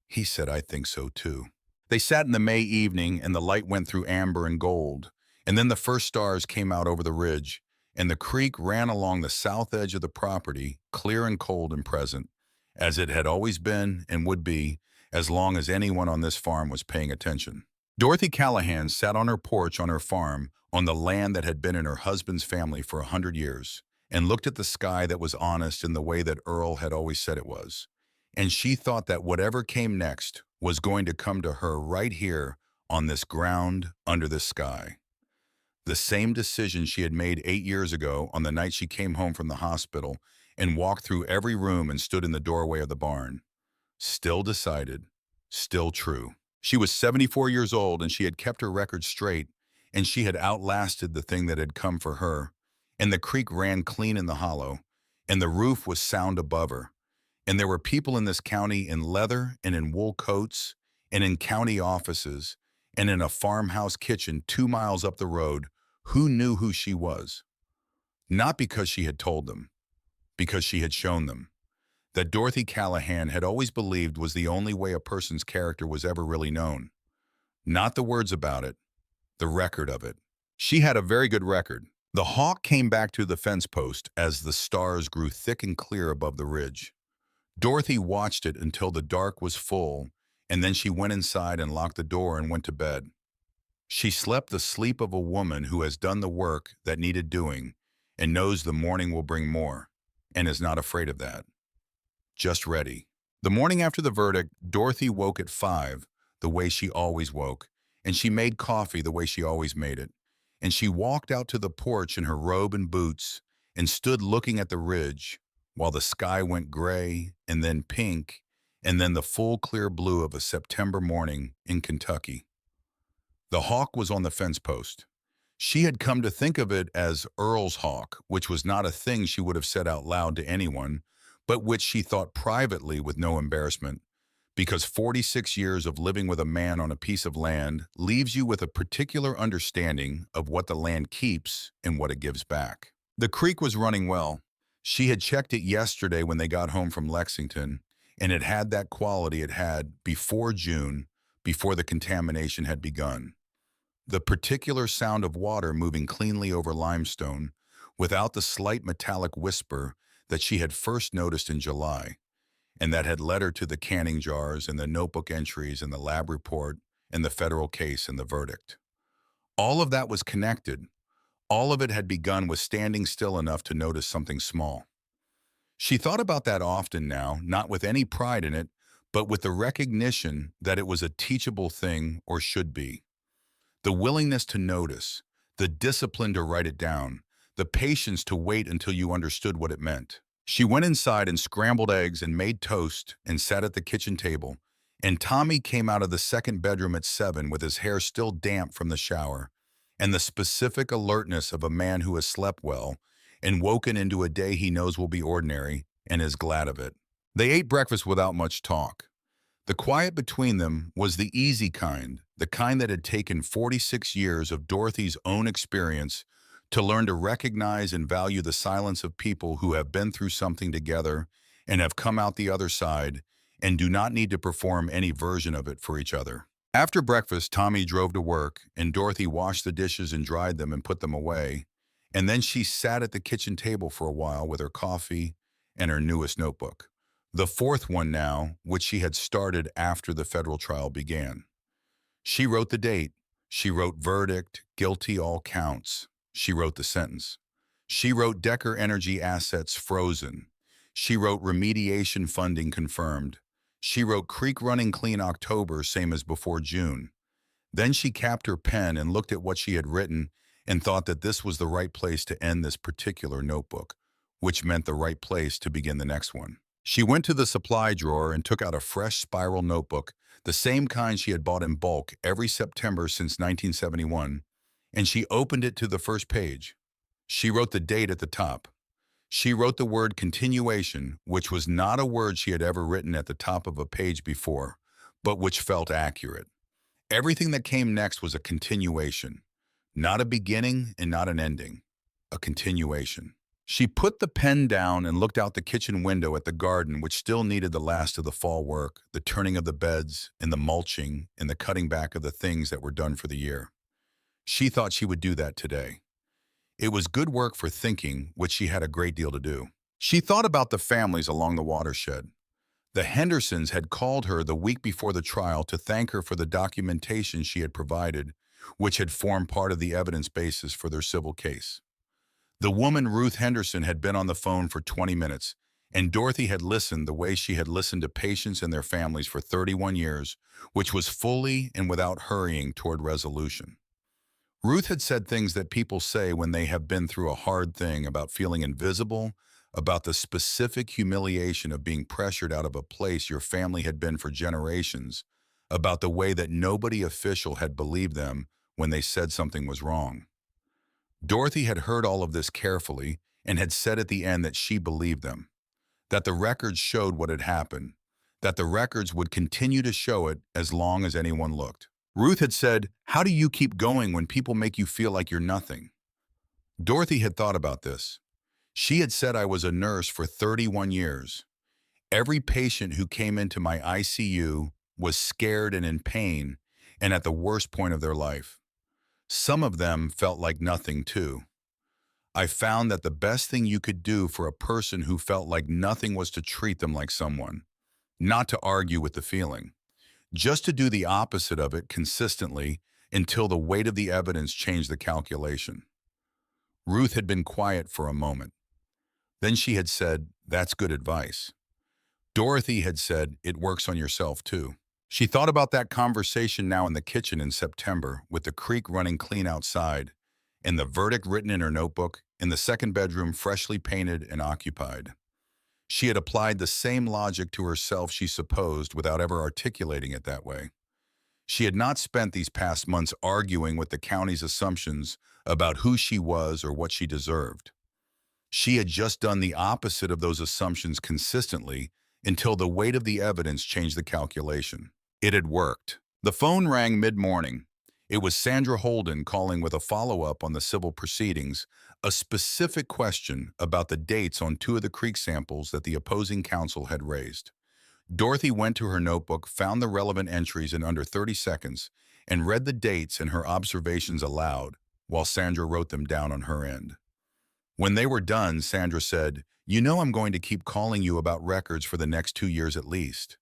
He said, "I think so too." They sat in the May evening, and the light went through amber and gold, and then the first stars came out over the ridge, and the creek ran along the south edge of the property, clear and cold and present, as it had always been and would be, as long as anyone on this farm was paying attention. Dorothy Callahan sat on her porch on her farm, on the land that had been in her husband's family for 100 years, and looked at the sky that was honest in the way that Earl had always said it was. And she thought that whatever came next was going to come to her right here on this ground under this sky. The same decision she had made 8 years ago on the night she came home from the hospital and walked through every room and stood in the doorway of the barn. Still decided, still true. She was 74 years old and she had kept her record straight, and she had outlasted the thing that had come for her, and the creek ran clean in the hollow, and the roof was sound above her. And there were people in this county in leather and in wool coats and in county offices and in a farmhouse kitchen 2 miles up the road who knew who she was. Not because she had told them, because she had shown them. That Dorothy Callahan had always believed was the only way a person's character was ever really known. Not the words about it, the record of it. She had a very good record. The hawk came back to the fence post as the stars grew thick and clear above the ridge. Dorothy watched it until the dark was full, and then she went inside and locked the door and went to bed. She slept the sleep of a woman who has done the work that needed doing and knows the morning will bring more, and is not afraid of that. Just ready. The morning after the verdict, Dorothy woke at 5, the way she always woke, and she made coffee the way she always made it. And she walked out to the porch in her robe and boots and stood looking at the ridge while the sky went gray and then pink and then the full clear blue of a September morning in Kentucky. The hawk was on the fence post. She had come to think of it as Earl's hawk, which was not a thing she would have said out loud to anyone, but which she thought privately with no embarrassment, because 46 years of living with a man on a piece of land leaves you with a particular understanding of what the land keeps and what it gives back. The creek was running well. She had checked it yesterday when they got home from Lexington, and it had that quality it had before June, before the contamination had begun. The particular sound of water moving cleanly over limestone, without the slight metallic whisper that she had first noticed in July, and that had led her to the canning jars and the notebook entries and the lab report and the federal case and the verdict. All of that was connected. All of it had begun with standing still enough to notice something small. She thought about that often now, not with any pride in it, but with the recognition that it was a teachable thing or should be. The willingness to notice, the discipline to write it down, the patience to wait until you understood what it meant. She went inside and scrambled eggs and made toast and sat at the kitchen table, and Tommy came out of the second bedroom at 7 with his hair still damp from the shower, and the specific alertness of a man who has slept well and woken into a day he knows will be ordinary and is glad of it. They ate breakfast without much talk. The quiet between them was the easy kind, the kind that had taken 46 years of Dorothy's own experience to learn to recognize and value the silence of people who have been through something together and have come out the other side and do not need to perform any version of it for each other. After breakfast, Tommy drove to work, and Dorothy washed the dishes and dried them and put them away, and then she sat at the kitchen table for a while with her coffee and her newest notebook. The fourth one now, which she had started after the federal trial began. She wrote the date. She wrote verdict, guilty all counts. She wrote the sentence. She wrote Decker Energy assets frozen. She wrote remediation funding confirmed. She wrote creek running clean October, same as before June. Then she capped her pen and looked at what she had written and thought that this was the right place to end this particular notebook, which meant the right place to begin the next one. She went to the supply drawer and took out a fresh spiral notebook, the same kind she had bought in bulk every September since 1971, and she opened it to the first page. She wrote the date at the top. She wrote the word continuation, which was not a word she had ever written at the top of a page before, but which felt accurate. Everything that came next was a continuation, not a beginning and not an ending, a continuation. She put the pen down and looked out the kitchen window at the garden, which still needed the last of the fall work, the turning of the beds and the mulching and the cutting back of the things that were done for the year. She thought she would do that today. It was good work for thinking, which she had a great deal to do. She thought about the families along the watershed. The Hendersons had called her the week before the trial to thank her for the documentation she had provided, which had formed part of the evidence basis for their civil case. The woman, Ruth Henderson, had been on the phone for 20 minutes, and Dorothy had listened the way she had listened to patients and their families for 31 years, which was fully and without hurrying toward resolution. Ruth had said things that people say when they have been through a hard thing, about feeling invisible, about the specific humiliation of being pressured out of a place your family had been for generations, about the way that nobody official had believed them when they said something was wrong. Dorothy had heard all of this carefully and had said at the end that she believed them, that the records showed what had happened, that the records would continue to show it as long as anyone looked. Ruth had said, "How do you keep going when people make you feel like you're nothing?" Dorothy had thought about this. She had said, "I was a nurse for 31 years. Every patient who came into my ICU was scared and in pain and at the worst point of their life. Some of them felt like nothing too. I found that the best thing you could do for a person who felt like nothing was to treat them like someone, not to argue with the feeling, just to do the opposite of it consistently until the weight of the evidence changed the calculation. Ruth had been quiet for a moment. Then she had said, "That's good advice." Dorothy had said, "It works on yourself too." She thought about that conversation now in the kitchen in September, with the creek running clean outside, and the verdict written in her notebook, in the second bedroom freshly painted and occupied. She had applied the same logic to herself, she supposed, without ever articulating it that way. She had not spent these past months arguing with the county's assumptions about who she was or what she deserved. She had just done the opposite of those assumptions consistently until the weight of the evidence changed the calculation. It had worked. The phone rang mid-morning. It was Sandra Holden calling with a follow-up on the civil proceedings, a specific question about the dates on two of the creek samples that the opposing counsel had raised. Dorothy went to her notebook, found the relevant entries in under 30 seconds, and read the dates and her observations aloud, while Sandra wrote them down on her end. When they were done, Sandra said, "You know I'm going to keep calling you about records for the next 2 years at least."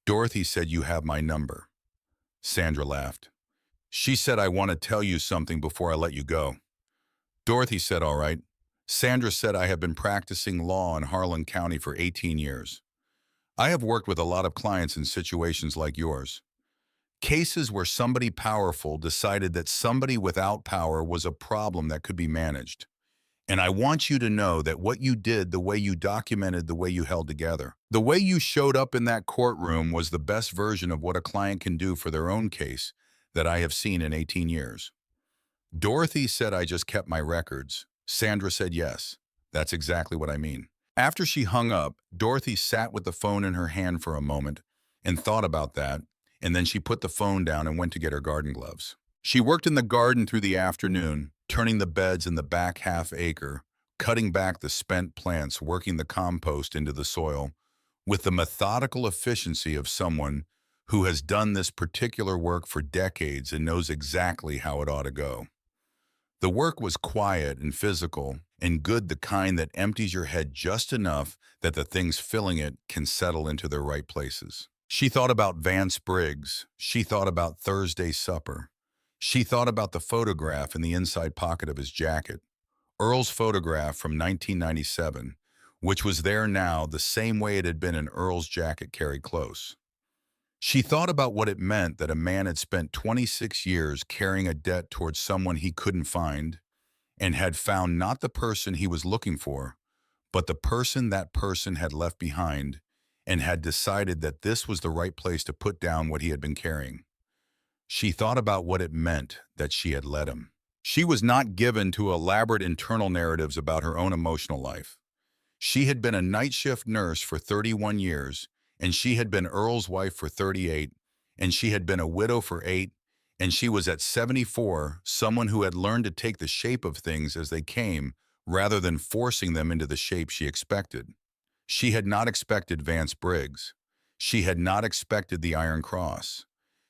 Dorothy said, "You have my number." Sandra laughed. "She said I want to tell you something before I let you go." Dorothy said, "All right." Sandra said, "I have been practicing law in Harlan County for 18 years. I have worked with a lot of clients in situations like yours. Cases where somebody powerful decided that somebody without power was a problem that could be managed. And I want you to know that what you did, the way you documented, the way you held together, the way you showed up in that courtroom was the best version of what a client can do for their own case that I have seen in 18 years. Dorothy said, "I just kept my records." Sandra said, "Yes, that's exactly what I mean." After she hung up, Dorothy sat with the phone in her hand for a moment and thought about that, and then she put the phone down and went to get her garden gloves. She worked in the garden through the afternoon, turning the beds in the back half acre, cutting back the spent plants, working the compost into the soil, with the methodical efficiency of someone who has done this particular work for decades and knows exactly how it ought to go. The work was quiet and physical and good, the kind that empties your head just enough that the things filling it can settle into their right places. She thought about Vance Briggs. She thought about Thursday's supper. She thought about the photograph in the inside pocket of his jacket, Earl's photograph from 1997, which was there now the same way it had been in Earl's jacket carried close. She thought about what it meant that a man had spent 26 years carrying a debt towards someone he couldn't find and had found not the person he was looking for, but the person that person had left behind, and had decided that this was the right place to put down what he had been carrying. She thought about what it meant that she had let him. She was not given to elaborate internal narratives about her own emotional life. She had been a night shift nurse for 31 years, and she had been Earl's wife for 38, and she had been a widow for 8, and she was at 74, someone who had learned to take the shape of things as they came rather than forcing them into the shape she expected. She had not expected Vance Briggs. She had not expected the Iron Cross.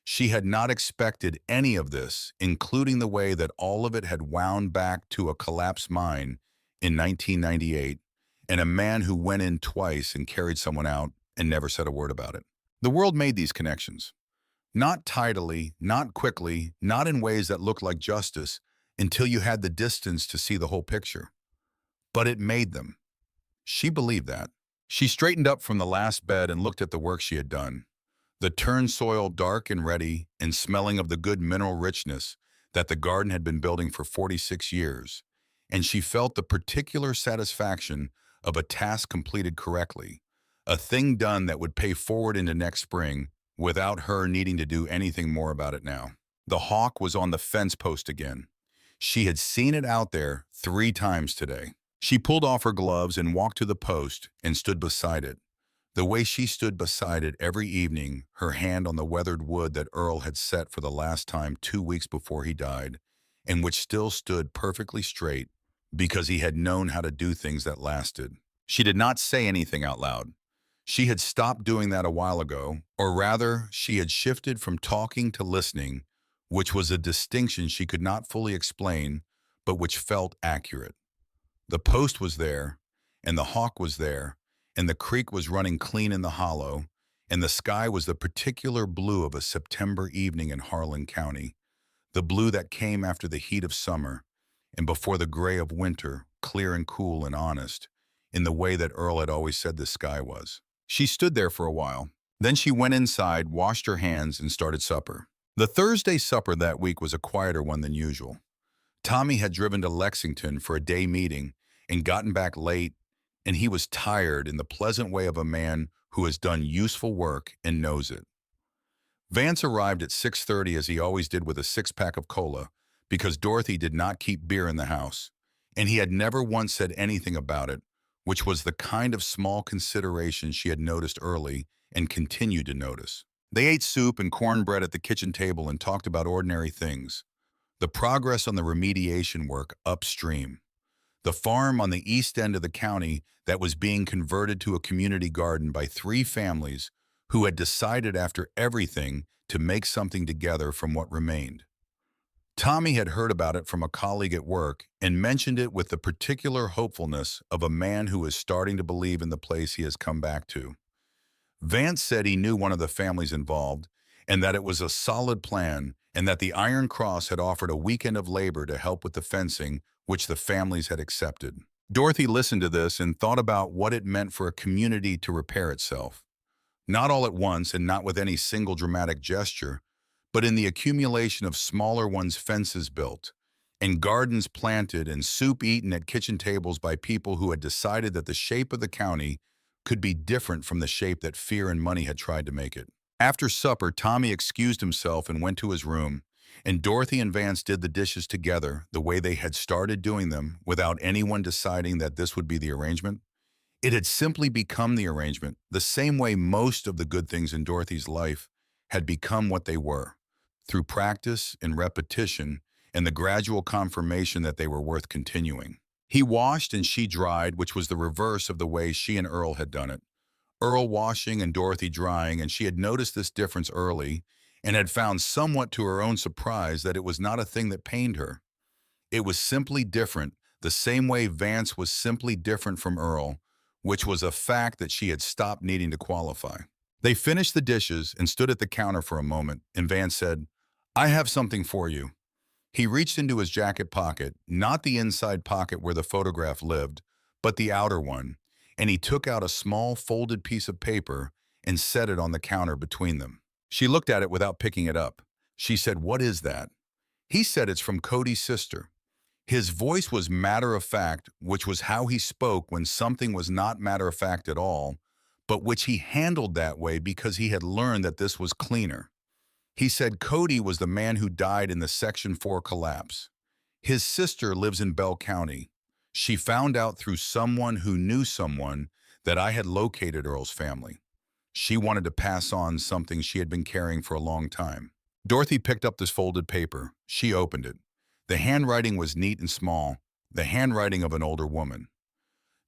She had not expected any of this, including the way that all of it had wound back to a collapsed mine in 1998, and a man who went in twice and carried someone out and never said a word about it. The world made these connections. Not tidily, not quickly, not in ways that looked like justice, until you had the distance to see the whole picture. But it made them. She believed that. She straightened up from the last bed and looked at the work she had done. The turned soil dark and ready and smelling of the good mineral richness that the garden had been building for 46 years. And she felt the particular satisfaction of a task completed correctly, a thing done that would pay forward into next spring without her needing to do anything more about it now. The hawk was on the fence post again. She had seen it out there 3 times today. She pulled off her gloves and walked to the post and stood beside it. The way she stood beside it every evening, her hand on the weathered wood that Earl had set for the last time 2 weeks before he died, and which still stood perfectly straight because he had known how to do things that lasted. She did not say anything out loud. She had stopped doing that a while ago, or rather, she had shifted from talking to listening, which was a distinction she could not fully explain, but which felt accurate. The post was there, and the hawk was there, and the creek was running clean in the hollow, and the sky was the particular blue of a September evening in Harlan County, the blue that came after the heat of summer and before the gray of winter, clear and cool and honest, in the way that Earl had always said the sky was. She stood there for a while. Then she went inside, washed her hands, and started supper. The Thursday supper that week was a quieter one than usual. Tommy had driven to Lexington for a day meeting and gotten back late, and he was tired in the pleasant way of a man who has done useful work and knows it. Vance arrived at 6:30 as he always did with a six-pack of cola because Dorothy did not keep beer in the house, and he had never once said anything about it, which was the kind of small consideration she had noticed early and continued to notice. They ate soup and cornbread at the kitchen table and talked about ordinary things. The progress on the remediation work upstream. The farm on the east end of the county that was being converted to a community garden by three families who had decided after everything to make something together from what remained. Tommy had heard about it from a colleague at work and mentioned it with the particular hopefulness of a man who is starting to believe in the place he has come back to. Vance said he knew one of the families involved and that it was a solid plan and that the Iron Cross had offered a weekend of labor to help with the fencing, which the families had accepted. Dorothy listened to this and thought about what it meant for a community to repair itself. Not all at once and not with any single dramatic gesture, but in the accumulation of smaller ones, fences built, and gardens planted and soup eaten at kitchen tables by people who had decided that the shape of the county could be different from the shape that fear and money had tried to make it. After supper, Tommy excused himself and went to his room, and Dorothy and Vance did the dishes together the way they had started doing them without anyone deciding that this would be the arrangement. It had simply become the arrangement, the same way most of the good things in Dorothy's life had become what they were, through practice and repetition and the gradual confirmation that they were worth continuing. He washed and she dried, which was the reverse of the way she and Earl had done it. Earl washing and Dorothy drying, and she had noticed this difference early and had found somewhat to her own surprise that it was not a thing that pained her. It was simply different, the same way Vance was simply different from Earl, which was a fact that she had stopped needing to qualify. They finished the dishes and stood at the counter for a moment, and Vance said, "I have something for you." He reached into his jacket pocket, not the inside pocket where the photograph lived, but the outer one, and he took out a small folded piece of paper and set it on the counter between them. She looked at it without picking it up. She said, "What is that?" He said, "It's from Cody's sister." His voice was matter-of-fact, which was how he spoke when something was not matter-of-fact at all, but which he handled that way because he had learned that this was cleaner. He said Cody was the man who died in the Section 4 collapse. His sister lives in Bell County. She found out through someone who knew someone that I had located Earl's family. She wanted to pass on something she had been carrying for a long time. Dorothy picked up this folded paper. She opened it. The handwriting was neat and small, the handwriting of an older woman.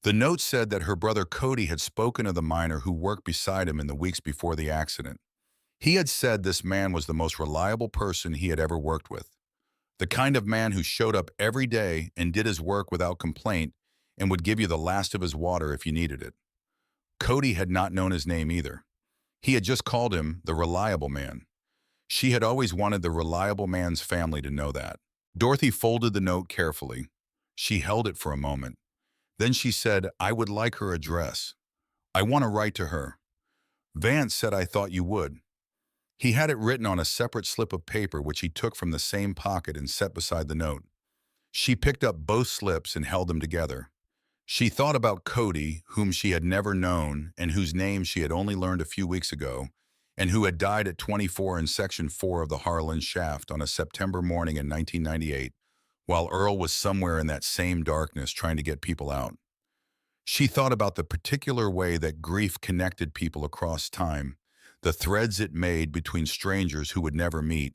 The note said that her brother Cody had spoken of the miner who worked beside him in the weeks before the accident. He had said this man was the most reliable person he had ever worked with, the kind of man who showed up every day and did his work without complaint and would give you the last of his water if you needed it. Cody had not known his name either. He had just called him the reliable man. She had always wanted the reliable man's family to know that. Dorothy folded the note carefully. She held it for a moment. Then she said, "I would like her address. I want to write to her." Vance said, "I thought you would." He had it written on a separate slip of paper which he took from the same pocket and set beside the note. She picked up both slips and held them together. She thought about Cody, whom she had never known and whose name she had only learned a few weeks ago, and who had died at 24 in Section 4 of the Harlan shaft on a September morning in 1998, while Earl was somewhere in that same darkness trying to get people out. She thought about the particular way that grief connected people across time, the threads it made between strangers who would never meet,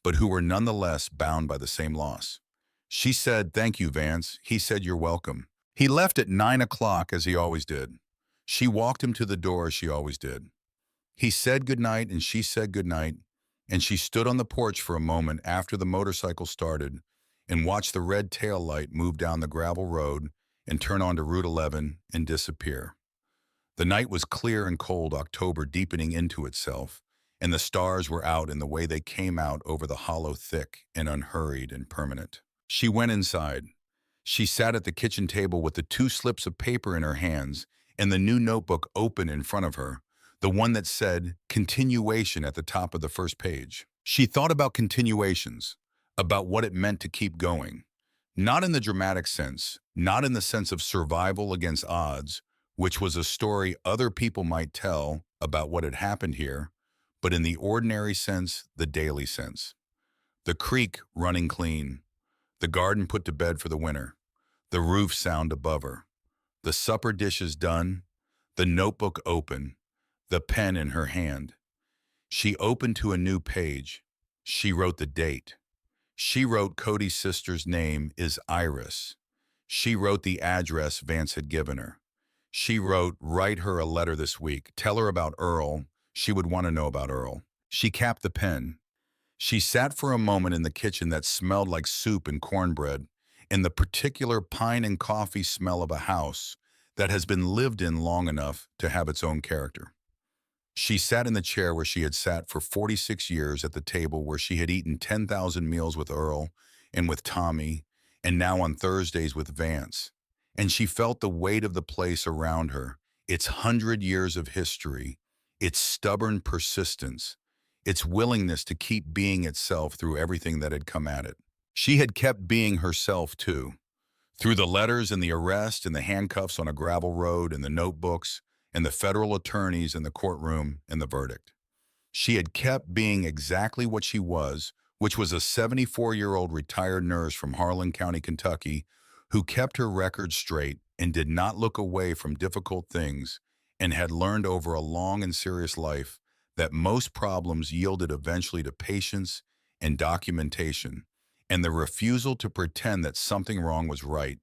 but who were nonetheless bound by the same loss. She said, "Thank you, Vance." He said, "You're welcome." He left at 9 o'clock as he always did. She walked him to the door as she always did. He said goodnight and she said goodnight, and she stood on the porch for a moment after the motorcycle started and watched the red tail light move down the gravel road and turn onto Route 11 and disappear. The night was clear and cold, October deepening into itself, and the stars were out in the way they came out over the hollow, thick and unhurried and permanent. She went inside. She sat at the kitchen table with the two slips of paper in her hands and the new notebook open in front of her, the one that said continuation at the top of the first page. She thought about continuations, about what it meant to keep going. Not in the dramatic sense, not in the sense of survival against odds, which was a story other people might tell about what had happened here, but in the ordinary sense, the daily sense. The creek running clean, the garden put to bed for the winter, the roof sound above her, the supper dishes done, the notebook open, the pen in her hand. She opened to a new page. She wrote the date. She wrote Cody's sister's name is Iris. She wrote the address Vance had given her. She wrote, write her a letter this week. Tell her about Earl. She would want to know about Earl. She capped the pen. She sat for a moment in the kitchen that smelled like soup and cornbread, and the particular pine and coffee smell of a house that has been lived in long enough to have its own character. She sat in the chair where she had sat for 46 years at the table where she had eaten 10,000 meals with Earl and with Tommy, and now on Thursdays with Vance. And she felt the weight of the place around her, its 100 years of history, its stubborn persistence, its willingness to keep being itself through everything that had come at it. She had kept being herself, too, through the letters and the arrest and the handcuffs on a gravel road and the notebooks and the federal attorneys in the courtroom and the verdict. She had kept being exactly what she was, which was a 74-year-old retired nurse from Harlan County, Kentucky, who kept her record straight and did not look away from difficult things and had learned over a long and serious life that most problems yielded eventually to patience and documentation and the refusal to pretend that something wrong was right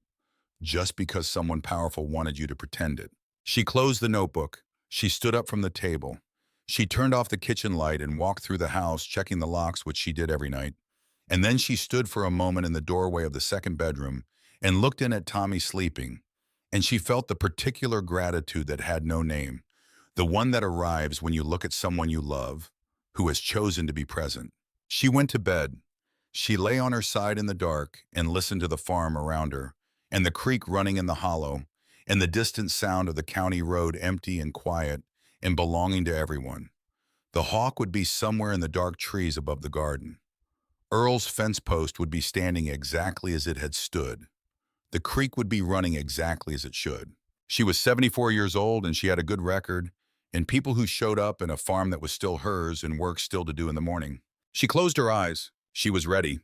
just because someone powerful wanted you to pretend it. She closed the notebook. She stood up from the table. She turned off the kitchen light and walked through the house, checking the locks, which she did every night. And then she stood for a moment in the doorway of the second bedroom and looked in at Tommy sleeping, and she felt the particular gratitude that had no name, the one that arrives when you look at someone you love, who has chosen to be present. She went to bed. She lay on her side in the dark and listened to the farm around her, and the creek running in the hollow, and the distant sound of the county road empty and quiet and belonging to everyone. The hawk would be somewhere in the dark trees above the garden. Earl's fence post would be standing exactly as it had stood. The creek would be running exactly as it should. She was 74 years old and she had a good record, and people who showed up in a farm that was still hers and work still to do in the morning. She closed her eyes. She was ready.